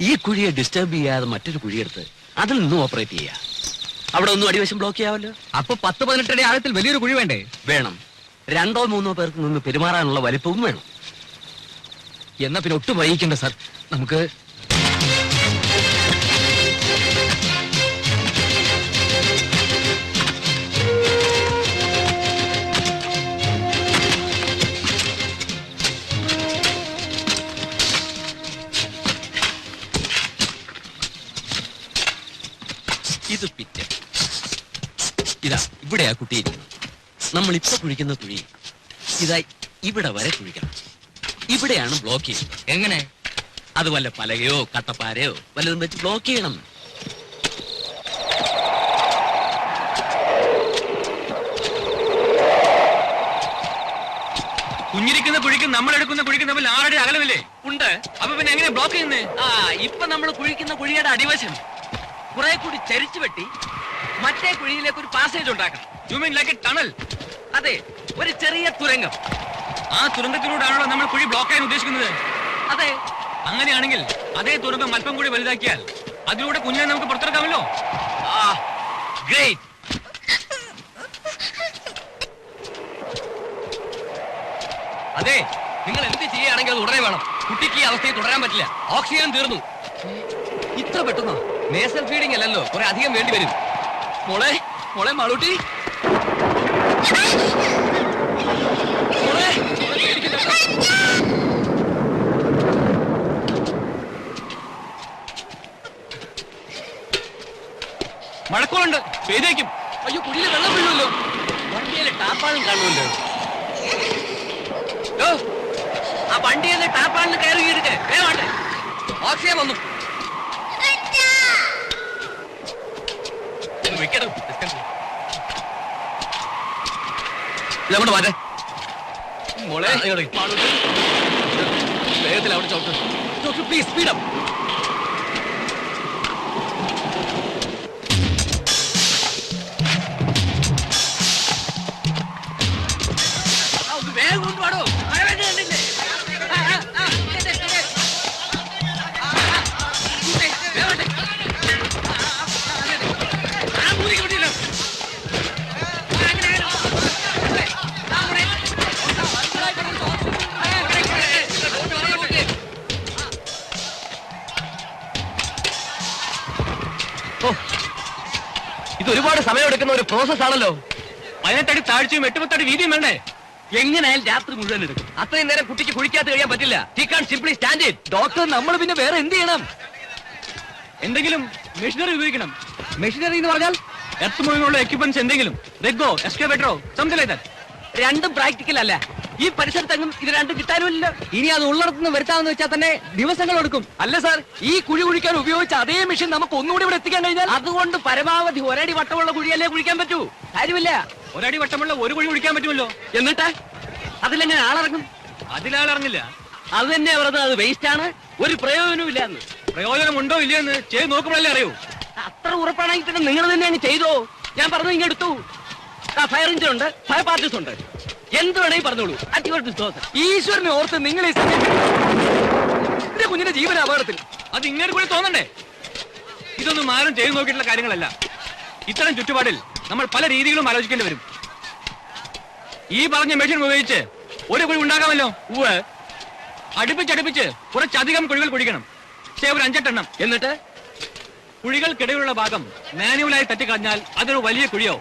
ഈ കുഴിയെ ഡിസ്റ്റർബ് ചെയ്യാതെ മറ്റൊരു കുഴിയെടുത്ത് അതിൽ നിന്നും ഓപ്പറേറ്റ് ചെയ്യാം. അവിടെ ഒന്നും അടിവശം ബ്ലോക്ക് ചെയ്യാമല്ലോ. അപ്പൊ 10-18 അടി ആഴത്തിൽ വലിയൊരു കുഴി വേണ്ടേ? വേണം. 2-3 പേർക്ക് നിന്ന് പെരുമാറാനുള്ള വലിപ്പവും വേണം. എന്നാ പിന്നെ ഒട്ടും വൈകിക്കണ്ട സാർ. നമുക്ക് ഇത് പിറ്റ്, ഇതാ ഇവിടെയാ കുട്ടി ഇരിക്കുന്നത്. നമ്മൾ ഇപ്പൊ കുഴിക്കുന്ന കുഴി ഇതാ ഇവിടെ വരെ കുഴിക്കണം. ഇവിടെയാണ് ബ്ലോക്ക് ചെയ്യുന്നത്. എങ്ങനെ? അത് വല്ല പലകയോ കട്ടപ്പാരയോ വല്ലതും വെച്ച് ബ്ലോക്ക് ചെയ്യണം. കുഞ്ഞിരിക്കുന്ന കുഴിക്കും നമ്മൾ എടുക്കുന്ന കുഴിക്കും തമ്മിൽ 6 അടി അകലമില്ലേ? ഉണ്ട്. അപ്പൊ പിന്നെ എങ്ങനെ ബ്ലോക്ക് ചെയ്യുന്നേ? ഇപ്പൊ നമ്മൾ കുഴിക്കുന്ന കുഴിയുടെ അടിവശം കുറെ കൂടി ചരിച്ചു വെട്ടി മറ്റേ കുഴിയിലേക്ക് ഒരു പാസേജ് ഉണ്ടാക്കണം. You mean like A tunnel? അതെ, ഒരു ചെറിയ തുരങ്കം. ആ തുരങ്കത്തിലൂടെയാണല്ലോ നമ്മൾ കുഴി ബ്ലോക്ക് ചെയ്യാൻ ഉദ്ദേശിക്കുന്നത്. അതെ. അങ്ങനെയാണെങ്കിൽ അതേ തുരങ്കം അല്പം കൂടി വലുതാക്കിയാൽ അതിലൂടെ കുഞ്ഞിനെ നമുക്ക് പുറത്തിറക്കാമല്ലോ. ഗ്രേറ്റ്. അതെ, നിങ്ങൾ എന്ത് ചെയ്യുകയാണെങ്കിൽ അത് ഉടനെ വേണം. കുട്ടിക്ക് ഈ അവസ്ഥയിൽ തുടരാൻ പറ്റില്ല. ഓക്സിജൻ തീർന്നു. ഇത്ര പെട്ടെന്നോ? നേസൽ ഫീഡിംഗ് അല്ലല്ലോ, കുറെ അധികം വേണ്ടി വരും. മോളെ മോളെ മാളൂട്ടി, മോളെ മഴക്കോളുണ്ട്, പെയ്തേക്കും. അയ്യോ, കുഴിയിൽ വെള്ളം വീഴുമല്ലോ. വണ്ടിയിലെ ടാപ്പാളും കാണുമല്ലോ. ആ വണ്ടിയിലെ ടാപ്പാളിന് കയറി എടുക്കേ വേണ്ടേ? ഓക്സിജൻ വന്നു. വെക്കണം. ഇതങ്ങോട്ട് മാറ്റേ. മോളെ വേഗത്തിൽ അവിടെ ചോട്ട് പ്ലീസ് സ്പീഡപ്പ്. വേഗം കൊണ്ടുപാടോ, മഴ വേണ്ടി കണ്ടില്ലേ? ഇത് ഒരുപാട് സമയമെടുക്കുന്ന ഒരു പ്രോസസ് ആണല്ലോ. 18 അടി താഴ്ചയും 8 അടി വീതിയും വേണ്ടേ? എങ്ങനെയായാലും രാത്രി മുഴുവൻ എടുക്കും. അത്രയും നേരം കുട്ടിക്ക് കുഴിക്കാത്ത കഴിയാൻ പറ്റില്ല. He can simply stand it. Doctor, നമ്മൾ പിന്നെ വേറെ എന്ത് ചെയ്യണം? എന്തെങ്കിലും മെഷീനറി ഉപയോഗിക്കണം. മെഷീനറി എന്ന് പറഞ്ഞാൽ എർത്ത് മൂവിങ്ങുള്ള എക്യുപ്മെന്റ്സ് എന്തെങ്കിലും, റെഗോ, എക്സ്കവേറ്ററോ, സംതിങ് ലൈക്ക് ദാറ്റ്. രണ്ടും പ്രാക്ടിക്കൽ അല്ല. ഈ പരിസരത്തെങ്ങും ഇത് രണ്ടും കിട്ടാനുമില്ല. ഇനി അത് ഉള്ളിടത്തുനിന്ന് വരുത്താമെന്ന് വെച്ചാൽ തന്നെ ദിവസങ്ങൾ എടുക്കും. അല്ല സാർ, ഈ കുഴി കുഴിക്കാൻ ഉപയോഗിച്ച അതേ മെഷീൻ നമുക്ക് ഒന്നുകൂടി ഇവിടെ എത്തിക്കാൻ കഴിഞ്ഞാൽ അതുകൊണ്ട് പരമാവധി ഒരടി വട്ടമുള്ള കുഴിയല്ലേ കുഴിക്കാൻ പറ്റൂ. കാര്യമില്ല. ഒരടി വട്ടമുള്ള ഒരു കുഴി കുഴിക്കാൻ പറ്റുമല്ലോ. എന്നിട്ട് അതിലെങ്ങനെ ആളിറങ്ങും? അതിലാളിറങ്ങില്ല. അത് തന്നെ പറഞ്ഞത്, അത് വേസ്റ്റ് ആണ്, ഒരു പ്രയോജനവും ഇല്ല എന്ന്. പ്രയോജനം ഉണ്ടോ ഇല്ലയോ എന്ന് ചെയ്ത് നോക്കുമ്പോഴല്ലേ അറിയൂ. അത്ര ഉറപ്പാണെങ്കിൽ പിന്നെ നിങ്ങൾ തന്നെ അങ്ങ് ചെയ്തോ. ഞാൻ പറഞ്ഞു ഇങ്ങ് എടുത്തു. ഫയർ എഞ്ചിൻ ഉണ്ട്, ഫയർ പാർട്ടീസ് ഉണ്ട്, എന്ത് വേണമെങ്കിൽ പറഞ്ഞോളൂ. ഈശ്വരനെ ഓർത്ത് നിങ്ങൾ ഈ എന്റെ കുഞ്ഞിന്റെ ജീവന അപകടത്തിൽ. അത് ഇങ്ങനെ കൂടി തോന്നണ്ടേ? ഇതൊന്നും ആരും ചെയ്തു നോക്കിയിട്ടുള്ള കാര്യങ്ങളല്ല. ഇത്തരം ചുറ്റുപാടിൽ നമ്മൾ പല രീതികളും ആലോചിക്കേണ്ടി വരും. ഈ പറഞ്ഞ മെഷീൻ ഉപയോഗിച്ച് ഒരു കുഴി ഉണ്ടാക്കാമല്ലോ. അടുപ്പിച്ചടുപ്പിച്ച് കുറച്ചധികം കുഴികൾ കുഴിക്കണം. ഒരു 5-8 എണ്ണം. എന്നിട്ട് കുഴികൾക്കിടയിലുള്ള ഭാഗം മാനുവലായി തട്ടിക്കളഞ്ഞാൽ അതൊരു വലിയ കുഴിയോ.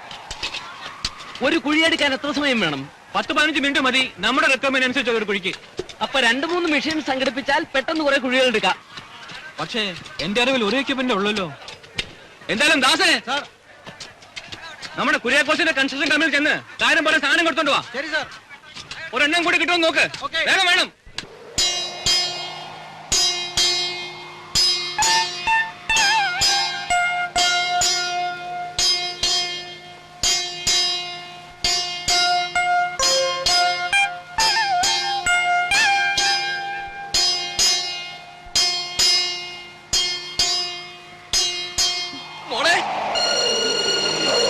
ഒരു കുഴിയെടുക്കാൻ എത്ര സമയം വേണം? 10-15 മിനിറ്റ് മതി നമ്മുടെ റിക്വയർമെന്റ് അനുസരിച്ച് ഒരു കുഴിക്ക്. അപ്പൊ 2-3 മെഷീൻ സംഘടിപ്പിച്ചാൽ പെട്ടെന്ന് കുറെ കുഴികൾ എടുക്കാം. പക്ഷേ എന്റെ അറിവിൽ ഒരു എക്യുപ്മെന്റ് ഉള്ളല്ലോ. എന്തായാലും ദാസേ, നമ്മുടെ കുര്യാക്കോസിന്റെ കൺസ്ട്രക്ഷൻ കമ്പനിയിൽ ചെന്ന് കാര്യം പോലെ സാധനം കൊടുത്തോണ്ട് വാ. ശരി സാർ. ഒരെണ്ണം കൂടി കിട്ടുമെന്ന് നോക്ക്. വേഗം വേണം. മോളെ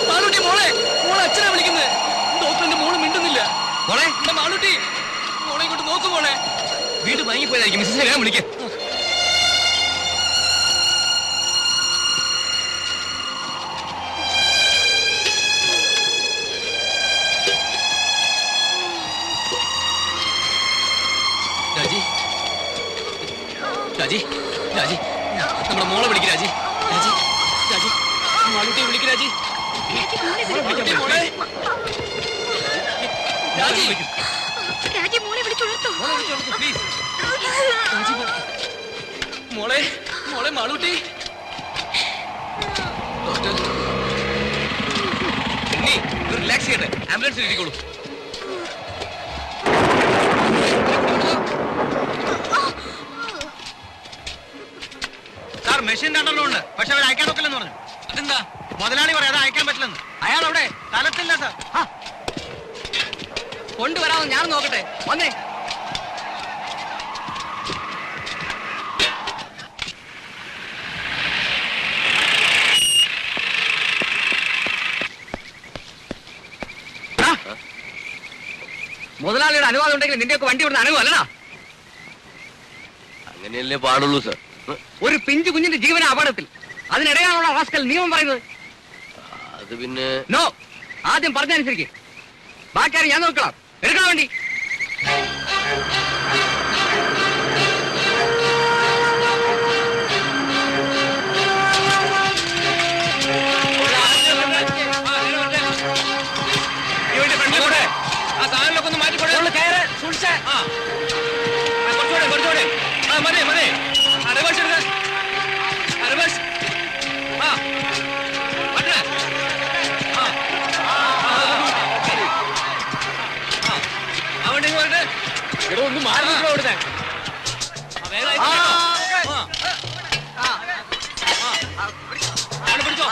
മാളൂട്ടി, മോളെ മോളെ അച്ഛനാ വിളിക്കുന്നത്. ഡോക്ടറിന്റെ മോള് മിണ്ടുന്നില്ല. മോളെ മാളൂട്ടി, മോളെ ഇങ്ങോട്ട് നോക്കൂ. മോളെ വീട് വാങ്ങിപ്പോയതായിരിക്കും. മിസ്സിനെ വേഗം വിളിക്കാം. രാജി, രാജി, രാജി, നമ്മുടെ മോളെ വിളിക്ക്. രാജി, രാജി, രാജി, മാളൂട്ടിയെ വിളിക്ക്. രാജി, മോളെ രാജി, രാജി മോളെ വിളിച്ചുണർത്തോ. പ്ലീസ്. മോളെ മോളെ മാളൂട്ടി. ഡോക്ടർ, ഉണ്ണി, ഒന്ന് റിലാക്സ് ചെയ്യട്ടെ. ആംബുലൻസിൽ ഇരിക്കോളൂ. സാർ മെഷീൻ രണ്ടെണ്ണം ഉണ്ട്, പക്ഷെ അവർ അയക്കാൻ നോക്കില്ലെന്ന് പറഞ്ഞു. അതെന്താ? മുതലാളി പറയാതെ അയക്കാൻ പറ്റില്ലെന്ന്. അയാൾ അവിടെ സ്ഥലത്തില്ല സാർ. കൊണ്ടുവരാമെന്ന് ഞാൻ നോക്കട്ടെ. വന്നേ. മുതലാളിയുടെ അനുവാദം ഉണ്ടെങ്കിൽ നിന്റെയൊക്കെ വണ്ടി ഇവിടുന്ന് അനുവല്ലടാ. അങ്ങനെയല്ലേ പാടുള്ളൂ സർ. ഒരു പിഞ്ചു കുഞ്ഞിന്റെ ജീവന അപകടത്തിൽ അതിനിടയാണുള്ള റാസ്കൽ നിയമം പറയുന്നത്. അത് പിന്നെ നോ, ആദ്യം പറഞ്ഞനുസരിക്ക്. ബാക്കിയാരും ഞാൻ നോക്കണം. എടുക്കാൻ വേണ്ടി ആ സാധനങ്ങളൊക്കെ ഒന്ന് മാറ്റിക്കൊടേ. കയറ് സൂക്ഷിച്ചേ. കുറച്ചുകൂടെ. ആ മതി. റിവേഴ്സ് എടുക്ക. റിവേഴ്സ്. ആ മാറ്റേ. അവിടെ വരട്ടെ. ഇവിടെ ഒന്ന് മാറി ഇവിടുത്തെ പിടിച്ചോ.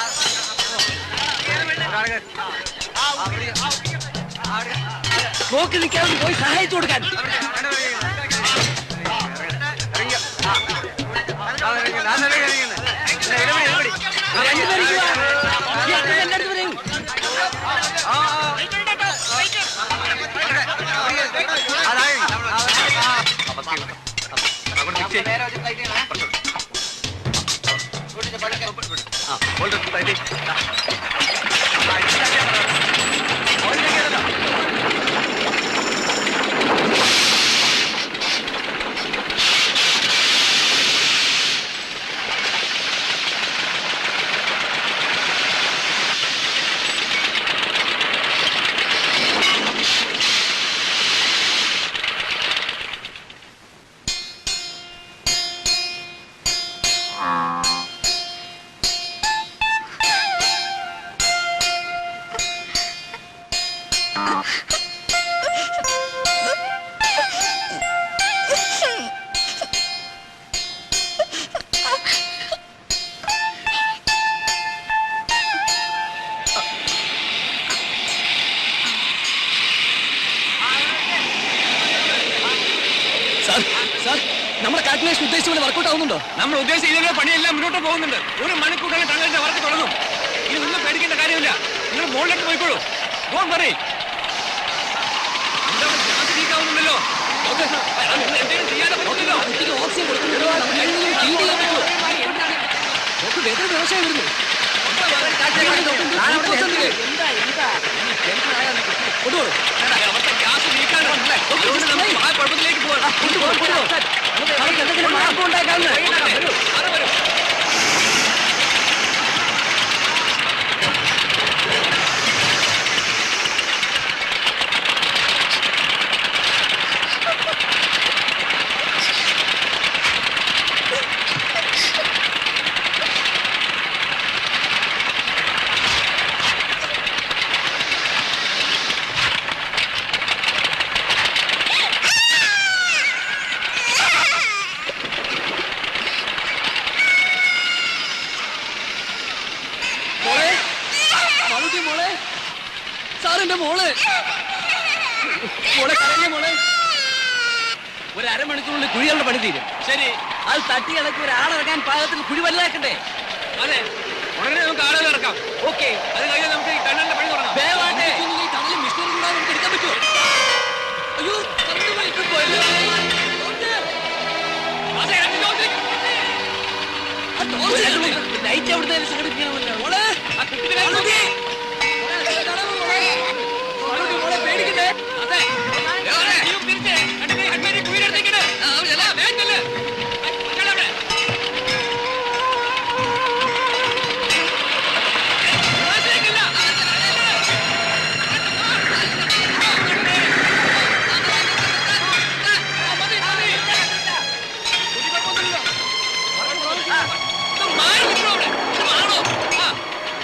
നോക്കി നിൽക്കാതെ പോയി സഹായിച്ചു കൊടുക്കാൻ. നമ്മുടെ കാൽക്കുലേഷൻ ഉദ്ദേശിച്ച പോലെ വർക്കൗട്ട് ആവുന്നുണ്ടോ? നമ്മൾ ഉദ്ദേശിച്ച പണിയെല്ലാം മുന്നോട്ട് പോകുന്നുണ്ട്. ഒരു മണിക്കൂറിൽ തങ്ങളുടെ വർക്ക് തുടങ്ങും. ഇനി ഒന്നും പേടിക്കേണ്ട കാര്യമില്ല. നിങ്ങൾ മുകളിലേക്ക് പോയിക്കോളൂ. പോകാൻ പറയും. എന്താണ് ഗ്യാസ് ലീക്ക് ആവുന്നുണ്ടല്ലോ. എന്തെങ്കിലും ചെയ്യാതെ പറ്റില്ലല്ലോ. ഓക്സിജൻ കൊടുക്കുന്നുണ്ടോ? വേദന വ്യവസായം വരുന്നു. അവിടുത്തെ ഗ്യാസ് ലീക്കാണ്. ആ കുഴപ്പത്തിലേക്ക് പോകാം. എന്തെങ്കിലും മാർഗം ഉണ്ടാക്കാവുന്ന സാറിന്റെ മോള് കരഞ്ഞ മോളെ. ഒരു അരമണിക്കൂറിൽ കുഴികളുടെ പണി തീരും. ശരി, അത് തട്ടി ഇളക്കി ഒരാളിറക്കാൻ പാകത്തിൽ കുഴി വലുതാക്കണ്ടേ? അതെ, ഉടനെ നമുക്ക് ആളുകൾ ഇറക്കാം. ഓക്കെ, അത് കഴിഞ്ഞാൽ നമുക്ക് ഈ ടണലിന്റെ പണി തുടങ്ങാം. ടണലിൽ മിസ്റ്റർ കൂടാതെ നമുക്ക് എടുക്കാൻ പറ്റുമോ? അയ്യോ, ലൈറ്റ് അവിടുത്തെ സംഘടിപ്പിക്കാമല്ലോ. മോളെ പേടിക്കണ്ടേ?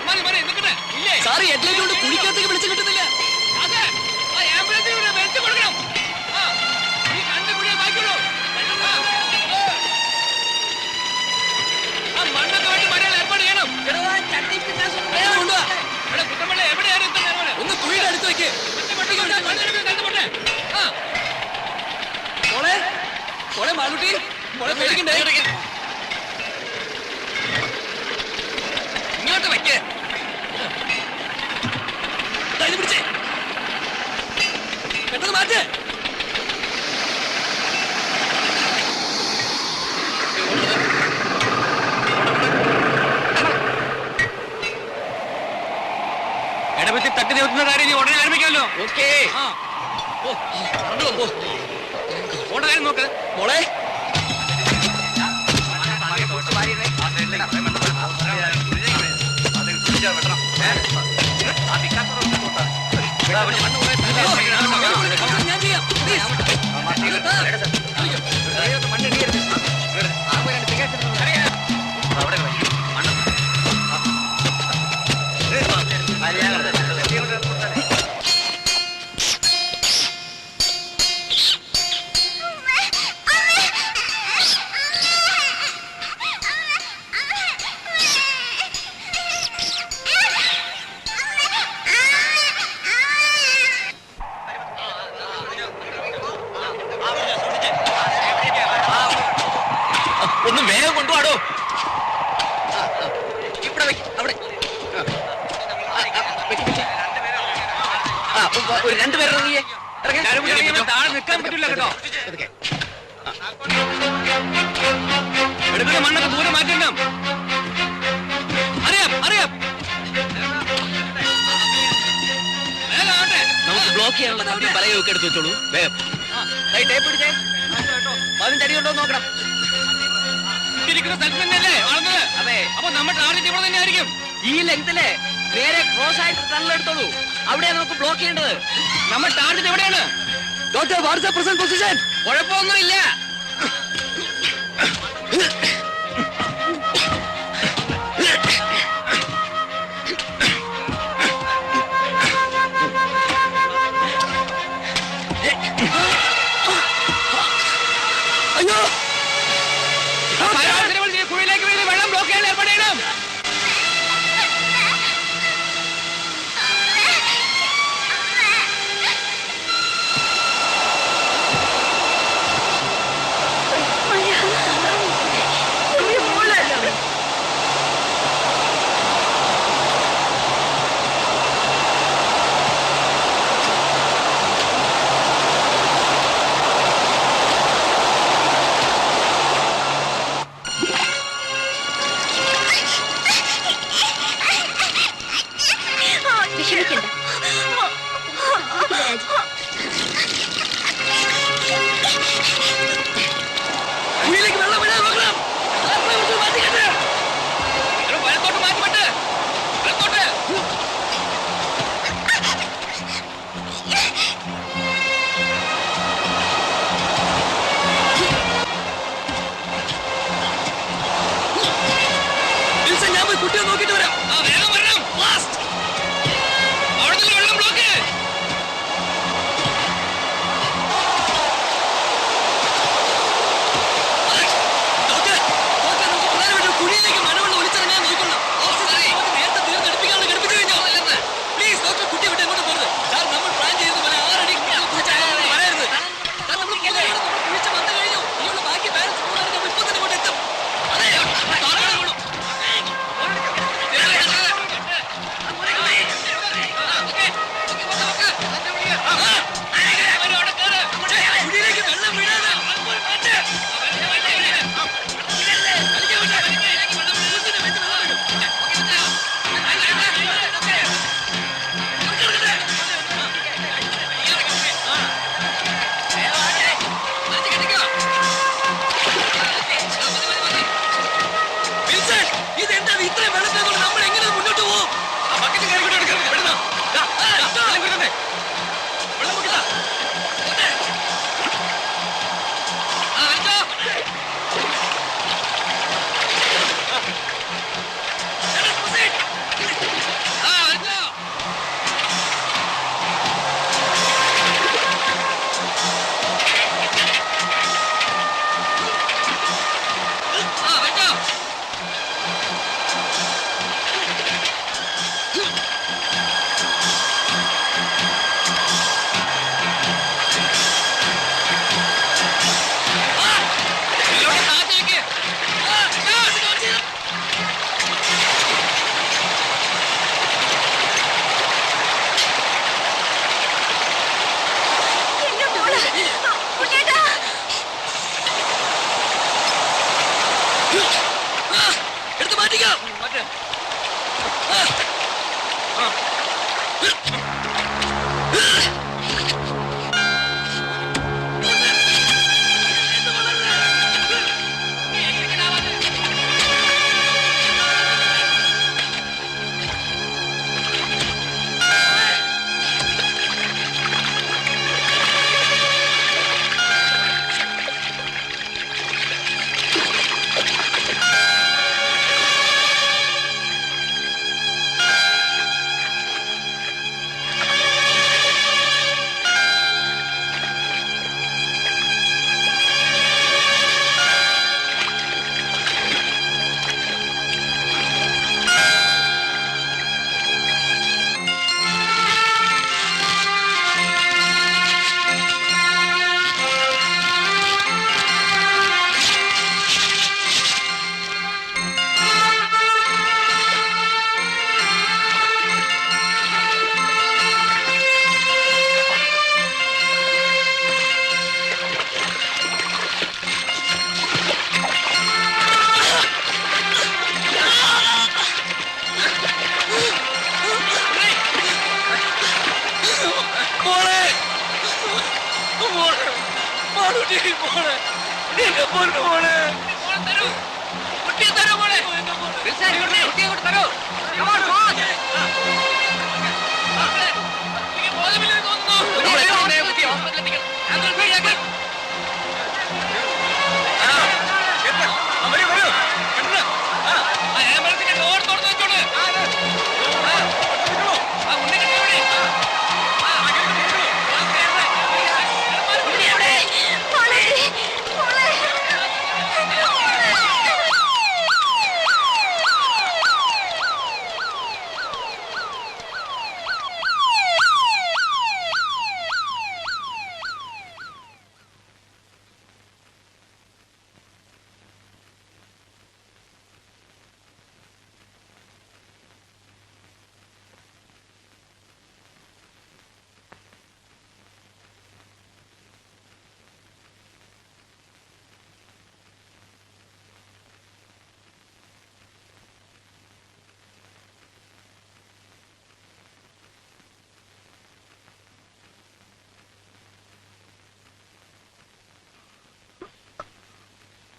മതി നിൽക്കട്ടെ. ഇല്ലേ മോളെ മോളെ മാളുട്ടി മോളെ പേടിക്കണ്ടേ ഇങ്ങോട്ട് വയ്ക്കേ പിടിച്ചേ പെട്ടെന്ന് മാറ്റേ ഇടപെത്തി തട്ടി നിൽക്കുന്ന കാര്യം നീ ഉടനെ ആരംഭിക്കാമല്ലോ. ഓക്കേ ഓടെ കാര്യം നോക്ക് മോളെ ഞാൻ ചെയ്യാം ഒന്ന് വേഗം കൊണ്ടുപോടോ ഇവിടെ അവിടെ ഒരു രണ്ടുപേർ ഇറങ്ങിയേ താഴെ നിൽക്കാൻ പറ്റില്ല കേട്ടോ. എടുക്കുന്ന മണ്ണൊക്കെ ദൂരെ മാറ്റണം. അറിയാം അറിയാം. നമുക്ക് ബ്ലോക്ക് ചെയ്യാനുള്ള കമ്പി പലയൊക്കെ എടുത്ത് വെച്ചോളൂ വേഗം ടേപ്പ് പിടിച്ചേ അതിന്റെ അടി കൊണ്ടോ നോക്കണം ഇരിക്കുന്ന സ്ഥലത്ത് തന്നെയല്ലേ വളർന്നത്? അതെ അപ്പൊ നമ്മുടെ ടാർഗറ്റ് ഇവിടെ തന്നെ ആയിരിക്കും. ഈ ലെങ്തിലെ നേരെ ക്രോസ് ആയിട്ട് തള്ളെടുത്തോളൂ അവിടെയാണ് നമുക്ക് ബ്ലോക്ക് ചെയ്യേണ്ടത് നമ്മുടെ ടാർഗറ്റ് എവിടെയാണ്? ഡോക്ടർ വാട്സ് പ്രസന്റ് പൊസിഷൻ കുഴപ്പമൊന്നുമില്ല. അയ്യോ കുഴിയിലേക്ക് വീണ് വെള്ളം ബ്ലോക്ക് ചെയ്യാൻ ഏർപ്പെടണം.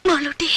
മാളൂട്ടി